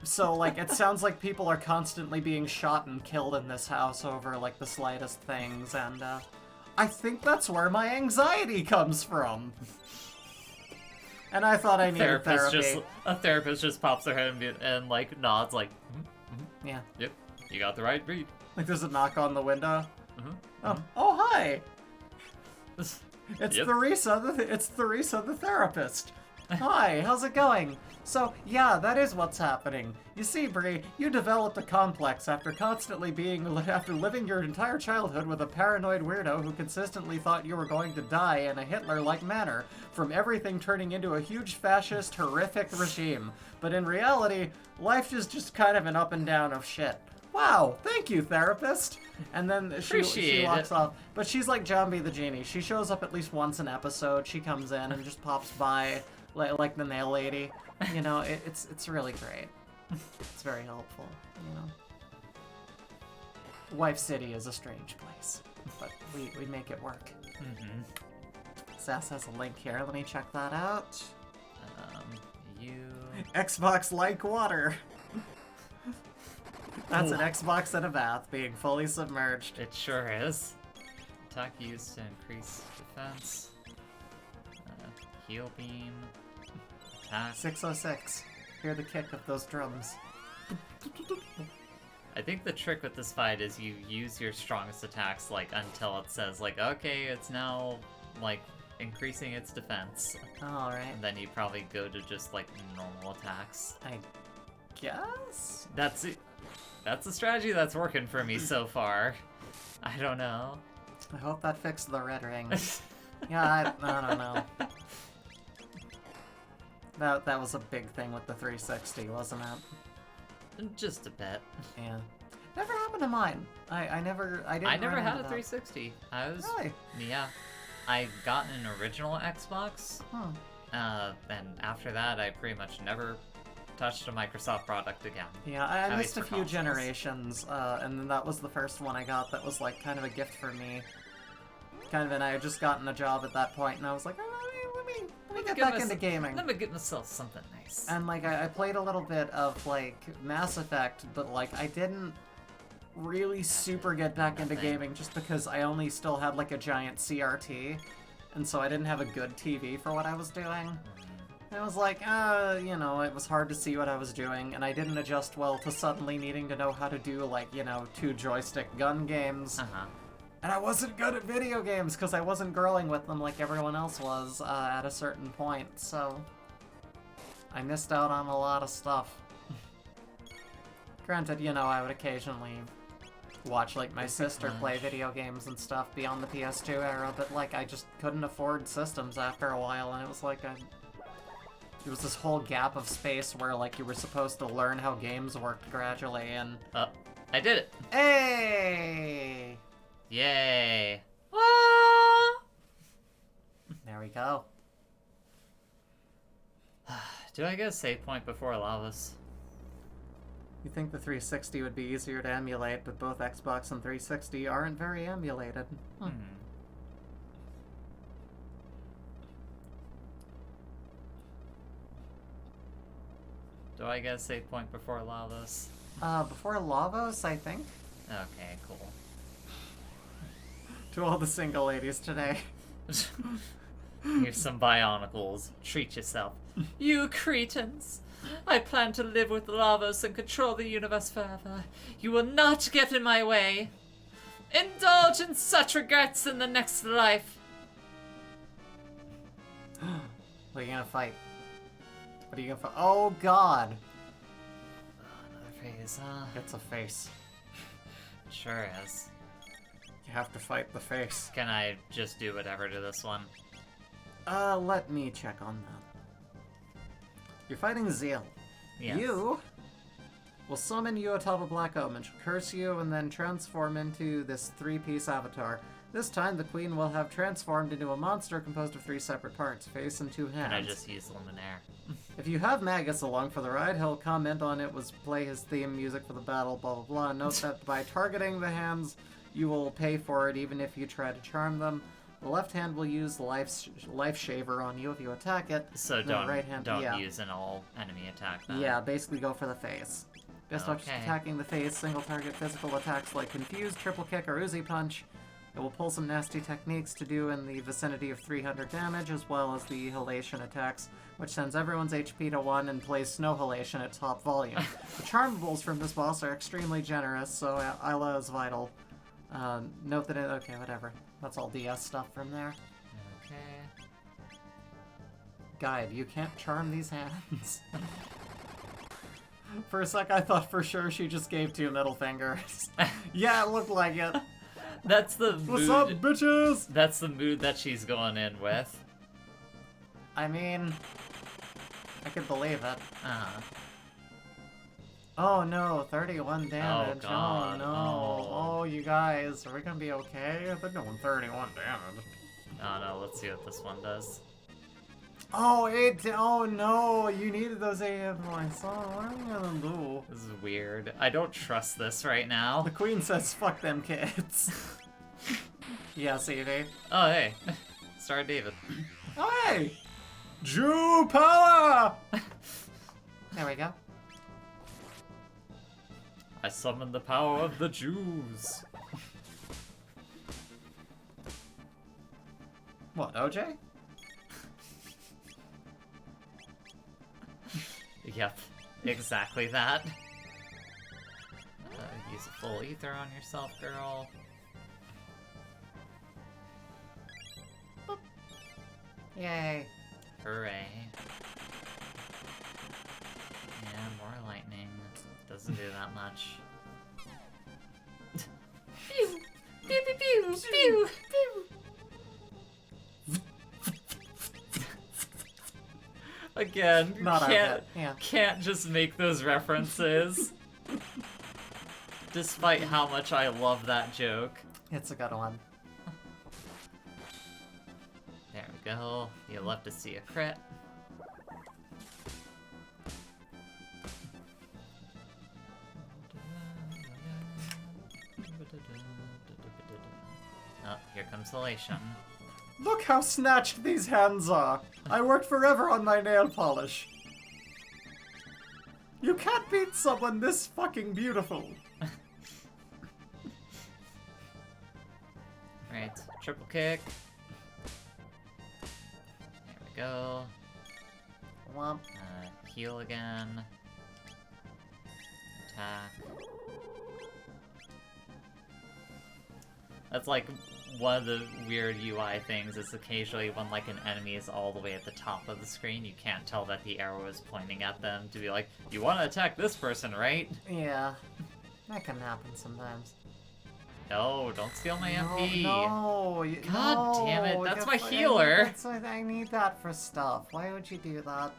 So, like, it sounds like people are constantly being shot and killed in this house over, like, the slightest things, and, I think that's where my anxiety comes from. And I thought I needed therapy. A therapist just pops their head and like, nods, like, Yeah. Yep, you got the right read. Like, there's a knock on the window. Mm-hmm. Oh, hi! It's Yep. Theresa, it's Theresa the therapist. Hi, how's it going? So, yeah, that is what's happening. You see, Bree, you developed a complex after living your entire childhood with a paranoid weirdo who consistently thought you were going to die in a Hitler-like manner, from everything turning into a huge fascist, horrific regime. But in reality, life is just kind of an up and down of shit. Wow, thank you, therapist. And then she walks off. But she's like Jambi the Genie. She shows up at least once an episode. She comes in and just pops by like the nail lady. You know, it's really great. It's very helpful, you know. Wife City is a strange place, but we make it work. Mm-hmm. Sass has a link here. Let me check that out. Xbox like water. That's an Xbox in a bath being fully submerged. It sure is. Attack used to increase defense. Heal beam. Attack. 606. Hear the kick of those drums. I think the trick with this fight is you use your strongest attacks like until it says like, okay, it's now like increasing its defense. Alright. And then you probably go to just like normal attacks. I guess? That's it. That's the strategy that's working for me so far. I don't know. I hope that fixed the red ring. Yeah, I don't know. That was a big thing with the 360, wasn't it? Just a bit. Yeah. Never happened to mine. I never had a 360. I was Really? Yeah. I got an original Xbox. And after that I pretty much never touched a Microsoft product again. Yeah, I At missed least a for few consoles. generations, and then that was the first one I got that was like kind of a gift for me. And I had just gotten a job at that point, and I was like, oh, let me get back into gaming. Let me get myself something nice. And like I played a little bit of like Mass Effect, but like I didn't really super get back into gaming just because I only still had like a giant CRT, and so I didn't have a good TV for what I was doing. I was like, you know, it was hard to see what I was doing, and I didn't adjust well to suddenly needing to know how to do, like, you know, 2-joystick gun games. And I wasn't good at video games because I wasn't growing with them like everyone else was at a certain point, so I missed out on a lot of stuff. Granted, you know, I would occasionally watch, like, my sister play video games and stuff beyond the PS2 era, but, like, I just couldn't afford systems after a while, and it was like, there was this whole gap of space where, like, you were supposed to learn how games worked gradually, and... I did it! Hey! Yay! Ah! There we go. Do I get a save point before Lavas? You think the 360 would be easier to emulate, but both Xbox and 360 aren't very emulated. Do I get a save point before Lavas? Before Lavos, I think. Okay, cool. To all the single ladies today. Here's some Bionicles. Treat yourself. You cretins! I plan to live with Lavos and control the universe forever. You will not get in my way. Indulge in such regrets in the next life. What are you gonna fight? What are you gonna fight? Oh god! Another phase, huh? It's a face. Sure is. You have to fight the face. Can I just do whatever to this one? Let me check on that. You're fighting Zeal. Yes. You will summon you atop a Black Omen, she'll curse you, and then transform into this 3-piece avatar. This time, the queen will have transformed into a monster composed of 3 separate parts, face and 2 hands. Can I just use Luminaire? If you have Magus along for the ride, he'll comment on it, play his theme music for the battle, blah blah blah. Note that by targeting the hands, you will pay for it even if you try to charm them. The left hand will use life shaver on you if you attack it. So The right hand, don't use an all enemy attack then. Yeah, basically go for the face. Best off just Okay. attacking the face, single target physical attacks like Confuse, Triple Kick, or Uzi Punch. It will pull some nasty techniques to do in the vicinity of 300 damage, as well as the halation attacks, which sends everyone's HP to 1 and plays snow halation at top volume. The charmables from this boss are extremely generous, so Aela is vital. Note that okay, whatever. That's all DS stuff from there. Okay. Guide, you can't charm these hands. For a sec, I thought for sure she just gave 2 middle fingers. Yeah, it looked like it. That's the mood. What's up, bitches? That's the mood that she's going in with. I mean, I could believe it. Uh-huh. Oh no, 31 damage. God. Oh no. Oh. Oh, you guys, are we gonna be okay? They're doing 31 damage. Oh no, let's see what this one does. Oh, oh no, you needed those AM points. Oh, what are we gonna do? This is weird. I don't trust this right now. The queen says, fuck them kids. Yes, Evie. Oh, hey. Star David. Oh, hey! Jew power! There we go. I summon the power of the Jews. What, OJ? Yep, exactly that. Use a full ether on yourself, girl. Boop. Yay. Hooray. Yeah, more lightning. Doesn't do that much. Pew! Pew pew pew! Pew! Pew! Again, Not our can't, bit, yeah. can't just make those references. Despite how much I love that joke. It's a good one. There we go. You'll love to see a crit. Oh, here comes Halation. Look how snatched these hands are. I worked forever on my nail polish. You can't beat someone this fucking beautiful. Right, triple kick. There we go. Womp. Heal again. Attack. That's like one of the weird UI things is occasionally when like an enemy is all the way at the top of the screen, you can't tell that the arrow is pointing at them to be like, you want to attack this person, right? Yeah. That can happen sometimes. No, don't steal my MP. No, God no, damn it, that's my I- healer. I need that for stuff. Why would you do that?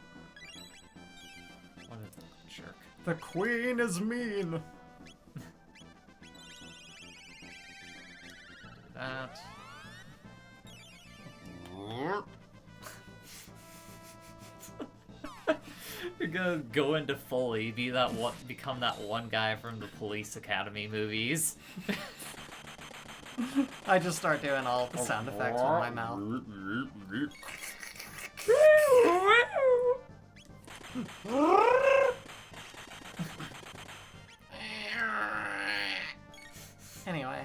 What a jerk. The queen is mean. That. You're gonna go into Foley, become that one guy from the Police Academy movies. I just start doing all the sound effects with my mouth. Anyway.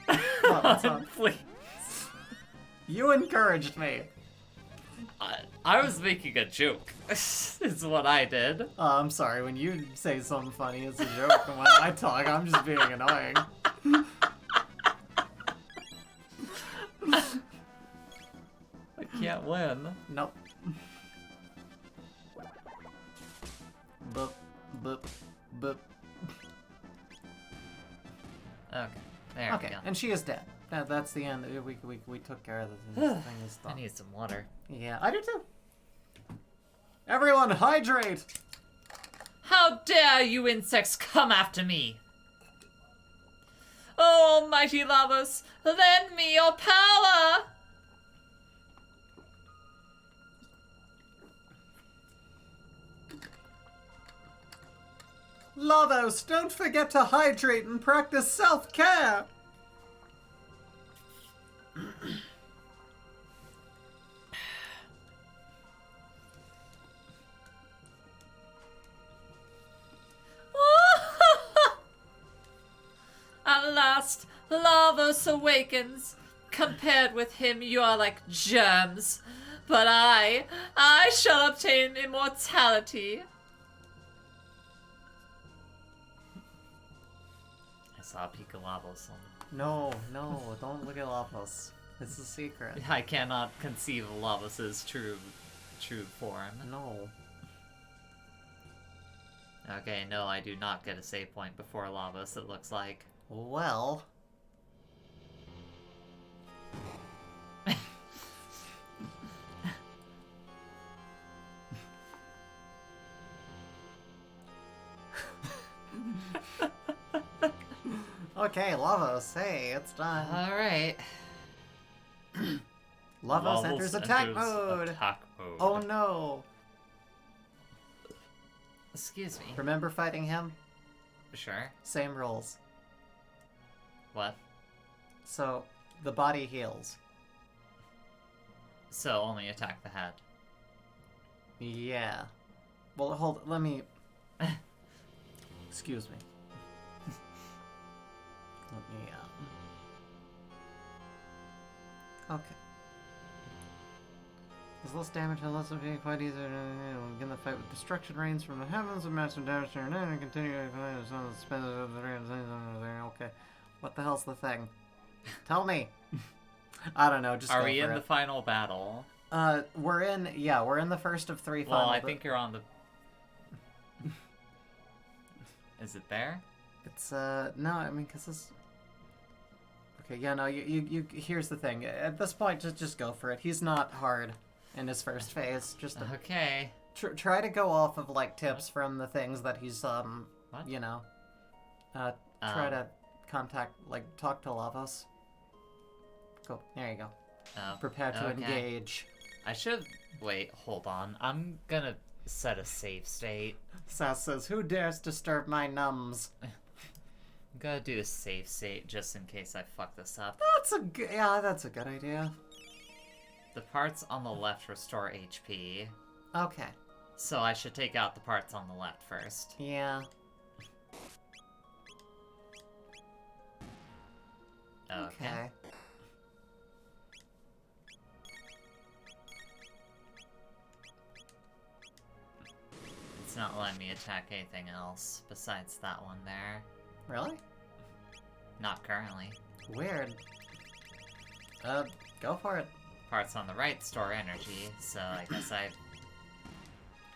Oh, that's on. Please. You encouraged me. I was making a joke. Is what I did. I'm sorry, when you say something funny, it's a joke. And when I talk, I'm just being annoying. I can't win. Nope. Boop, boop, boop. Okay, there Okay, we go. and she is dead. That's the end. We took care of this. This thing is I done. need some water. Yeah, I do too. Everyone, hydrate! How dare you insects come after me? Oh, almighty Lavos, lend me your power! Lavos, don't forget to hydrate and practice self-care! At last, Lavos awakens. Compared with him, you are like germs. But I shall obtain immortality. I saw a peak of Lavos. No, don't look at Lavos. It's a secret. I cannot conceive of Lavos' true form. No. Okay, no, I do not get a save point before Lavos, it looks like. Well... Okay, Lavos, hey, it's done. Alright. Lavos enters attack mode! Attack mode. Oh no! Excuse me. Remember fighting him? Sure. Same rules. What? So, the body heals. So only attack the head. Yeah. Well, hold, let me... Excuse me. Let me, Okay. There's less damage and less of being quite easier to begin the fight with destruction rains from the heavens and massive damage to your name and continue to spend of the rains. Okay. What the hell's the thing? Tell me! I don't know, just Are go we for in the it. final battle? We're in the first of 3 Well, final... I think you're on the... Is it there? It's, no, I mean, because this... Okay, yeah, no, you, here's the thing. At this point, just go for it. He's not hard in his first phase. Just Okay. try to go off of, like, tips from the things that he's, What? you know. Try to contact, like, talk to Lavos. Cool, there you go. Prepare to okay. engage. I should... Wait, hold on. I'm gonna set a save state. Sass says, who dares disturb my nums? I'm gonna do a save state just in case I fuck this up. That's a good idea. The parts on the left restore HP, Okay, so I should take out the parts on the left first. yeah. Okay. It's not letting me attack anything else besides that one there. Really? Not currently. Weird. Go for it. Parts on the right store energy, so I guess I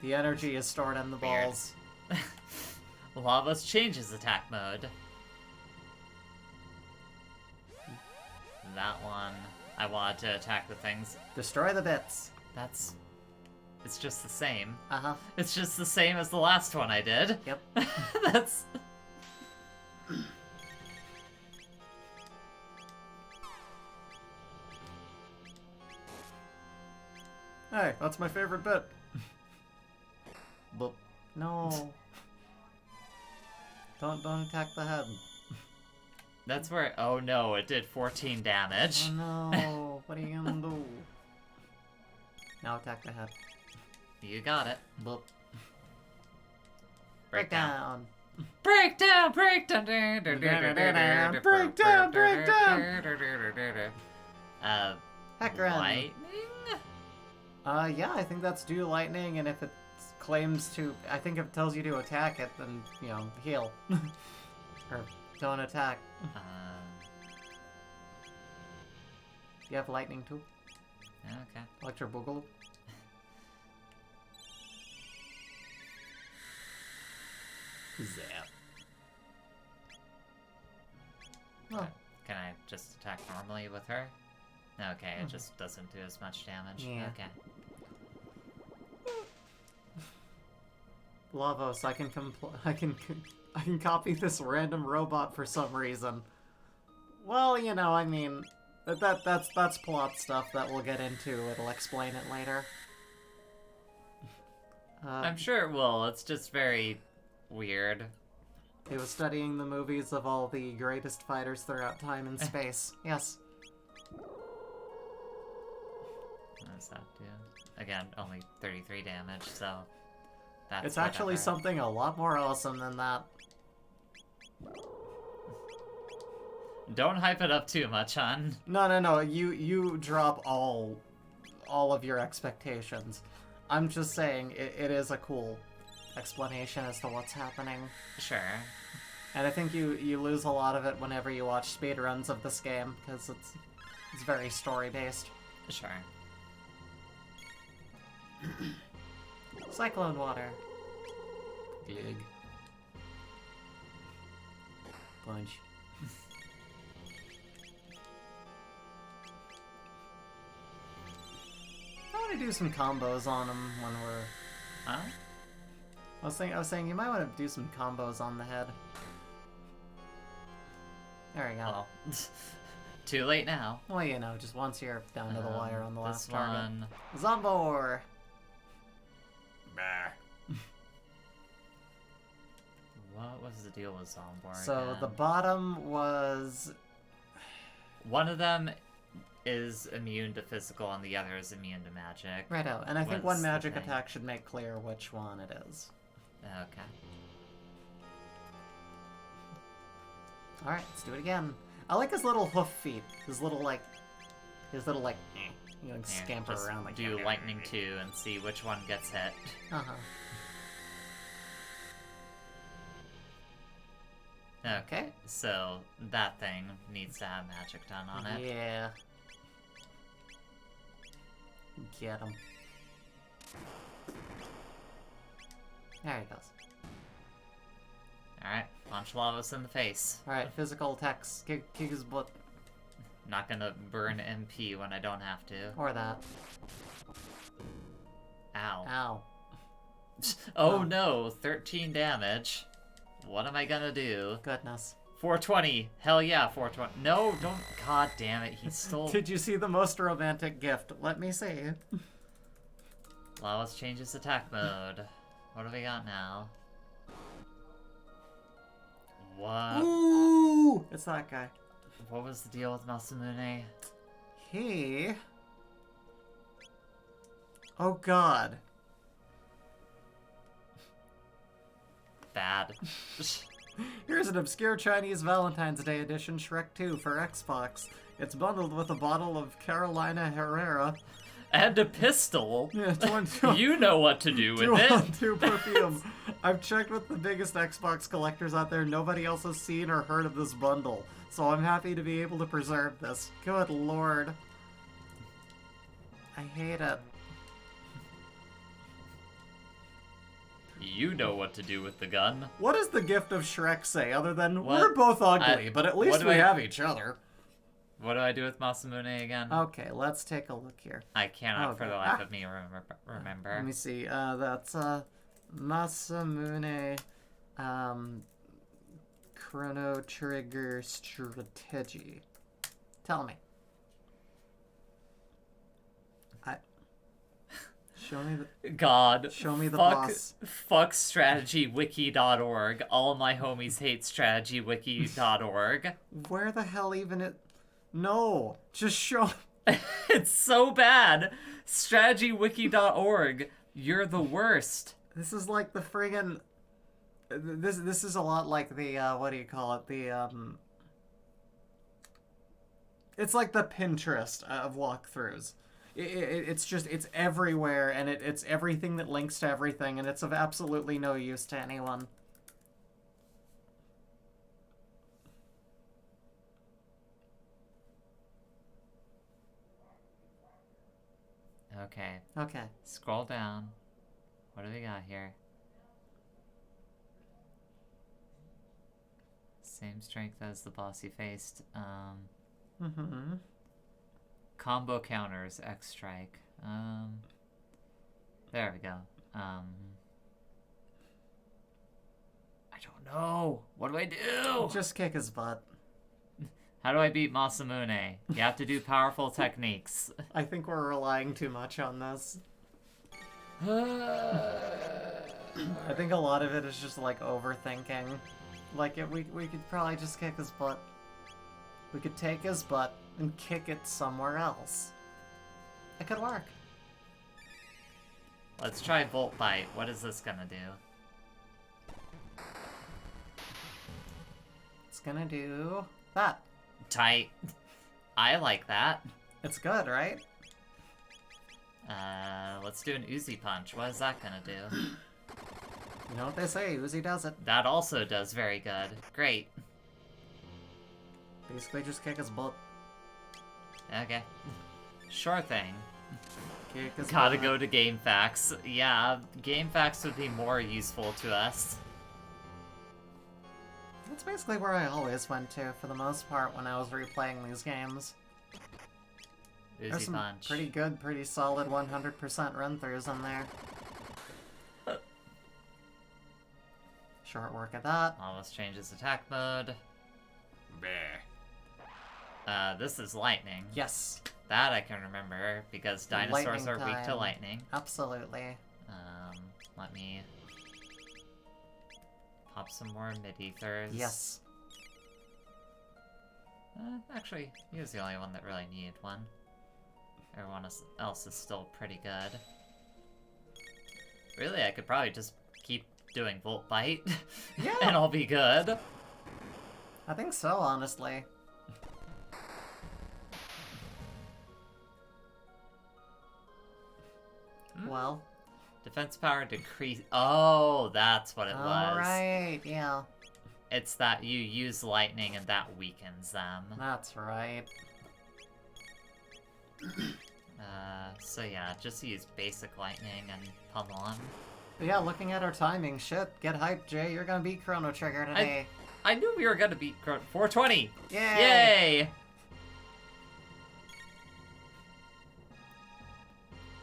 The energy is stored in the Weird. balls. Lavos changes attack mode. That one, I wanted to attack the things. Destroy the bits. It's just the same. Uh-huh. It's just the same as the last one I did. Yep. That's... Hey, that's my favorite bit. Boop. No. Don't attack the head. That's where... Oh no, it did 14 damage. Oh no. What are you gonna do? Now attack the head. You got it. Boop. Breakdown. Breakdown. Breakdown! Breakdown. Heck run. Lightning? Yeah, I think that's due lightning, and if it claims to... I think if it tells you to attack it, then, you know, heal. Or don't attack. You have lightning too? Okay. Electro Boogaloo? Zap. Oh. Can I just attack normally with her? Okay, it just doesn't do as much damage. Yeah. Okay. Lavos, I can copy this random robot for some reason. Well, you know, I mean, that's plot stuff that we'll get into. It'll explain it later. I'm sure it will. It's just very weird. It was studying the movies of all the greatest fighters throughout time and space. Yes. What does that do? Again, only 33 damage, so that's It's actually whatever. something a lot more awesome than that. Don't hype it up too much, hon. No. You drop all of your expectations. I'm just saying it is a cool explanation as to what's happening. Sure. And I think you lose a lot of it whenever you watch speedruns of this game, because it's very story-based. Sure. Cyclone water. Glig. Punch. I want to do some combos on him when we're... Huh? I was saying you might want to do some combos on the head. There we go. Well, too late now. Well, you know, just once you're down to the wire on the last this target. one. Zombor! What was the deal with Zombor? So again? the bottom was... One of them is immune to physical and the other is immune to magic. Righto, and I think was one the magic thing. attack should make clear which one it is. Okay. Alright, let's do it again. I like his little hoof feet. His little, you know, Here, scamper just around like... do lightning 2 and see which one gets hit. Uh-huh. Okay, so that thing needs to have magic done on it. Yeah. Get him. There he goes. Alright, punch Lavos in the face. Alright, physical attacks. Kick his butt. Not gonna burn MP when I don't have to. Or that. Ow. Ow. Oh no, 13 damage. What am I gonna do? Goodness. 420. Hell yeah, 420. No, don't. God damn it, he stole. Did you see the most romantic gift? Let me see. Lavos changes attack mode. What do we got now? What? Ooh! It's that guy. What was the deal with Masamune? He... Oh god. Bad. Here's an obscure Chinese Valentine's Day edition Shrek 2 for Xbox. It's bundled with a bottle of Carolina Herrera. And a pistol. Yeah, You know what to do with it. 2 perfume. I've checked with the biggest Xbox collectors out there. Nobody else has seen or heard of this bundle. So I'm happy to be able to preserve this. Good lord. I hate it. You know what to do with the gun. What does the gift of Shrek say other than What? we're both ugly, but at least what do we I- have each other? What do I do with Masamune again? Okay, let's take a look here. I cannot for Okay. the life of me remember. Let me see. That's Masamune Chrono Trigger Strategy. Tell me. Show me the God. Show me the fuck, boss. Fuck strategywiki.org. All my homies hate strategywiki.org. Where the hell even it? No, just show. It's so bad. Strategywiki.org. You're the worst. This is like the friggin'. This is a lot like the what do you call it? The It's like the Pinterest of walkthroughs. It's everywhere, and it's everything that links to everything, and it's of absolutely no use to anyone. Okay. Okay. Scroll down. What do we got here? Same strength as the boss you faced. Mm-hmm. Combo counters, X strike. There we go. I don't know. What do I do? Just kick his butt. How do I beat Masamune? You have to do powerful techniques. I think we're relying too much on this. I think a lot of it is just like overthinking. Like we could probably just kick his butt. We could take his butt and kick it somewhere else. It could work. Let's try Volt Bite. What is this gonna do? It's gonna do that. Tight. I like that. It's good, right? Let's do an Uzi Punch. What is that gonna do? You know what they say, Uzi does it. That also does very good. Great. Basically just kick his butt. Okay. Sure thing. Kick his Gotta butt. go to GameFAQs. Yeah, GameFAQs would be more useful to us. That's basically where I always went to, for the most part, when I was replaying these games. There's Uzi some Punch. pretty good, pretty solid 100% run-throughs in there. Short work of that. Almost changes attack mode. This is lightning. Yes, That I can remember because dinosaurs Lightning are weak to time. lightning. absolutely. Let me pop some more mid-ethers. Yes. Actually, he was the only one that really needed one. Everyone else is still pretty good. Really, I could probably just keep doing Volt Bite, Yeah. and I'll be good. I think so, honestly. Well, Defense power decrease. Oh, that's what it was. alright, yeah. It's that you use lightning and that weakens them. That's right. So yeah, just use basic lightning and pummel them. But yeah, looking at our timing, shit, get hyped, Jay. You're gonna beat Chrono Trigger today. I knew we were gonna beat 420! Yay! Yay!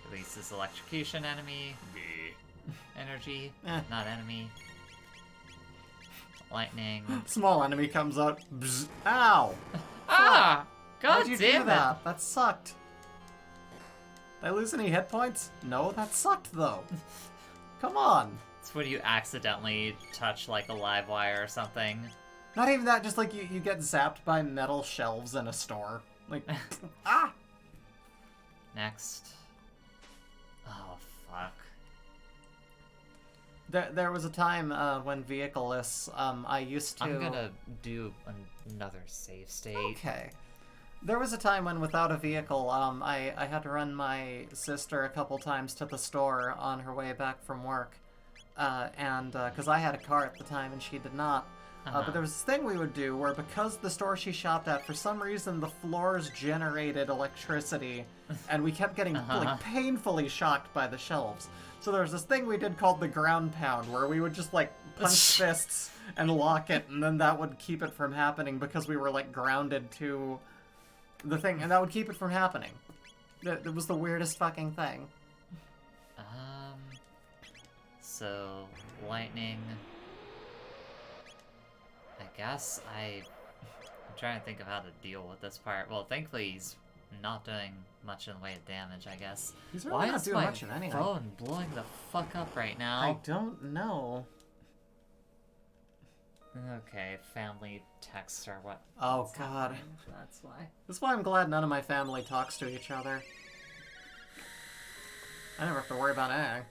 Releases electrocution enemy. Energy. Eh. Not enemy. Lightning. Small enemy comes out. Bzz. Ow! Ah! God How'd you damn do it! that? That sucked. Did I lose any hit points? No, that sucked though. Come on. It's when you accidentally touch like a live wire or something. Not even that, just like you get zapped by metal shelves in a store. Like, ah! Next. Oh, fuck. There was a time when vehicleless, I used to... I'm gonna do another save state. Okay. There was a time when without a vehicle, I had to run my sister a couple times to the store on her way back from work. And because I had a car at the time and she did not. But there was this thing we would do where, because the store she shopped at, for some reason, the floors generated electricity, and we kept getting like painfully shocked by the shelves. So there was this thing we did called the ground pound, where we would just like punch fists and lock it, and then that would keep it from happening because we were like grounded to the thing, and that would keep it from happening. It was the weirdest fucking thing. So lightning. I guess I'm trying to think of how to deal with this part. Well, thankfully he's not doing much in the way of damage, I guess. He's really Why not is doing my much of anything. phone blowing the fuck up right now? I don't know. Okay, family texts or what? Oh what's god. happening. That's why. That's why I'm glad none of my family talks to each other. I never have to worry about anything.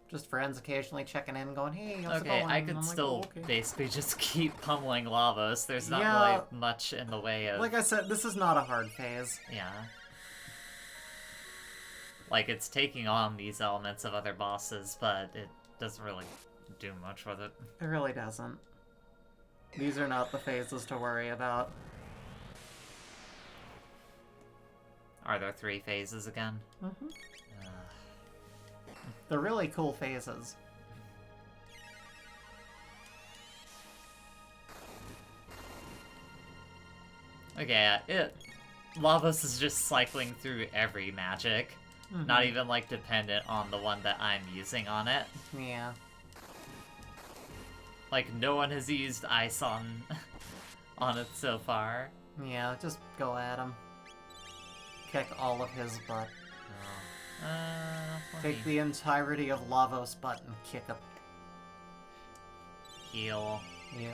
Just friends occasionally checking in and going, hey, how's it Okay, going? I could I'm like, still "Oh, okay." basically just keep pummeling Lavos. There's not Yeah. really much in the way of... Like I said, this is not a hard phase. Yeah. Like, it's taking on these elements of other bosses, but it doesn't really do much with it. It really doesn't. These are not the phases to worry about. Are there 3 phases again? Mm-hmm. They're really cool phases. Okay, Lavos is just cycling through every magic. Not even, like, dependent on the one that I'm using on it. Yeah. Like, no one has used ice on it so far. Yeah, just go at him. Kick all of his butt. Take the entirety of Lavos' butt and kick him. Heal. You.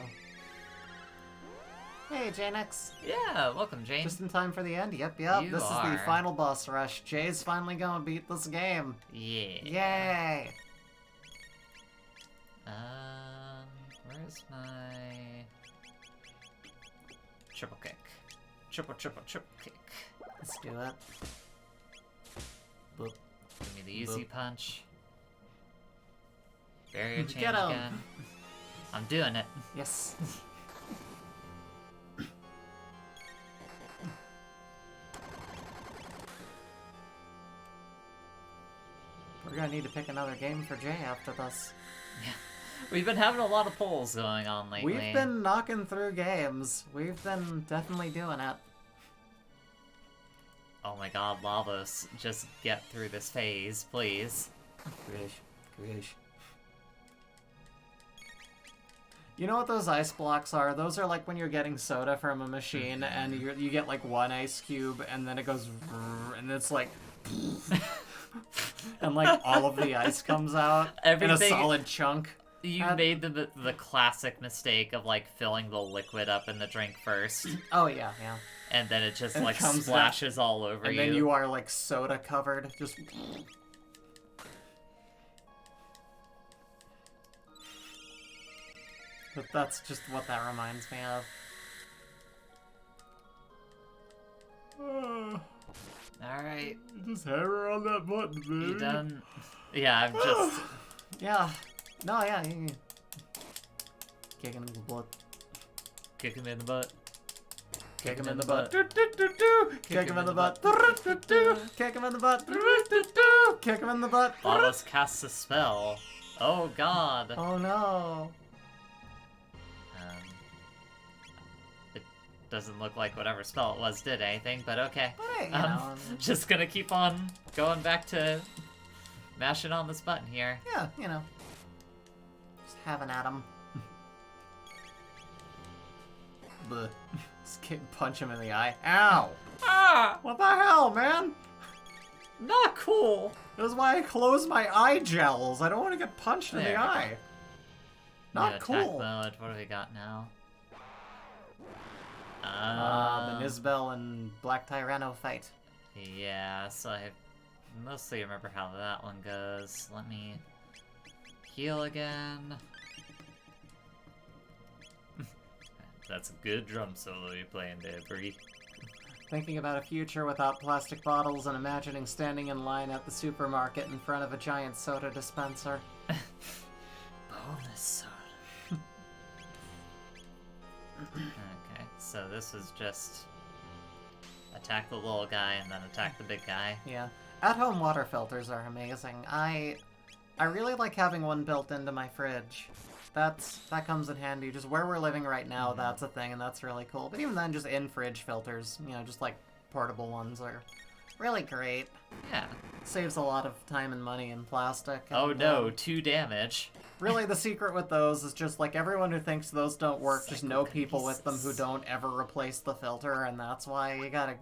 Hey, Janex. Yeah, welcome, Jane. Just in time for the end? Yep. You This is the are. final boss rush. Jay's finally gonna beat this game. Yeah. Yay! Where's my triple kick? Triple kick. Let's do it. Boop. Give me the easy Boop. punch. Barrier change Get 'em. again. I'm doing it. Yes. We're gonna need to pick another game for Jay after this. We've been having a lot of polls going on lately. We've been knocking through games. We've been definitely doing it. Oh my god, Lavos, just get through this phase, please. Grish. You know what those ice blocks are? Those are like when you're getting soda from a machine and you get like one ice cube and then it goes and it's like and like all of the ice comes out in a Everything- solid chunk. You made the classic mistake of like filling the liquid up in the drink first, Oh yeah. and then it just It like comes out, splashes all over And you. then you are like soda covered. Just But that's just what that reminds me of. Alright, Just hammer on that button, baby. you done? Yeah, I'm just... Yeah. No, yeah. Kick him in the butt. Kick him in the butt. Kick him in the butt. Do-do-do-do. Kick him in the butt. Do-do-do-do. Kick him in the butt. Do-do-do-do. Kick him in the butt. Lavos casts a spell. Oh god. Oh no. It doesn't look like whatever spell it was did anything, but okay. But hey, you know. Just gonna keep on going back to mashing on this button here. Yeah, you know. Just having at him. Bleh. Just punch him in the eye. Ow! Ah! What the hell, man? Not cool! This is why I close my eye gels. I don't want to get punched in There the we go. eye. Not New attack cool. mode. What do we got now? The Nisbel and Black Tyranno fight. Yeah, so I mostly remember how that one goes. Let me heal again. That's a good drum solo you're playing there, Bree. Thinking about a future without plastic bottles and imagining standing in line at the supermarket in front of a giant soda dispenser. Bonus soda. Okay, so this is just attack the little guy and then attack the big guy. Yeah. At-home water filters are amazing. I really like having one built into my fridge. That comes in handy. Just where we're living right now, that's a thing, and that's really cool. But even then, just in-fridge filters, you know, just like portable ones are really great. Yeah. Saves a lot of time and money in plastic. And, Oh no, 2 damage. Really, the secret with those is just like everyone who thinks those don't work, just know people with them who Psychokinesis. don't ever replace the filter, and that's why you gotta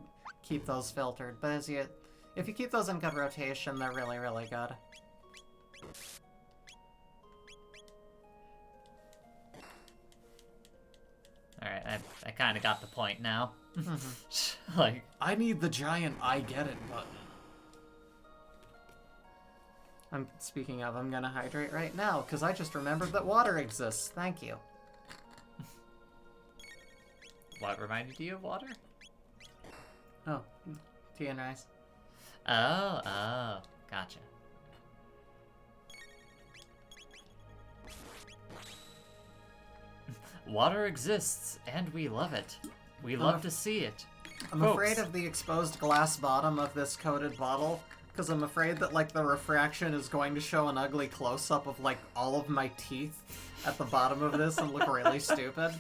keep those filtered. But if you keep those in good rotation, they're really, really good. Alright, I kind of got the point now. Like, I need the giant I get it button. Speaking of, I'm gonna hydrate right now, because I just remembered that water exists. Thank you. what reminded you of water? Oh, tea and rice. Oh, gotcha. Water exists, and we love it. We love to see it. I'm Folks. afraid of the exposed glass bottom of this coated bottle, because I'm afraid that, like, the refraction is going to show an ugly close-up of, like, all of my teeth at the bottom of this and look really stupid.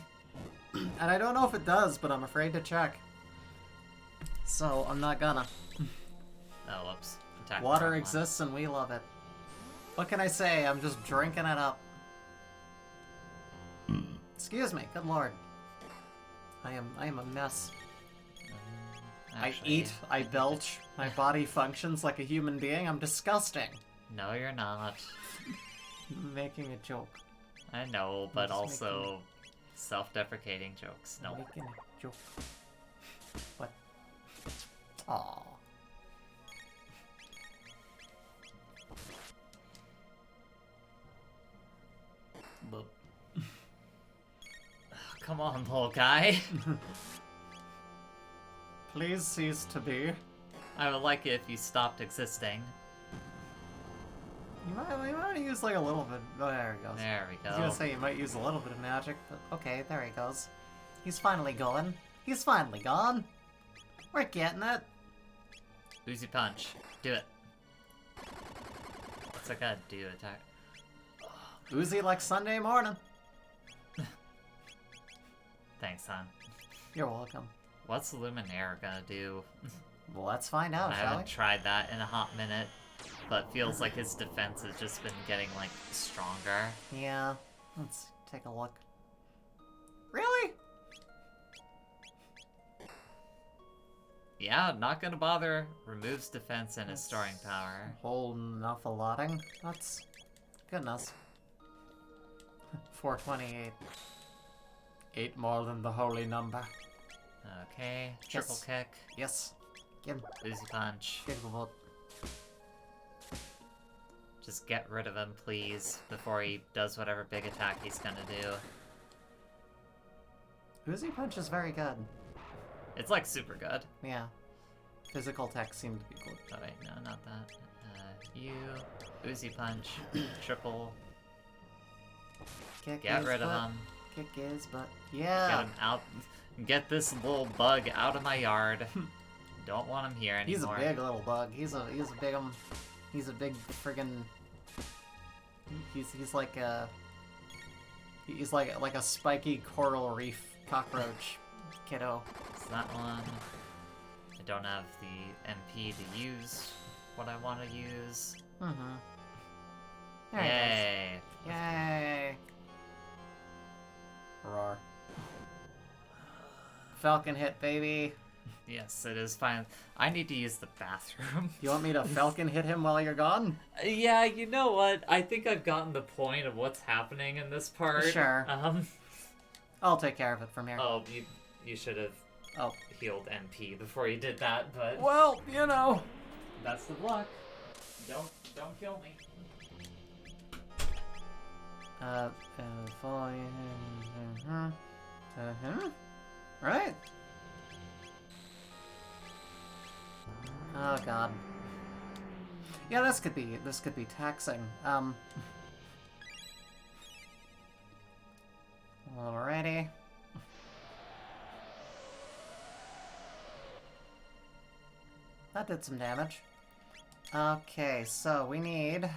And I don't know if it does, but I'm afraid to check. So, I'm not gonna. Oh, whoops. Attack the Water wrong one. exists and we love it. What can I say? I'm just drinking it up. Excuse me, good lord. I am a mess. I Actually, eat, I belch, my body functions like a human being. I'm disgusting. No, you're not. I'm making a joke. I know, but just also self-deprecating jokes. No. Making a joke. What? Aww. But... Come on, little guy. Please cease to be. I would like it if you stopped existing. You might use like a little bit. Oh, there he goes. There we I was gonna go. say you might use a little bit of magic, but okay, there he goes. He's finally going. He's finally gone. We're getting it. Uzi punch. Do it. What's that gotta do? Attack. Uzi like Sunday morning. Thanks, son. You're welcome. What's Luminaire gonna do? Well, let's find out, I shall we? haven't tried that in a hot minute, but feels like his defense has just been getting, like, stronger. Yeah. Let's take a look. Really? Yeah, not gonna bother. Removes defense and is storing power. Whole enough-a-lotting. That's goodness. 428. 8 more than the holy number. Okay, triple Yes. kick, Yes. Give him. Uzi punch. Give him a vote. Just get rid of him, please, before he does whatever big attack he's gonna do. Uzi Punch is very good. It's like super good. Yeah. Physical tech seem to be good. Oh wait, no, not that. You, Uzi punch, triple, Kick get his rid of butt. him. Kick his butt. Get Yeah. him out. Get this little bug out of my yard. Don't want him here He's a anymore. big little bug. He's a big friggin'. He's like a. He's like a spiky coral reef cockroach kiddo. It's that one. I don't have the MP to use what I want to use. Mm-hmm. There he Yay! goes. Yay! Roar. Falcon hit, baby. Yes, it is fine. I need to use the bathroom. You want me to Falcon hit him while you're gone? Yeah, you know what? I think I've gotten the point of what's happening in this part. Sure. I'll take care of it from here. Oh, you should have Oh. healed MP before you did that, but Well, you know. that's the luck. Don't kill me. Right? Oh god. Yeah, this could be taxing. Alrighty. That did some damage. Okay, so we need...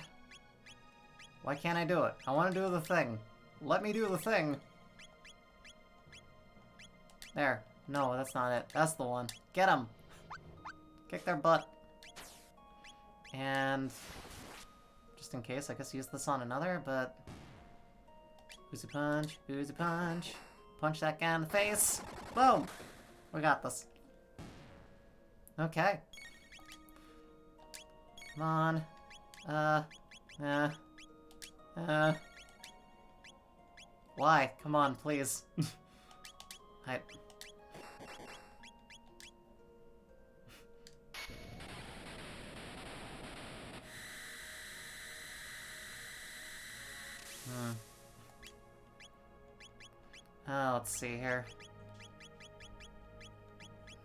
Why can't I do it? I want to do the thing. Let me do the thing. There. No, that's not it. That's the one. Get them. Kick their butt. And... just in case, I guess use this on another, but... Oozy punch. Oozy punch. Punch that guy in the face. Boom! We got this. Okay. Come on. Why? Come on, please. I... let's see here.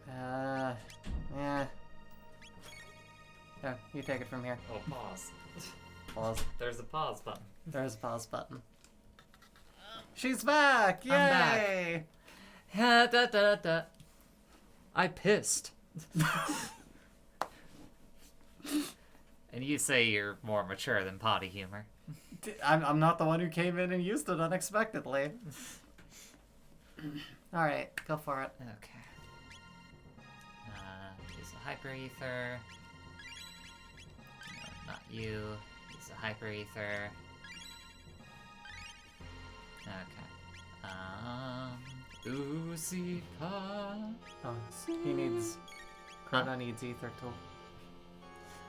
Yeah. Yeah, you take it from here. Oh, pause. Pause. There's a pause button. There's a pause button. She's back! Yay! I'm back. Da, da, da. I pissed. And you say you're more mature than potty humor. I'm not the one who came in and used it unexpectedly. Alright, go for it. Okay. Use a hyper ether. No, not you. Use a hyper ether. Okay. Oozy punch. Oh, he needs... Chrono needs ether tool.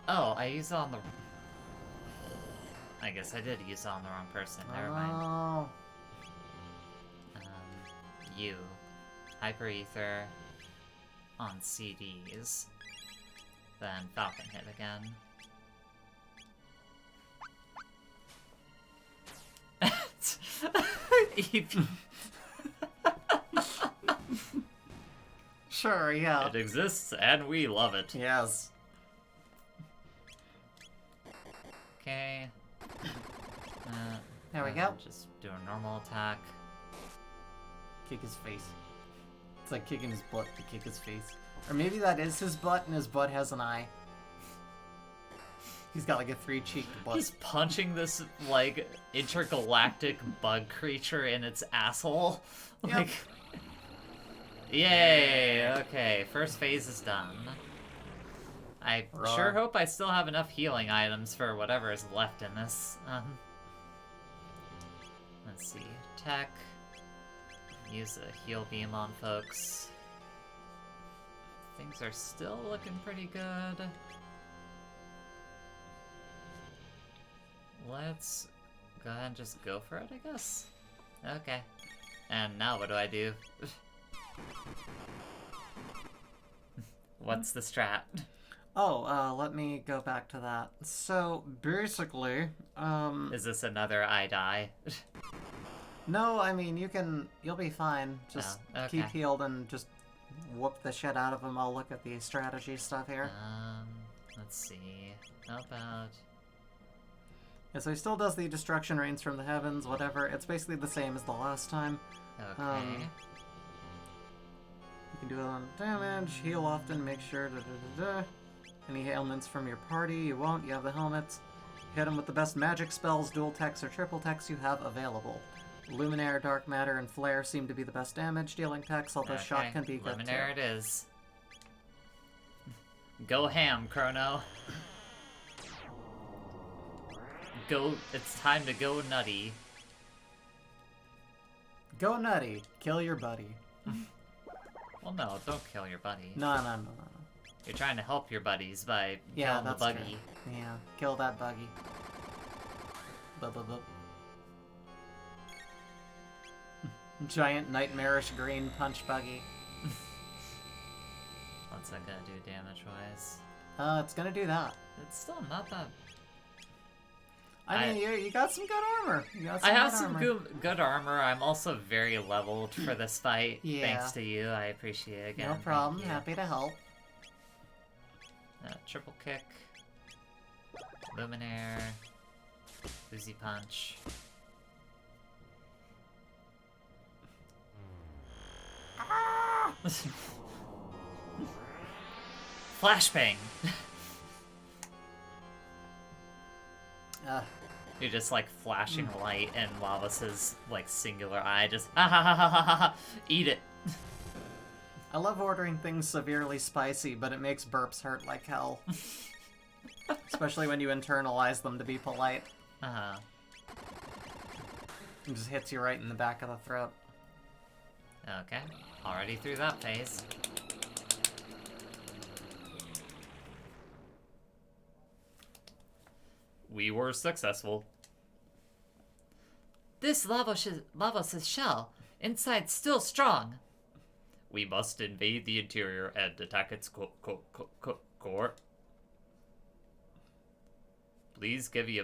Oh, I used it on the... I guess I did use it on the wrong person. Never mind. Oh. You. Hyper ether on CDs. Then Falcon hit again. Sure, yeah. It exists and we love it. Yes. Okay. There we go. Just do a normal attack. Kick his face. It's like kicking his butt to kick his face. Or maybe that is his butt and his butt has an eye. He's got like a three-cheeked butt. He's punching this, like, intergalactic bug creature in its asshole. Yep. Like... Yay! Okay, first phase is done. I sure hope I still have enough healing items for whatever is left in this. Let's see. Tech. Use a heal beam on folks. Things are still looking pretty good. Let's go ahead and just go for it, I guess. Okay. And now what do I do? What's the strat? Oh, let me go back to that. So, basically, Is this another I die? no, I mean, you'll be fine. Just Oh, okay. keep healed and just whoop the shit out of him. I'll look at the strategy stuff here. Let's see. How about... Yeah, so he still does the destruction rains from the heavens, whatever. It's basically the same as the last time. Okay. You can do it on damage, heal often, make sure, Any ailments from your party, you won't, you have the helmets. Hit him with the best magic spells, dual techs, or triple techs you have available. Luminaire, Dark Matter, and Flare seem to be the best damage dealing techs, although Shock can be good too. Luminaire it is. Go ham, Chrono. Go, it's time to go nutty. Go nutty, kill your buddy. Well, no, don't kill your buddy. No. You're trying to help your buddies by Yeah, killing the that's buggy. true. Yeah, kill that buggy. Bup. Giant nightmarish green punch buggy. What's that gonna do damage-wise? It's gonna do that. It's still not that... I mean, you got some good armor. I have some good armor. I'm also very leveled for this fight. Yeah. Thanks to you. I appreciate it again. No problem. Thank you. Happy to help. Triple kick. Luminaire. Oozy punch. Flashbang! Uh, You're just like flashing light and Lavos' like singular eye just ha ha ha ha ha ha, eat it. I love ordering things severely spicy, but it makes burps hurt like hell. Especially when you internalize them to be polite. Uh-huh. It just hits you right in the back of the throat. Okay, already through that phase. We were successful. This Lavos' shell, inside still strong. We must invade the interior and attack its core. Please give me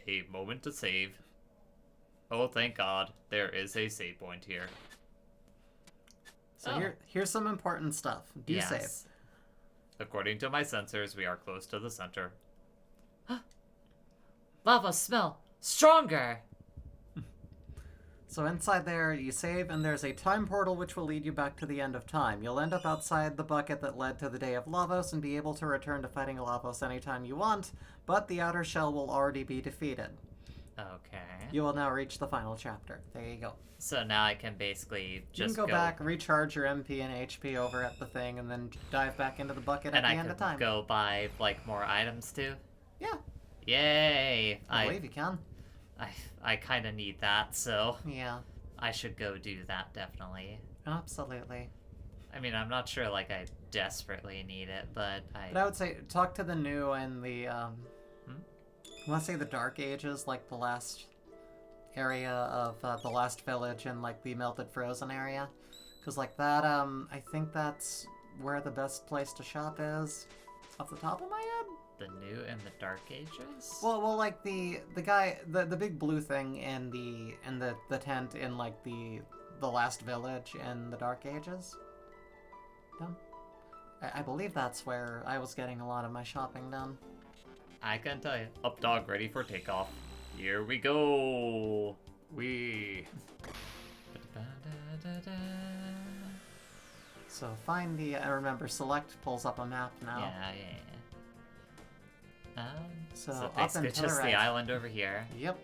a moment to save. Oh, thank God, there is a save point here. So here's some important stuff. Do save. According to my sensors, we are close to the center. Lava smell stronger. So inside there, you save, and there's a time portal which will lead you back to the end of time. You'll end up outside the bucket that led to the Day of Lavos and be able to return to fighting Lavos anytime you want, but the outer shell will already be defeated. Okay. You will now reach the final chapter. There you go. So now I can basically just you can go back, recharge your MP and HP over at the thing, and then dive back into the bucket at the end of time. And I can go buy, like, more items, too? Yeah. Yay! I believe you can. I kind of need that, so Yeah. I should go do that, definitely. Absolutely. I mean, I'm not sure, like, I desperately need it, but But I would say, talk to the new and the, I want to say the Dark Ages, like the last area of the last village and, like, the Melted Frozen area. Because, like, that, I think that's where the best place to shop is. Off the top of my head? the New and the Dark Ages? Well, like the guy, the big blue thing in the tent in like the last village in the Dark Ages. No, I believe that's where I was getting a lot of my shopping done. I can tell you. Up dog, ready for takeoff. Here we go. So find the. I remember select pulls up a map now. Yeah. So So up basically and to just the the right. island over here. Yep.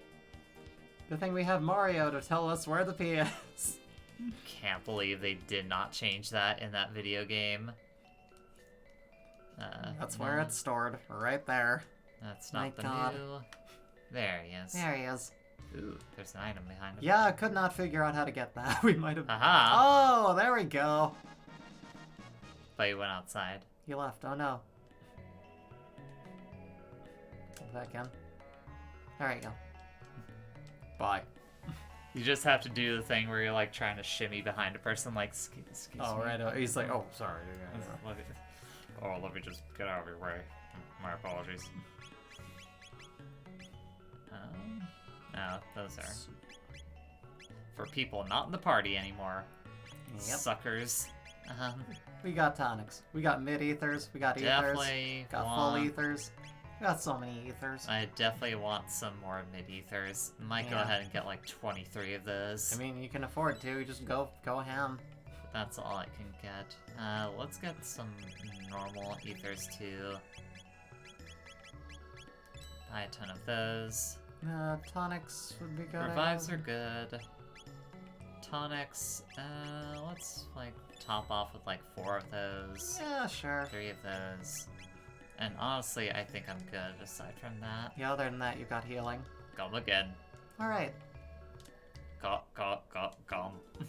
Good thing we have Mario to tell us where the P is. Can't believe they did not change that in that video game. That's where it's stored, right there. That's My not the God. new. There he is. There he is. Ooh, there's an item behind him. Yeah, I could not figure out how to get that. We might have. Haha! Oh, there we go. But he went outside. He left. Oh no. Come back in. There you go. Bye. You just have to do the thing where you're like trying to shimmy behind a person, like, excuse Oh, me. right. He's like, oh, sorry. Let me just get out of your way. My apologies. No, those are for people not in the party anymore. Yep. Suckers. We got tonics. We got mid-ethers. We got ethers. Definitely Got full ethers. We got so many ethers. I definitely want some more mid-ethers. Might go Yeah. ahead and get like 23 of those. I mean, you can afford to. You just go ham. That's all I can get. Let's get some normal ethers too. Buy a ton of those. Tonics would be good. Revives are good. Tonics, let's like top off with like 4 of those. Yeah, sure. 3 of those. And honestly, I think I'm good aside from that. Yeah, other than that, you got healing. Come again. Alright. Come.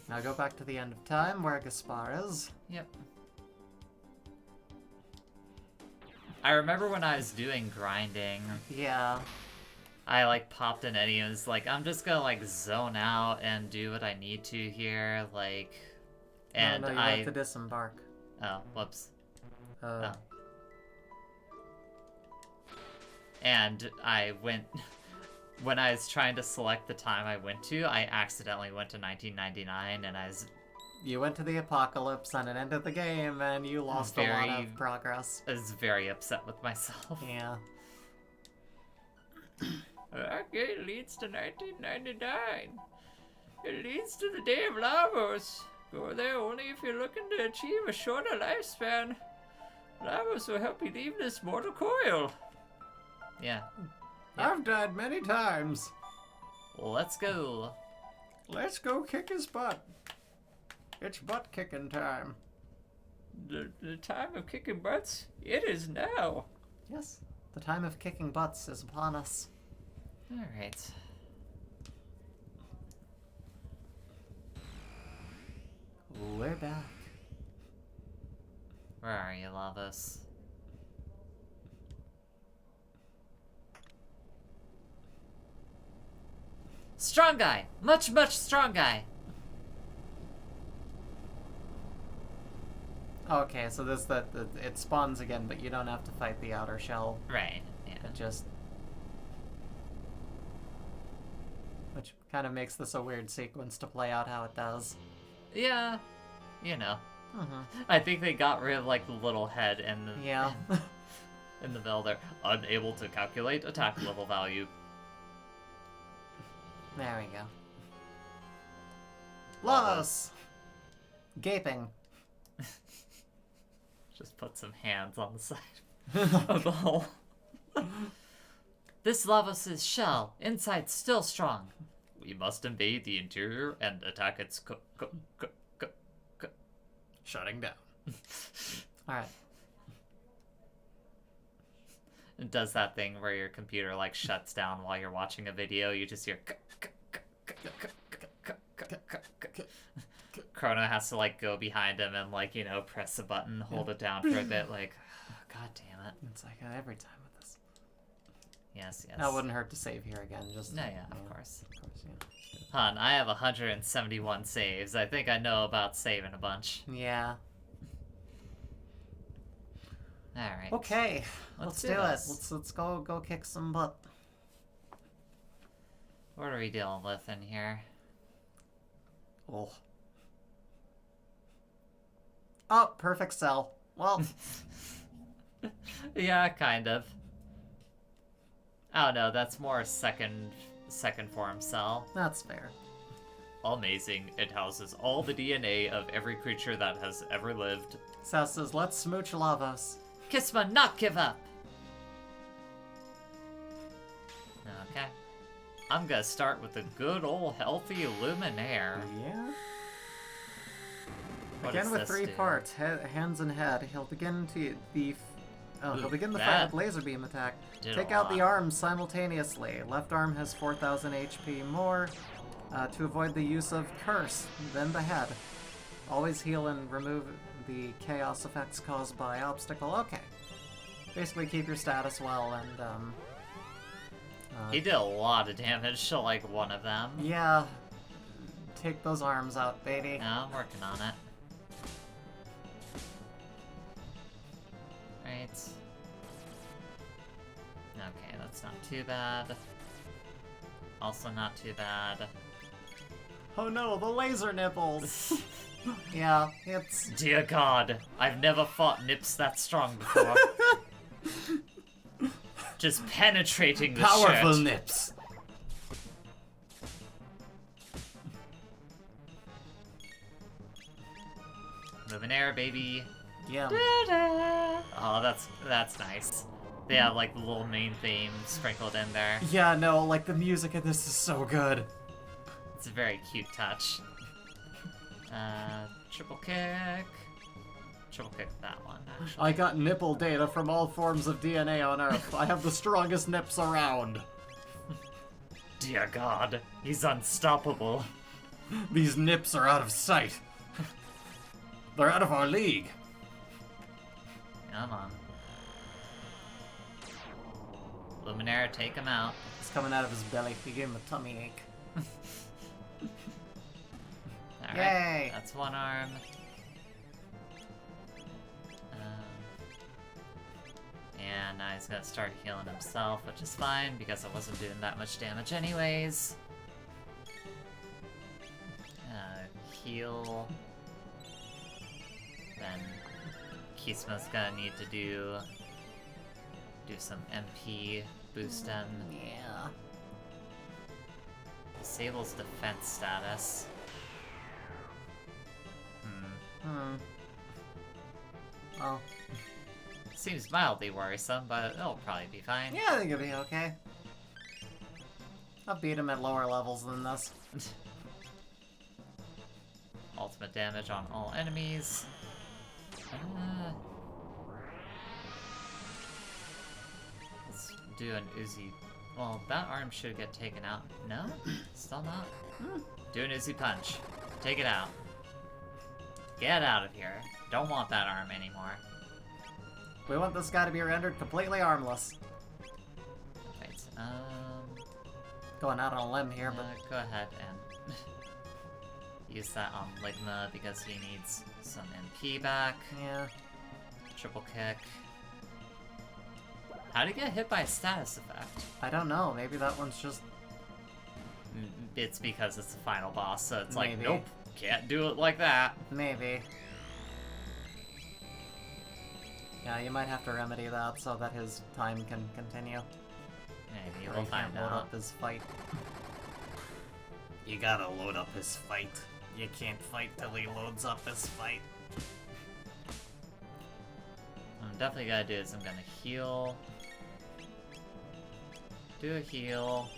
Now go back to the end of time where Gaspar is. Yep. I remember when I was doing grinding, Yeah. I like popped in Eddie and was like, I'm just gonna like zone out and do what I need to here, like, and no, you have to disembark. Oh, whoops. Oh. And I went, when I was trying to select the time I went to, I accidentally went to 1999, and I was You went to the apocalypse and it ended the game, and you lost a lot Very- of progress. very upset with myself. Yeah. That gate leads to 1999. It leads to the Day of Lavos. Go there only if you're looking to achieve a shorter lifespan. Lavos will help you leave this mortal coil. Yeah. I've died many times. Let's go. Let's go kick his butt. It's butt kicking time. The time of kicking butts, it is now. Yes, the time of kicking butts is upon us. Alright. We're back. Where are you, Lavos? Strong guy! Much strong guy! Okay, so it spawns again, but you don't have to fight the outer shell. Right, yeah. It just... Which kind of makes this a weird sequence to play out how it does. Yeah, you know. Mm-hmm. I think they got rid of, like, the little head and the... Yeah. in the middle there. Unable to calculate attack level value. There we go. Lavos! Gaping. Just put some hands on the side of the hole. This Lavos' shell, inside still strong. We must invade the interior and attack its Shutting down. Alright. It does that thing where your computer like shuts down while you're watching a video. You just hear. Chrono has to like go behind him and like, you know, press a button, hold it down for a bit. Like, god damn it. It's like every time with this. Yes. That wouldn't hurt to save here again. Just No, yeah, of course. Of course, yeah. Hun, I have 171 saves. I think I know about saving a bunch. Yeah. Alright. Okay, let's do it. this. Let's go kick some butt. What are we dealing with in here? Oh. Oh, perfect cell. Well, Yeah, kind of. Oh no, that's more a second form cell. that's fair. Amazing. It houses all the DNA of every creature that has ever lived. Sal says, let's smooch Lavos. Kisma, not give up! Okay. I'm gonna start with the good old healthy Luminaire. Yeah. What Again does with this 3 do? parts, hands and head. He'll begin the fight that with laser beam attack. did Take a out the lot. arms simultaneously. Left arm has 4,000 HP more. To avoid the use of curse, then the head. Always heal and remove the chaos effects caused by obstacle. Okay. Basically keep your status well and He did a lot of damage to like one of them. yeah. Take those arms out, baby. Yeah, I'm working on it. Right. Okay, that's not too bad. Also not too bad. Oh no, the laser nipples. Yeah, it's Dear God, I've never fought nips that strong before. Just penetrating the powerful shirt. nips. Luminaire, baby. Yeah. Oh, that's nice. They have like the little main theme sprinkled in there. Yeah, no, like the music in this is so good. It's a very cute touch. Triple kick. Triple kick that one, actually. I got nipple data from all forms of DNA on Earth. I have the strongest nips around. Dear God, he's unstoppable. These nips are out of sight. They're out of our league. Come on. Luminaire, take him out. It's coming out of his belly. He gave him a tummy ache. Alright, Yay! that's one arm. And now he's gonna start healing himself, which is fine because I wasn't doing that much damage anyways. Heal. Then Kisma's gonna need to do some MP boost him. Yeah. Disables defense status. Oh. seems mildly worrisome, but it'll probably be fine. Yeah, I think it'll be okay. I'll beat him at lower levels than this. Ultimate damage on all enemies. Let's do an Uzi. Well, that arm should get taken out. No? Still not? Do an Uzi punch. Take it out. Get out of here. Don't want that arm anymore. We want this guy to be rendered completely armless. Wait, Going out on a limb here, but go ahead and use that on Ligma because he needs some MP back. yeah. Triple kick. How did he get hit by a status effect? I don't know. Maybe that one's just It's because it's the final boss, so it's like, Maybe. nope, can't do it like that. maybe. Yeah, you might have to remedy that so that his time can continue. Maybe Or we'll he find can't load out. up his fight. You gotta load up his fight. You can't fight till he loads up his fight. What I'm definitely gonna do is I'm gonna heal. Do a heal.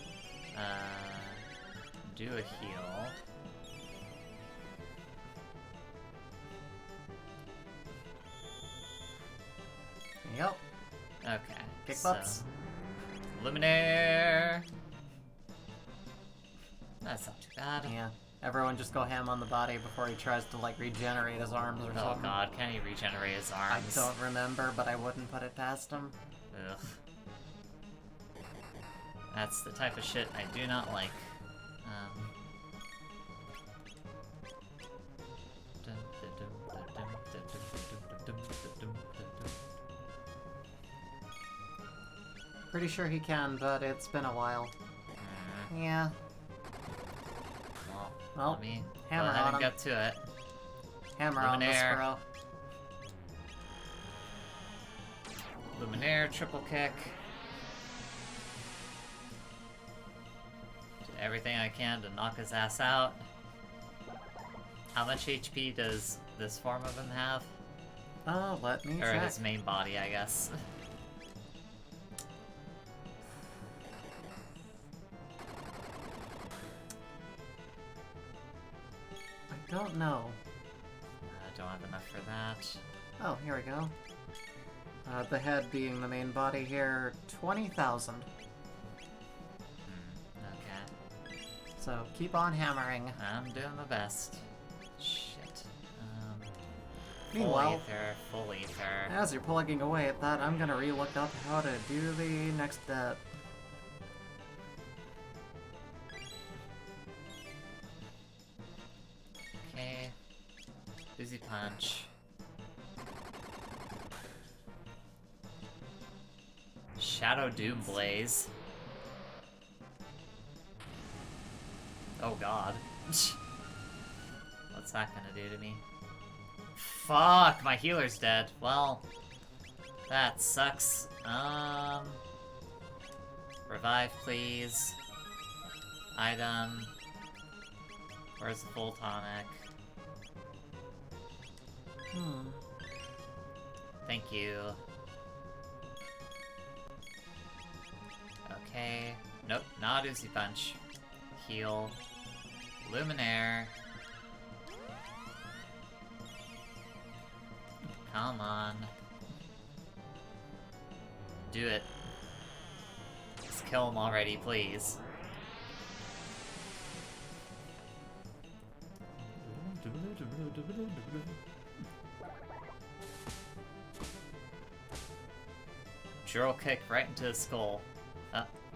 Do a heal. Yep. Okay. Kick so, butts. Luminaire. That's not too bad. Yeah. Everyone just go ham on the body before he tries to, like, regenerate his arms or Oh something. god, can he regenerate his I arms? don't remember, but I wouldn't put it past him. Ugh. That's the type of shit I do not like. Pretty sure he can, but it's been a while. Mm, Yeah. Well, let me go hammer ahead on and him. get to it. Hammer on this Luminaire. bro. Luminaire, triple kick. Do everything I can to knock his ass out. How much HP does this form of him have? Let me Or check. his main body, I guess. I don't know. I don't have enough for that. Oh, here we go. The head being the main body here, 20,000. Okay. So keep on hammering. I'm doing my best. Shit. Full Meanwhile, ether, full ether. as you're plugging away at that, I'm gonna re-look up how to do the next bit. Okay. Uzi punch. Shadow Doom Blaze. Oh god. What's that gonna do to me? Fuck, my healer's dead. Well, that sucks. Revive, please. Item. Where's the full tonic? Thank you. Okay. Nope, not Uzi Punch. Heal. Luminaire. Come on. Do it. Just kill him already, please. Drill kick right into his skull.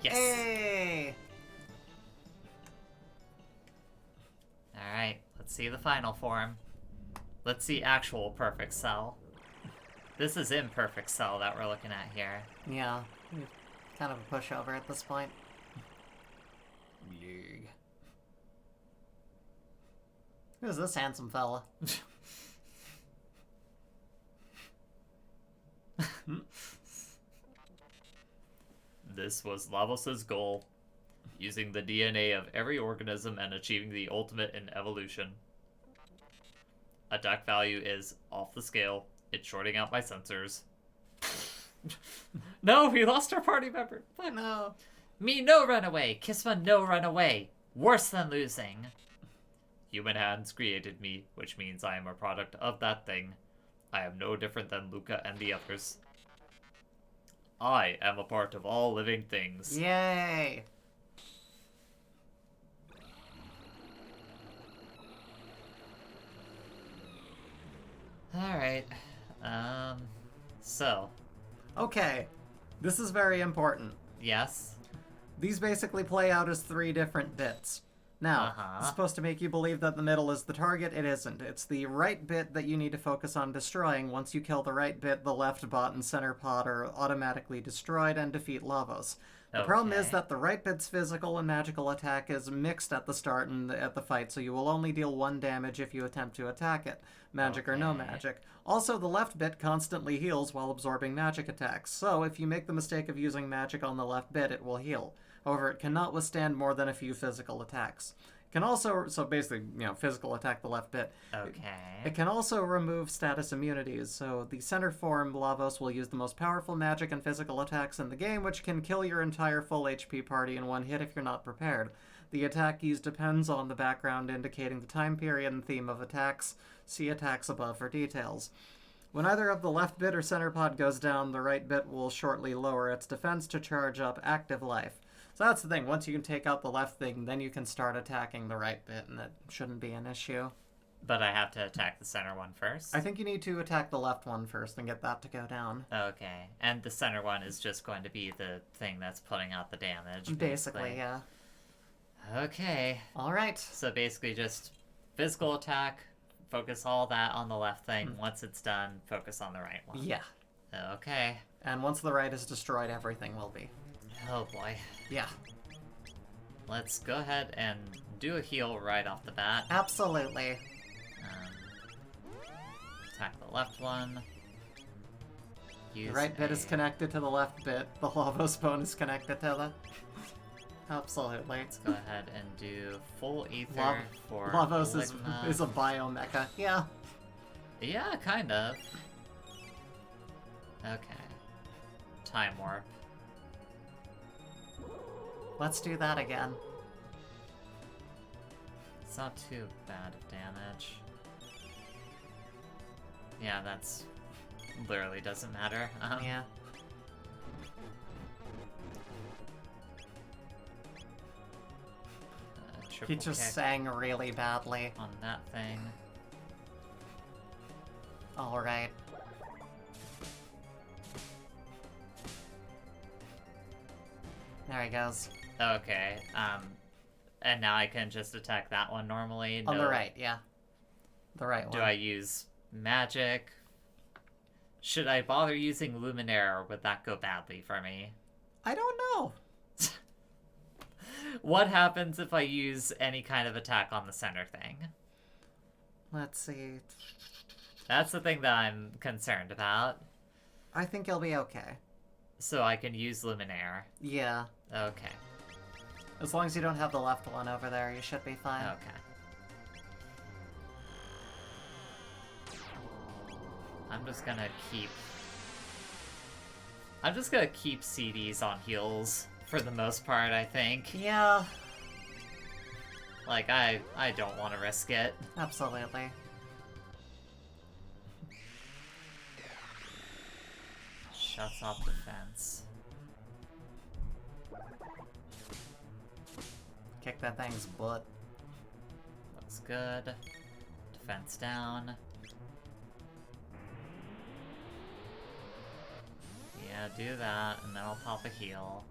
Yes! Hey! Alright, let's see the final form. Let's see actual Perfect Cell. This is Imperfect Cell that we're looking at here. Yeah, kind of a pushover at this point. Who's this handsome fella? This was Lavos' goal, using the DNA of every organism and achieving the ultimate in evolution. Attack value is off the scale. It's shorting out my sensors. No, we lost our party member. Fuck. No. Me no run away. Kisma no run away. Worse than losing. Human hands created me, which means I am a product of that thing. I am no different than Luca and the others. I am a part of all living things. Yay. Alright. So. Okay. This is very important. Yes. These basically play out as 3 different bits. Now, it's supposed to make you believe that the middle is the target. It isn't. It's the right bit that you need to focus on destroying. Once you kill the right bit, the left bot and center pod are automatically destroyed and defeat Lavos. The problem is that the right bit's physical and magical attack is mixed at the start and at the fight, so you will only deal 1 damage if you attempt to attack it, magic or no magic. Also, the left bit constantly heals while absorbing magic attacks, so if you make the mistake of using magic on the left bit, it will heal. However, it cannot withstand more than a few physical attacks. It can also, so basically, physical attack the left bit. Okay. It can also remove status immunities, so the center form, Lavos, will use the most powerful magic and physical attacks in the game, which can kill your entire full HP party in 1 hit if you're not prepared. The attack used depends on the background indicating the time period and theme of attacks. See attacks above for details. When either of the left bit or center pod goes down, the right bit will shortly lower its defense to charge up active life. So that's the thing. Once you can take out the left thing, then you can start attacking the right bit, and that shouldn't be an issue. But I have to attack the center one first? I think you need to attack the left one first and get that to go down. Okay. And the center one is just going to be the thing that's putting out the damage. Basically, yeah. Okay. Alright. So basically just physical attack, focus all that on the left thing. Once it's done, focus on the right one. Yeah. Okay. And once the right is destroyed, everything will be. Oh boy. Yeah. Let's go ahead and do a heal right off the bat. Absolutely. Attack the left one. The right bit is connected to the left bit. The Lavos bone is connected to the... Absolutely. Let's go ahead and do full ether for Lavos Ligma. is a biomecha. Yeah. Yeah, kind of. Okay. Time warp. Let's do that again. It's not too bad of damage. Yeah, that's... literally doesn't matter. Yeah. He just sang really badly. On that thing. Alright. There he goes. Okay, and now I can just attack that one normally? On the right, yeah. The right one. Do I use magic? Should I bother using Luminaire, or would that go badly for me? I don't know. What happens if I use any kind of attack on the center thing? Let's see. That's the thing that I'm concerned about. I think he'll be okay. So I can use Luminaire. Yeah. Okay. As long as you don't have the left one over there, you should be fine. Okay. I'm just gonna keep CDs on heals for the most part, I think. Yeah. Like, I don't want to risk it. Absolutely. Shuts off defense. Kick that thing's butt. Looks good. Defense down. Yeah, do that, and then I'll pop a heal.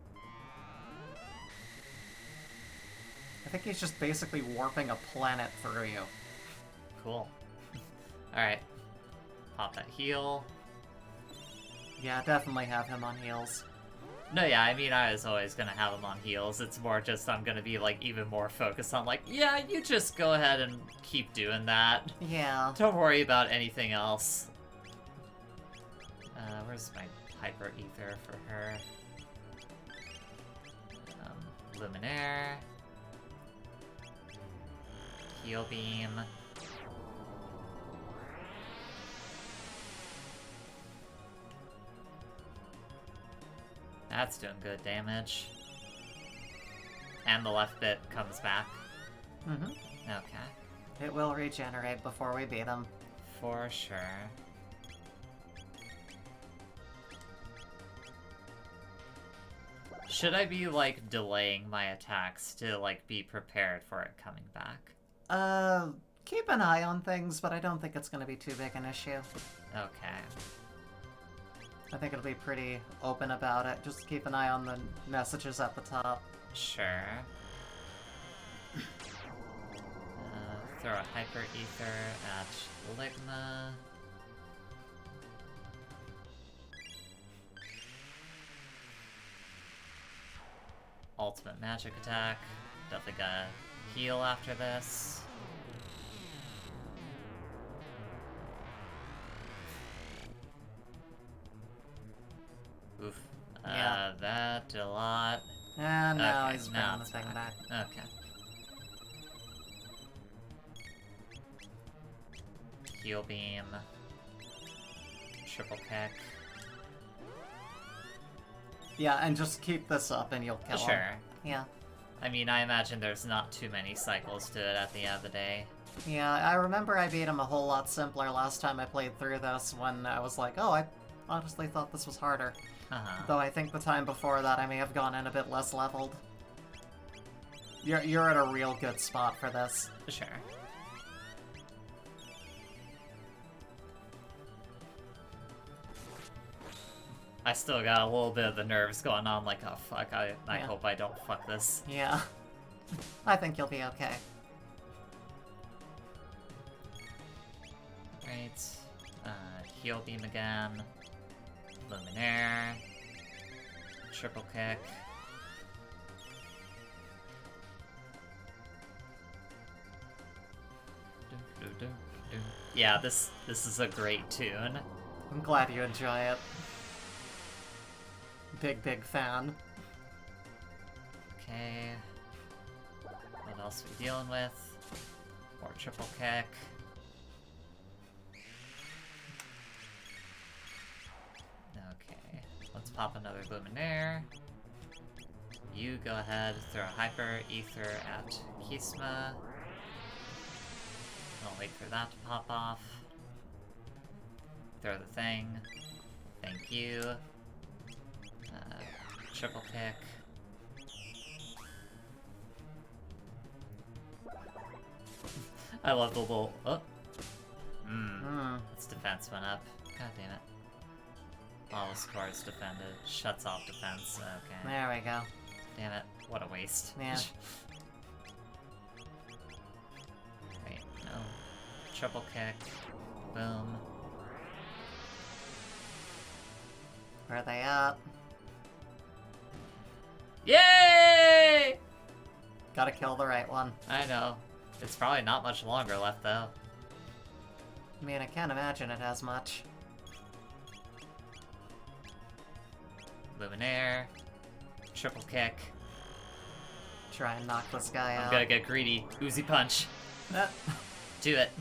I think he's just basically warping a planet through you. Cool. Alright. Pop that heal. Yeah, definitely have him on heals. No, yeah, I mean, I was always gonna have him on heals. It's more just I'm gonna be, like, even more focused on, like, yeah, you just go ahead and keep doing that. Yeah. Don't worry about anything else. Where's my Hyper Ether for her? Luminaire. Heal Beam. That's doing good damage. And the left bit comes back. Mm-hmm. Okay. It will regenerate before we beat him. For sure. Should I be, like, delaying my attacks to, like, be prepared for it coming back? Keep an eye on things, but I don't think it's gonna be too big an issue. Okay. I think it'll be pretty open about it. Just keep an eye on the messages at the top. Sure. Throw a Hyper Ether at Ligma. Ultimate magic attack. Definitely gotta heal after this. Oof. Yeah. That did a lot. And now Okay, he's now bringing the it's thing back. Okay. Heal beam. Triple kick. Yeah, and just keep this up and you'll kill him. Sure. Yeah. I mean, I imagine there's not too many cycles to it at the end of the day. Yeah, I remember I beat him a whole lot simpler last time I played through this when I was like, oh, I honestly thought this was harder. Uh-huh. Though I think the time before that I may have gone in a bit less leveled. You're at a real good spot for this. Sure. I still got a little bit of the nerves going on, like, oh fuck, I Yeah. hope I don't fuck this. Yeah. I think you'll be okay. Right. Heal beam again. Luminaire. Triple kick. Yeah, this is a great tune. I'm glad you enjoy it. Big fan. Okay. What else are we dealing with? More triple kick. Okay. Let's pop another Luminaire. You go ahead, throw a Hyper Ether at Kisma. I'll wait for that to pop off. Throw the thing. Thank you. Triple kick. I love the little. Oh. Its defense went up. God damn it. All the scores defended. Shuts off defense. Okay. There we go. Damn it. What a waste. Yeah. Wait, no. Triple kick. Boom. Where are they at? Yay! Gotta kill the right one. I know. It's probably not much longer left, though. I mean, I can't imagine it has much. Luminaire. Triple kick. Try and knock this guy I'm out. gonna get greedy. Uzi punch. Do it.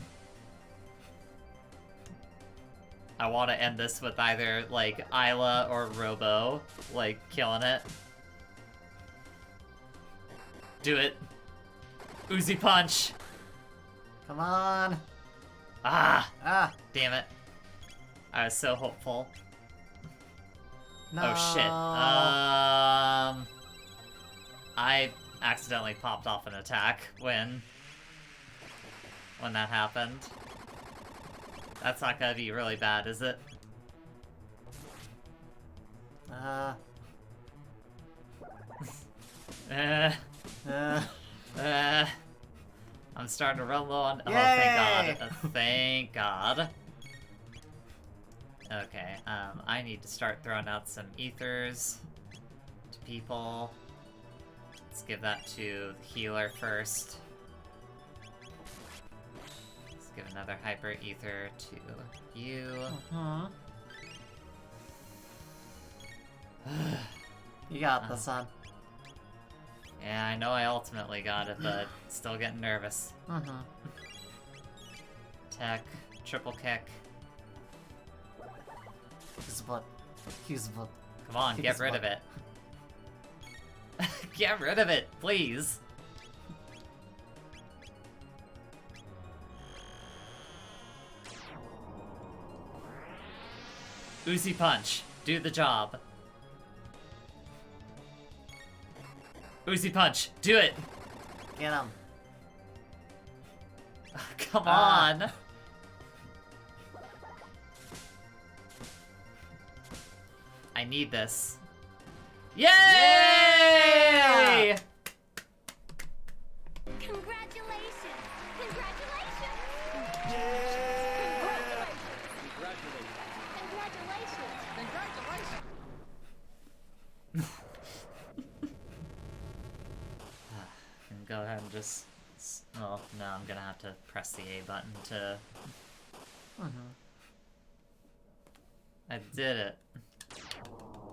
I want to end this with either, like, Aela or Robo, like, killing it. Do it. Uzi punch. Come on! Ah! Ah! Damn it. I was so hopeful. No! Oh shit. I accidentally popped off an attack when that happened. That's not gonna be really bad, is it? I'm starting to run low on. Oh, Yay! thank God. Thank God. Okay, I need to start throwing out some ethers to people. Let's give that to the healer first. Let's give another hyper ether to you. You got this, son. Yeah, I know I ultimately got it, but still getting nervous. Tech, triple kick. Use what? Use what? Come on, get Use rid what? of it. Get rid of it, please. Uzi punch. Do the job. Uzi punch. Do it. Get him. Come on. I need this. Yay! Yeah! Congratulations! Congratulations! Congratulations! Go ahead and just... Oh, no, I'm gonna have to press the A button to... I did it.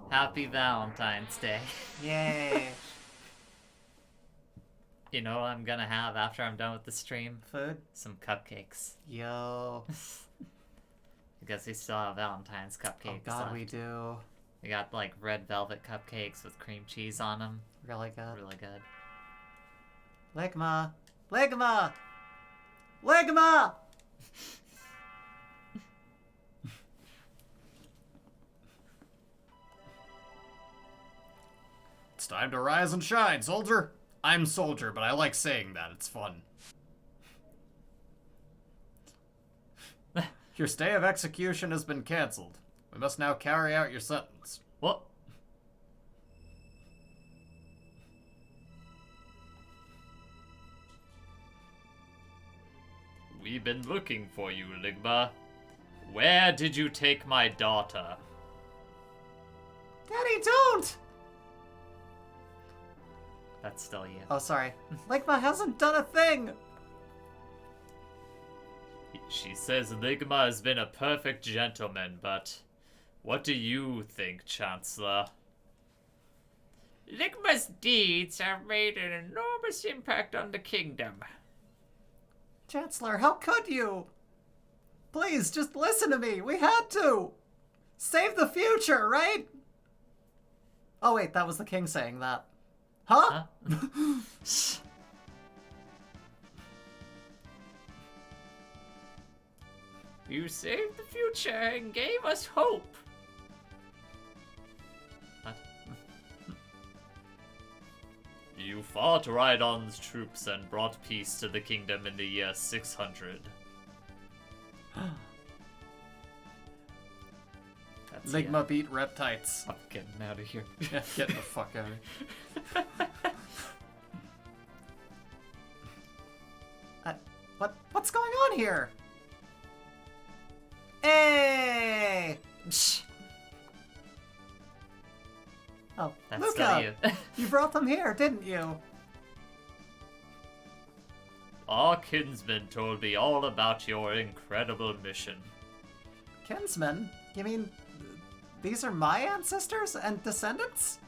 Happy Valentine's Day. Yay. You know what I'm gonna have after I'm done with the stream? Food? Some cupcakes. Yo. Because we still have Valentine's cupcakes Oh god, left. we do. We got like red velvet cupcakes with cream cheese on them. Really good. Really good. Ligma! Ligma! Ligma! It's time to rise and shine, soldier. I'm soldier, but I like saying that. It's fun. Your stay of execution has been cancelled. We must now carry out your sentence. What? We've been looking for you, Ligma. Where did you take my daughter? Daddy, don't! That's still you. Oh, sorry. Ligma hasn't done a thing! She says Ligma has been a perfect gentleman, but what do you think, Chancellor? Ligma's deeds have made an enormous impact on the kingdom. Chancellor, how could you? Please, just listen to me. We had to! Save the future, right? Oh wait, that was the king saying that. Huh? You saved the future and gave us hope. What? You fought Rhydon's troops and brought peace to the kingdom in the year 600. That's Ligma beat reptites. I'm getting out of here. Yeah, get the fuck out of here. What's going on here? Hey! Oh, That's Luca! still you. You brought them here, didn't you? Our kinsman told me all about your incredible mission. Kinsmen? You mean these are my ancestors and descendants?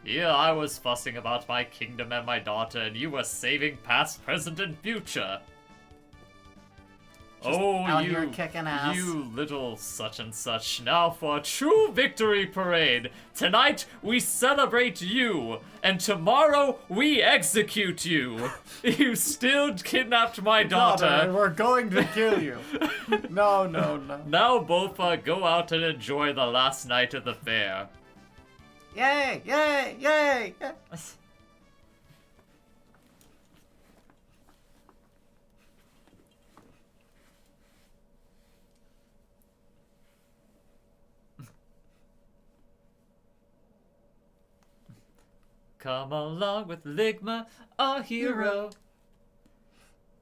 Here I was fussing about my kingdom and my daughter, and you were saving past, present, and future. out here kicking ass. You little such and such. Now for a true victory parade. Tonight we celebrate you, and tomorrow we execute you. You still kidnapped my daughter. No, we're going to kill you. No. Now both go out and enjoy the last night of the fair. Yay! Yay! Yay! Yay. Come along with Ligma, our hero.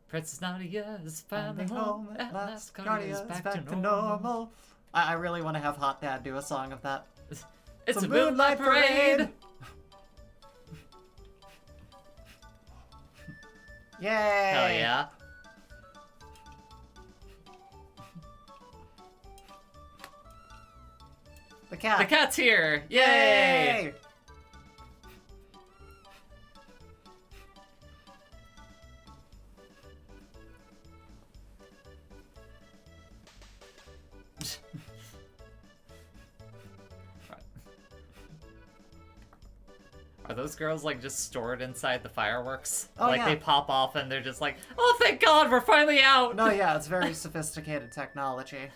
Princess Nadia is finally home. At last, Guardian's back to normal. I really want to have Hot Dad do a song of that. It's a moonlight parade. Yay! Hell yeah. The cat. The cat's here. Yay! Yay! Are those girls like just stored inside the fireworks? Oh, like yeah. they pop off and they're just like, oh thank God, we're finally out. No, yeah, it's very sophisticated technology.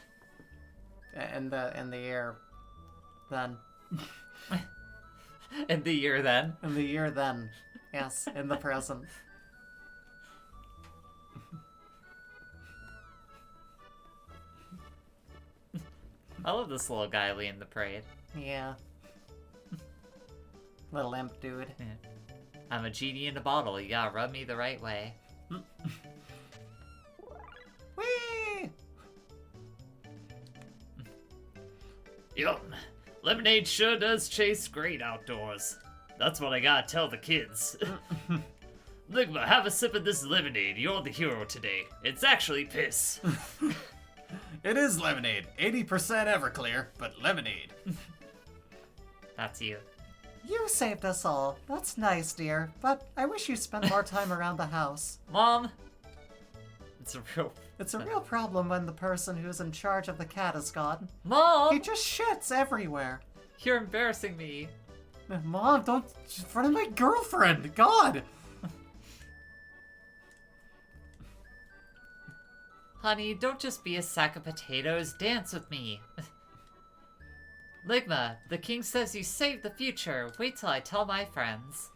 In the year then. In the year then. In the year then. Yes, in the present. I love this little guy leading the parade. Yeah. Little imp dude. Yeah. I'm a genie in a bottle. You gotta rub me the right way. Whee! Yup. Lemonade sure does taste great outdoors. That's what I gotta tell the kids. Ligma, have a sip of this lemonade. You're the hero today. It's actually piss. It is lemonade. 80% Everclear, but lemonade. That's you. You saved us all. That's nice, dear. But I wish you spent more time around the house. Mom! It's a real problem when the person who's in charge of the cat is gone. Mom! He just shits everywhere. You're embarrassing me. Mom, don't in front of my girlfriend. God. Honey, don't just be a sack of potatoes. Dance with me. Ligma, the king says you saved the future. Wait till I tell my friends.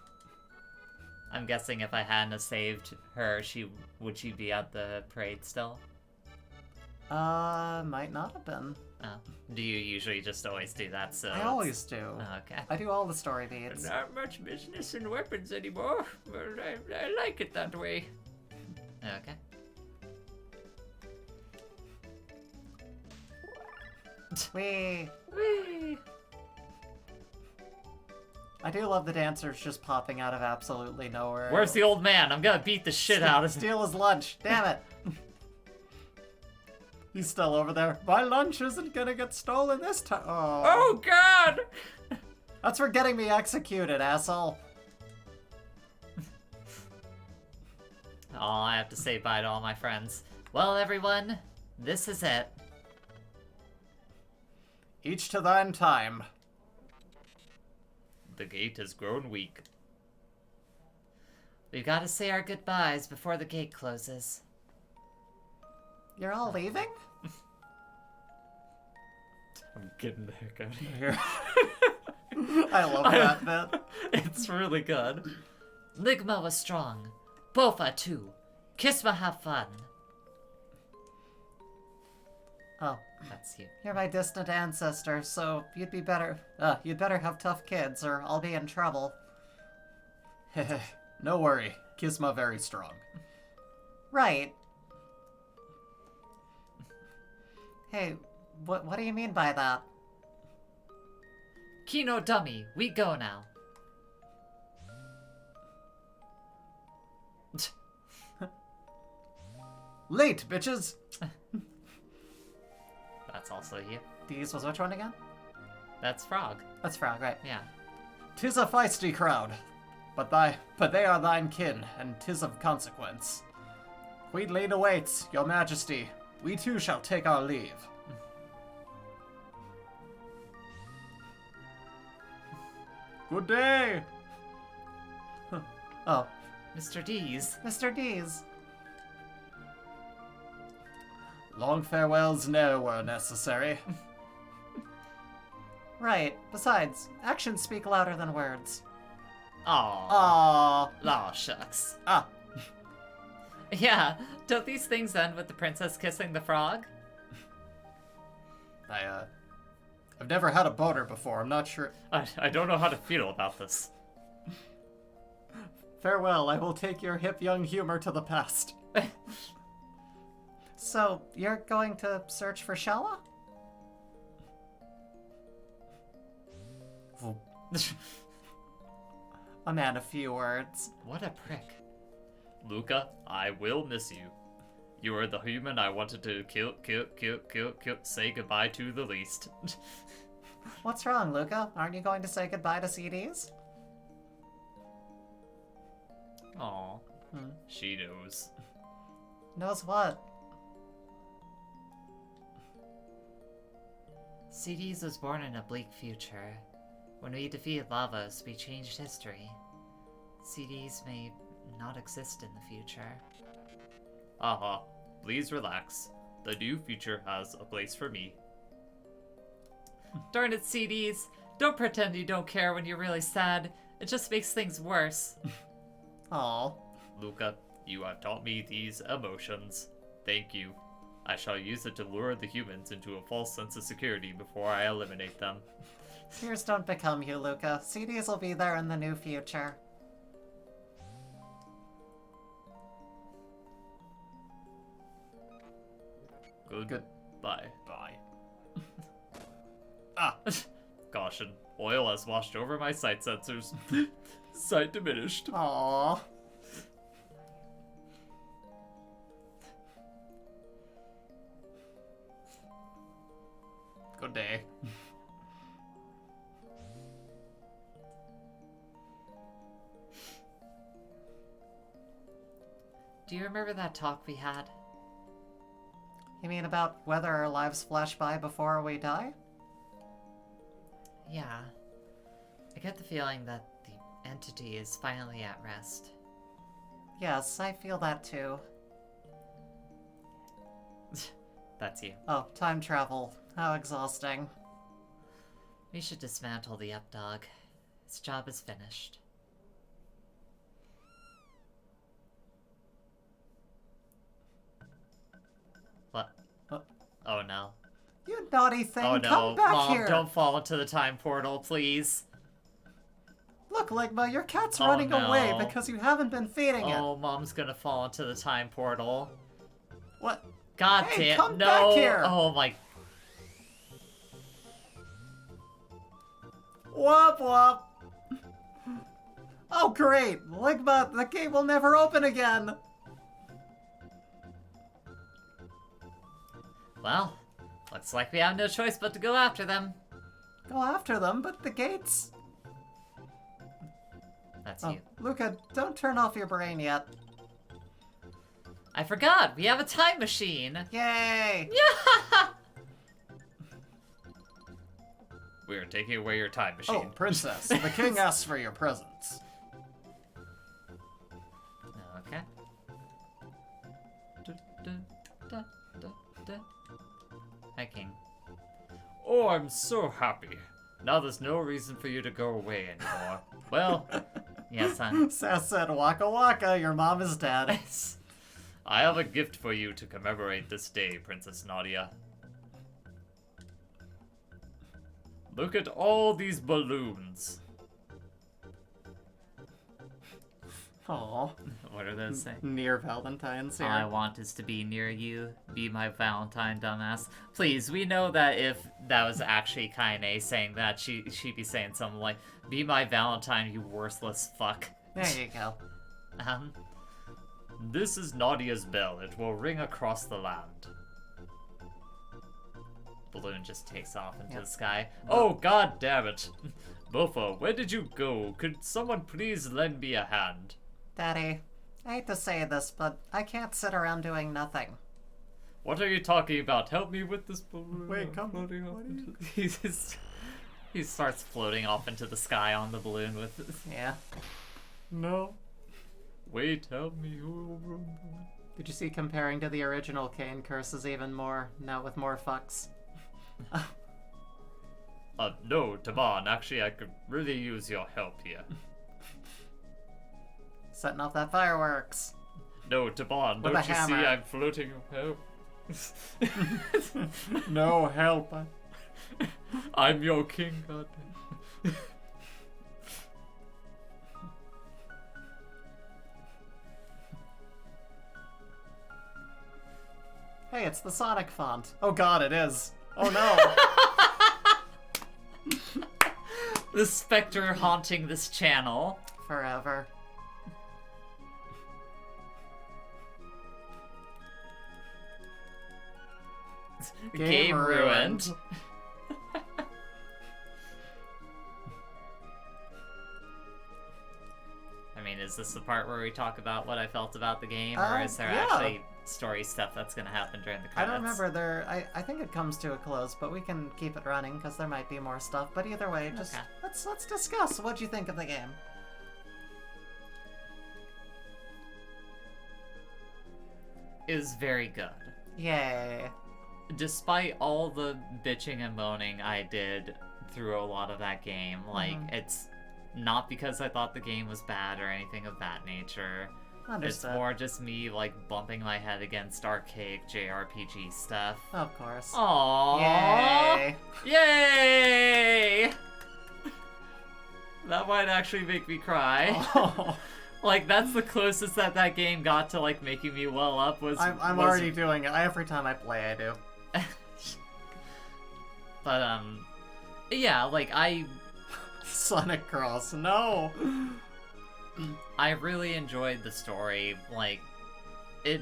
I'm guessing if I hadn't have saved her, would she be at the parade still? Might not have been. Oh. Do you usually just always do that? So I always do. Oh, okay. I do all the story beats. Not much business in weapons anymore, but I like it that way. Okay. Whee! Whee! I do love the dancers just popping out of absolutely nowhere. Where's the old man? I'm gonna beat the shit out of him. Steal his lunch. Damn it. He's still over there. My lunch isn't gonna get stolen this time. Oh God! That's for getting me executed, asshole. Oh, I have to say bye to all my friends. Well, everyone, this is it. Each to thine time. The gate has grown weak. We've got to say our goodbyes before the gate closes. You're all leaving? I'm getting the heck out of here. I love that bit. It's really good. Ligma was strong. Bofa too. Kisma have fun. Oh, That's you. you're my distant ancestor, so you'd better have tough kids or I'll be in trouble. No worry. Kisma very strong. Right. Hey, what do you mean by that? Kino dummy, we go now. Late, bitches! That's also you. These was which one again? That's Frog. That's Frog, right. Yeah. 'Tis a feisty crowd, but they are thine kin, and 'tis of consequence. Queen Lane awaits, your majesty. We too shall take our leave. Good day! Oh, Mr. D's. Mr. D's. Long farewells ne'er were necessary. Right. Besides, actions speak louder than words. Aw. Aww. Aw, shucks. Ah, Yeah, don't these things end with the princess kissing the frog? I've never had a boner before, I'm not sure. I don't know how to feel about this. Farewell, I will take your hip young humor to the past. So, you're going to search for Shala? A man of few words. What a prick. Luca, I will miss you. You are the human I wanted to kill, say goodbye to the least. What's wrong, Luca? Aren't you going to say goodbye to CDs? Aw, she knows. Knows what? CDs was born in a bleak future. When we defeated Lavos, we changed history. CDs may not exist in the future. Haha, please relax. The new future has a place for me. Darn it, CDs! Don't pretend you don't care when you're really sad. It just makes things worse. Aw. Luca, you have taught me these emotions. Thank you. I shall use it to lure the humans into a false sense of security before I eliminate them. Fears don't become you, Luca. CDs will be there in the new future. Goodbye. Bye. Ah! Caution. Oil has washed over my sight sensors. Sight diminished. Aww. Good day. Do you remember that talk we had? You mean about whether our lives flash by before we die? Yeah. I get the feeling that the entity is finally at rest. Yes, I feel that too. That's you. Oh, time travel. How exhausting. We should dismantle the Updog. Its job is finished. What? What? Oh no. You naughty thing, Oh no, come back Mom, here! don't fall into the time portal, please. Look, Ligma, your cat's Oh, running away no. because you haven't been feeding it. Oh, Mom's gonna fall into the time portal. What? God Hey, damn, come no! back here! Oh my. Whoop whoop! Oh great! Ligma, the gate will never open again! Well, looks like we have no choice but to go after them. Go after them, but the gates... That's Oh, you. Luca, don't turn off your brain yet. I forgot, we have a time machine. Yay! We are taking away your time Oh, machine. princess, the king asks for your presents. Okay. Hi, King. Oh, I'm so happy. Now there's no reason for you to go away anymore. Well, Yes, son. Sass said, Waka Waka, your mom is dead. I have a gift for you to commemorate this day, Princess Nadia. Look at all these balloons. Aw. What are those saying? Near Valentine's here. All I want is to be near you. Be my Valentine, dumbass. Please, we know that if that was actually Kaine saying that, she'd be saying something like, "Be my Valentine, you worthless fuck." There you go. This is Nadia's bell. It will ring across the land. Balloon just takes off into the sky. Oh, god damn it. Bofa, where did you go? Could someone please lend me a hand? Daddy, I hate to say this, but I can't sit around doing nothing. What are you talking about? Help me with this balloon. Wait, I'm come- floating off what are you- into- He starts floating off into the sky on the balloon with... Yeah. No. Wait, help me. Did you see comparing to the original Kane curses even more, now with more fucks? No, Taban, actually I could really use your help here. Setting off that fireworks. No, Taban, With don't a you see hammer. I'm floating? Help. No help. I'm your king, goddamn. Hey, it's the Sonic font. Oh god, it is. Oh no. The specter haunting this channel. Forever. Game ruined. I mean, is this the part where we talk about what I felt about the game, or is there yeah. actually story stuff that's gonna happen during the I credits. don't remember I think it comes to a close, but we can keep it running because there might be more stuff. But either way, just Okay. let's discuss. What'd you think of the game? It was very good. Yay. Despite all the bitching and moaning I did through a lot of that game, like, it's not because I thought the game was bad or anything of that nature. Understood. It's more just me, like, bumping my head against archaic JRPG stuff. Of course. Aww! Yay. Yay! That might actually make me cry. Oh, Like, that's the closest that game got to, like, making me well up was... I'm was- already doing it. Every time I play, I do. But, yeah, like, Sonic Cross, no! I really enjoyed the story. Like, it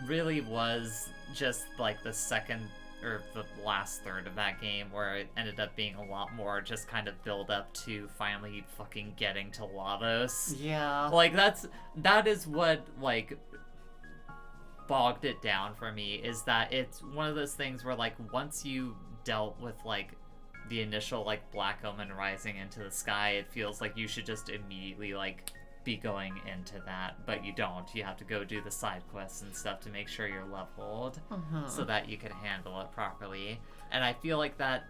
really was just, like, the second or the last third of that game where it ended up being a lot more just kind of build up to finally fucking getting to Lavos. Yeah. Like, that is what, like, bogged it down for me, is that it's one of those things where, like, once you dealt with, like, the initial, like, Black Omen rising into the sky, it feels like you should just immediately, like, be going into that, but you don't. You have to go do the side quests and stuff to make sure you're leveled so that you can handle it properly. And I feel like that,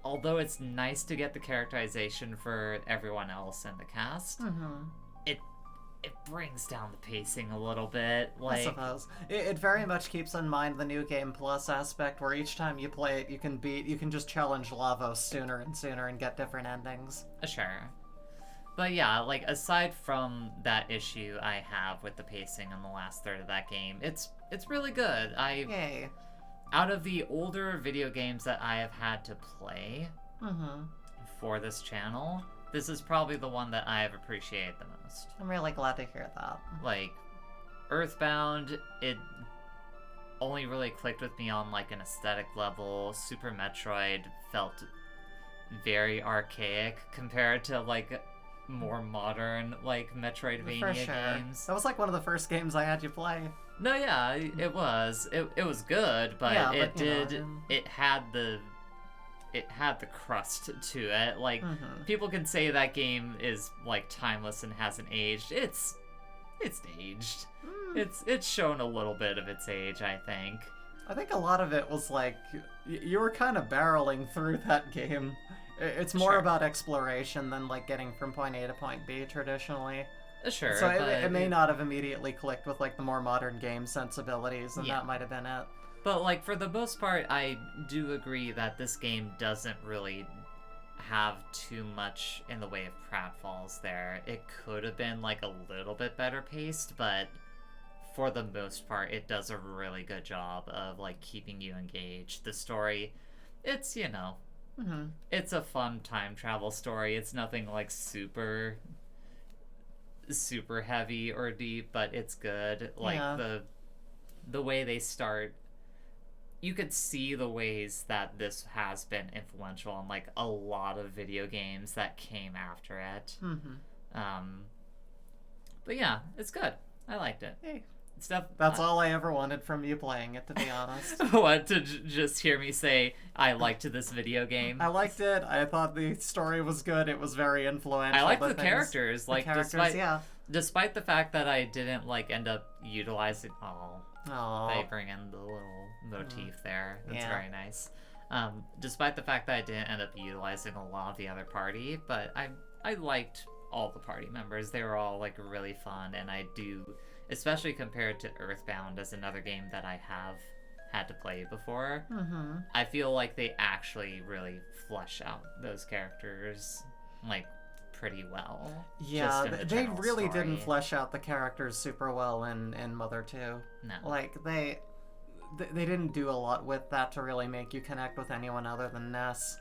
although it's nice to get the characterization for everyone else in the cast, it brings down the pacing a little bit. I Like, suppose. It very much keeps in mind the New Game Plus aspect, where each time you play it, you can just challenge Lavos sooner and sooner and get different endings. sure. But yeah, like, aside from that issue I have with the pacing in the last third of that game, it's really good. Yay. Out of the older video games that I have had to play for this channel, this is probably the one that I have appreciated the most. I'm really glad to hear that. Like, Earthbound, it only really clicked with me on, like, an aesthetic level. Super Metroid felt very archaic compared to, like, more modern, like, Metroidvania For sure. games. That was like one of the first games I had you play. No, yeah, it was. It was good, but Yeah, it but, you know, did. It had the crust to it. Like, people can say that game is, like, timeless and hasn't aged. It's aged. It's shown a little bit of its age, I think. I think a lot of it was like you were kind of barreling through that game. It's more Sure. about exploration than like getting from point A to point B traditionally. Sure, So but it may not have immediately clicked with like the more modern game sensibilities, and Yeah. that might have been it. But, like, for the most part, I do agree that this game doesn't really have too much in the way of pratfalls there. It could have been, like, a little bit better paced, but for the most part, it does a really good job of, like, keeping you engaged. The story, it's, you know, it's a fun time travel story. It's nothing, like, super heavy or deep, but it's good. Like, Yeah. the way they start, you could see the ways that this has been influential on, like, a lot of video games that came after it. But yeah, it's good. I liked it. Hey, Stuff. that's all I ever wanted from you playing it, to be honest. What, to just hear me say I liked this video game? I liked it. I thought the story was good. It was very influential. I liked the things- characters. The Like, characters, yeah. despite the fact that I didn't, like, end up utilizing. Oh, Aww. they bring in the little motif there. That's Yeah. very nice. Despite the fact that I didn't end up utilizing a lot of the other party, but I liked all the party members. They were all, like, really fun, and I do, especially compared to Earthbound as another game that I have had to play before, I feel like they actually really flesh out those characters, like, pretty well. Yeah, just in the they general really story. didn't flesh out the characters super well in Mother 2. No. Like, they didn't do a lot with that to really make you connect with anyone other than Ness.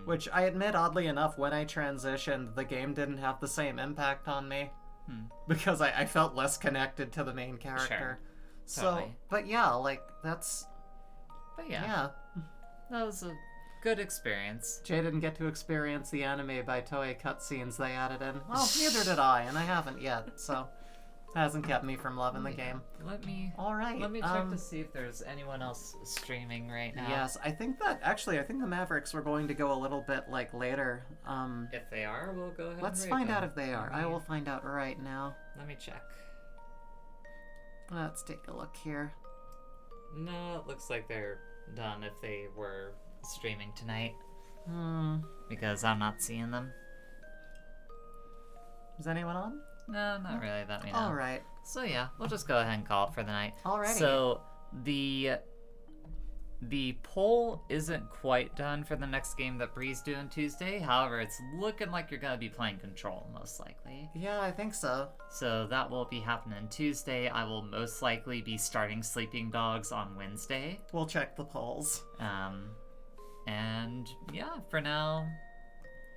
Which, I admit, oddly enough, when I transitioned, the game didn't have the same impact on me. Because I felt less connected to the main character. So, Totally. but yeah, like, that's... But yeah, Yeah. that was a good experience. Jay didn't get to experience the anime by Toei cutscenes they added in. Well, neither did I, and I haven't yet, so... Hasn't kept me from loving the game. Let me All right. check to see if there's anyone else streaming right now. Yes, I think the Mavericks were going to go a little bit like later. If they are, we'll go ahead. Let's and find rate out them. if they are. I will find out right now. Let me check. Let's take a look here. No, it looks like they're done if they were streaming tonight. Because I'm not seeing them. Is anyone on? No, not really. That we know. All right. So yeah, we'll just go ahead and call it for the night. Alrighty. So the poll isn't quite done for the next game that Bree's doing Tuesday. However, it's looking like you're gonna be playing Control most likely. Yeah, I think so. So that will be happening Tuesday. I will most likely be starting Sleeping Dogs on Wednesday. We'll check the polls. And yeah, for now,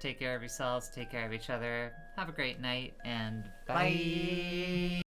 take care of yourselves, take care of each other, have a great night, and bye.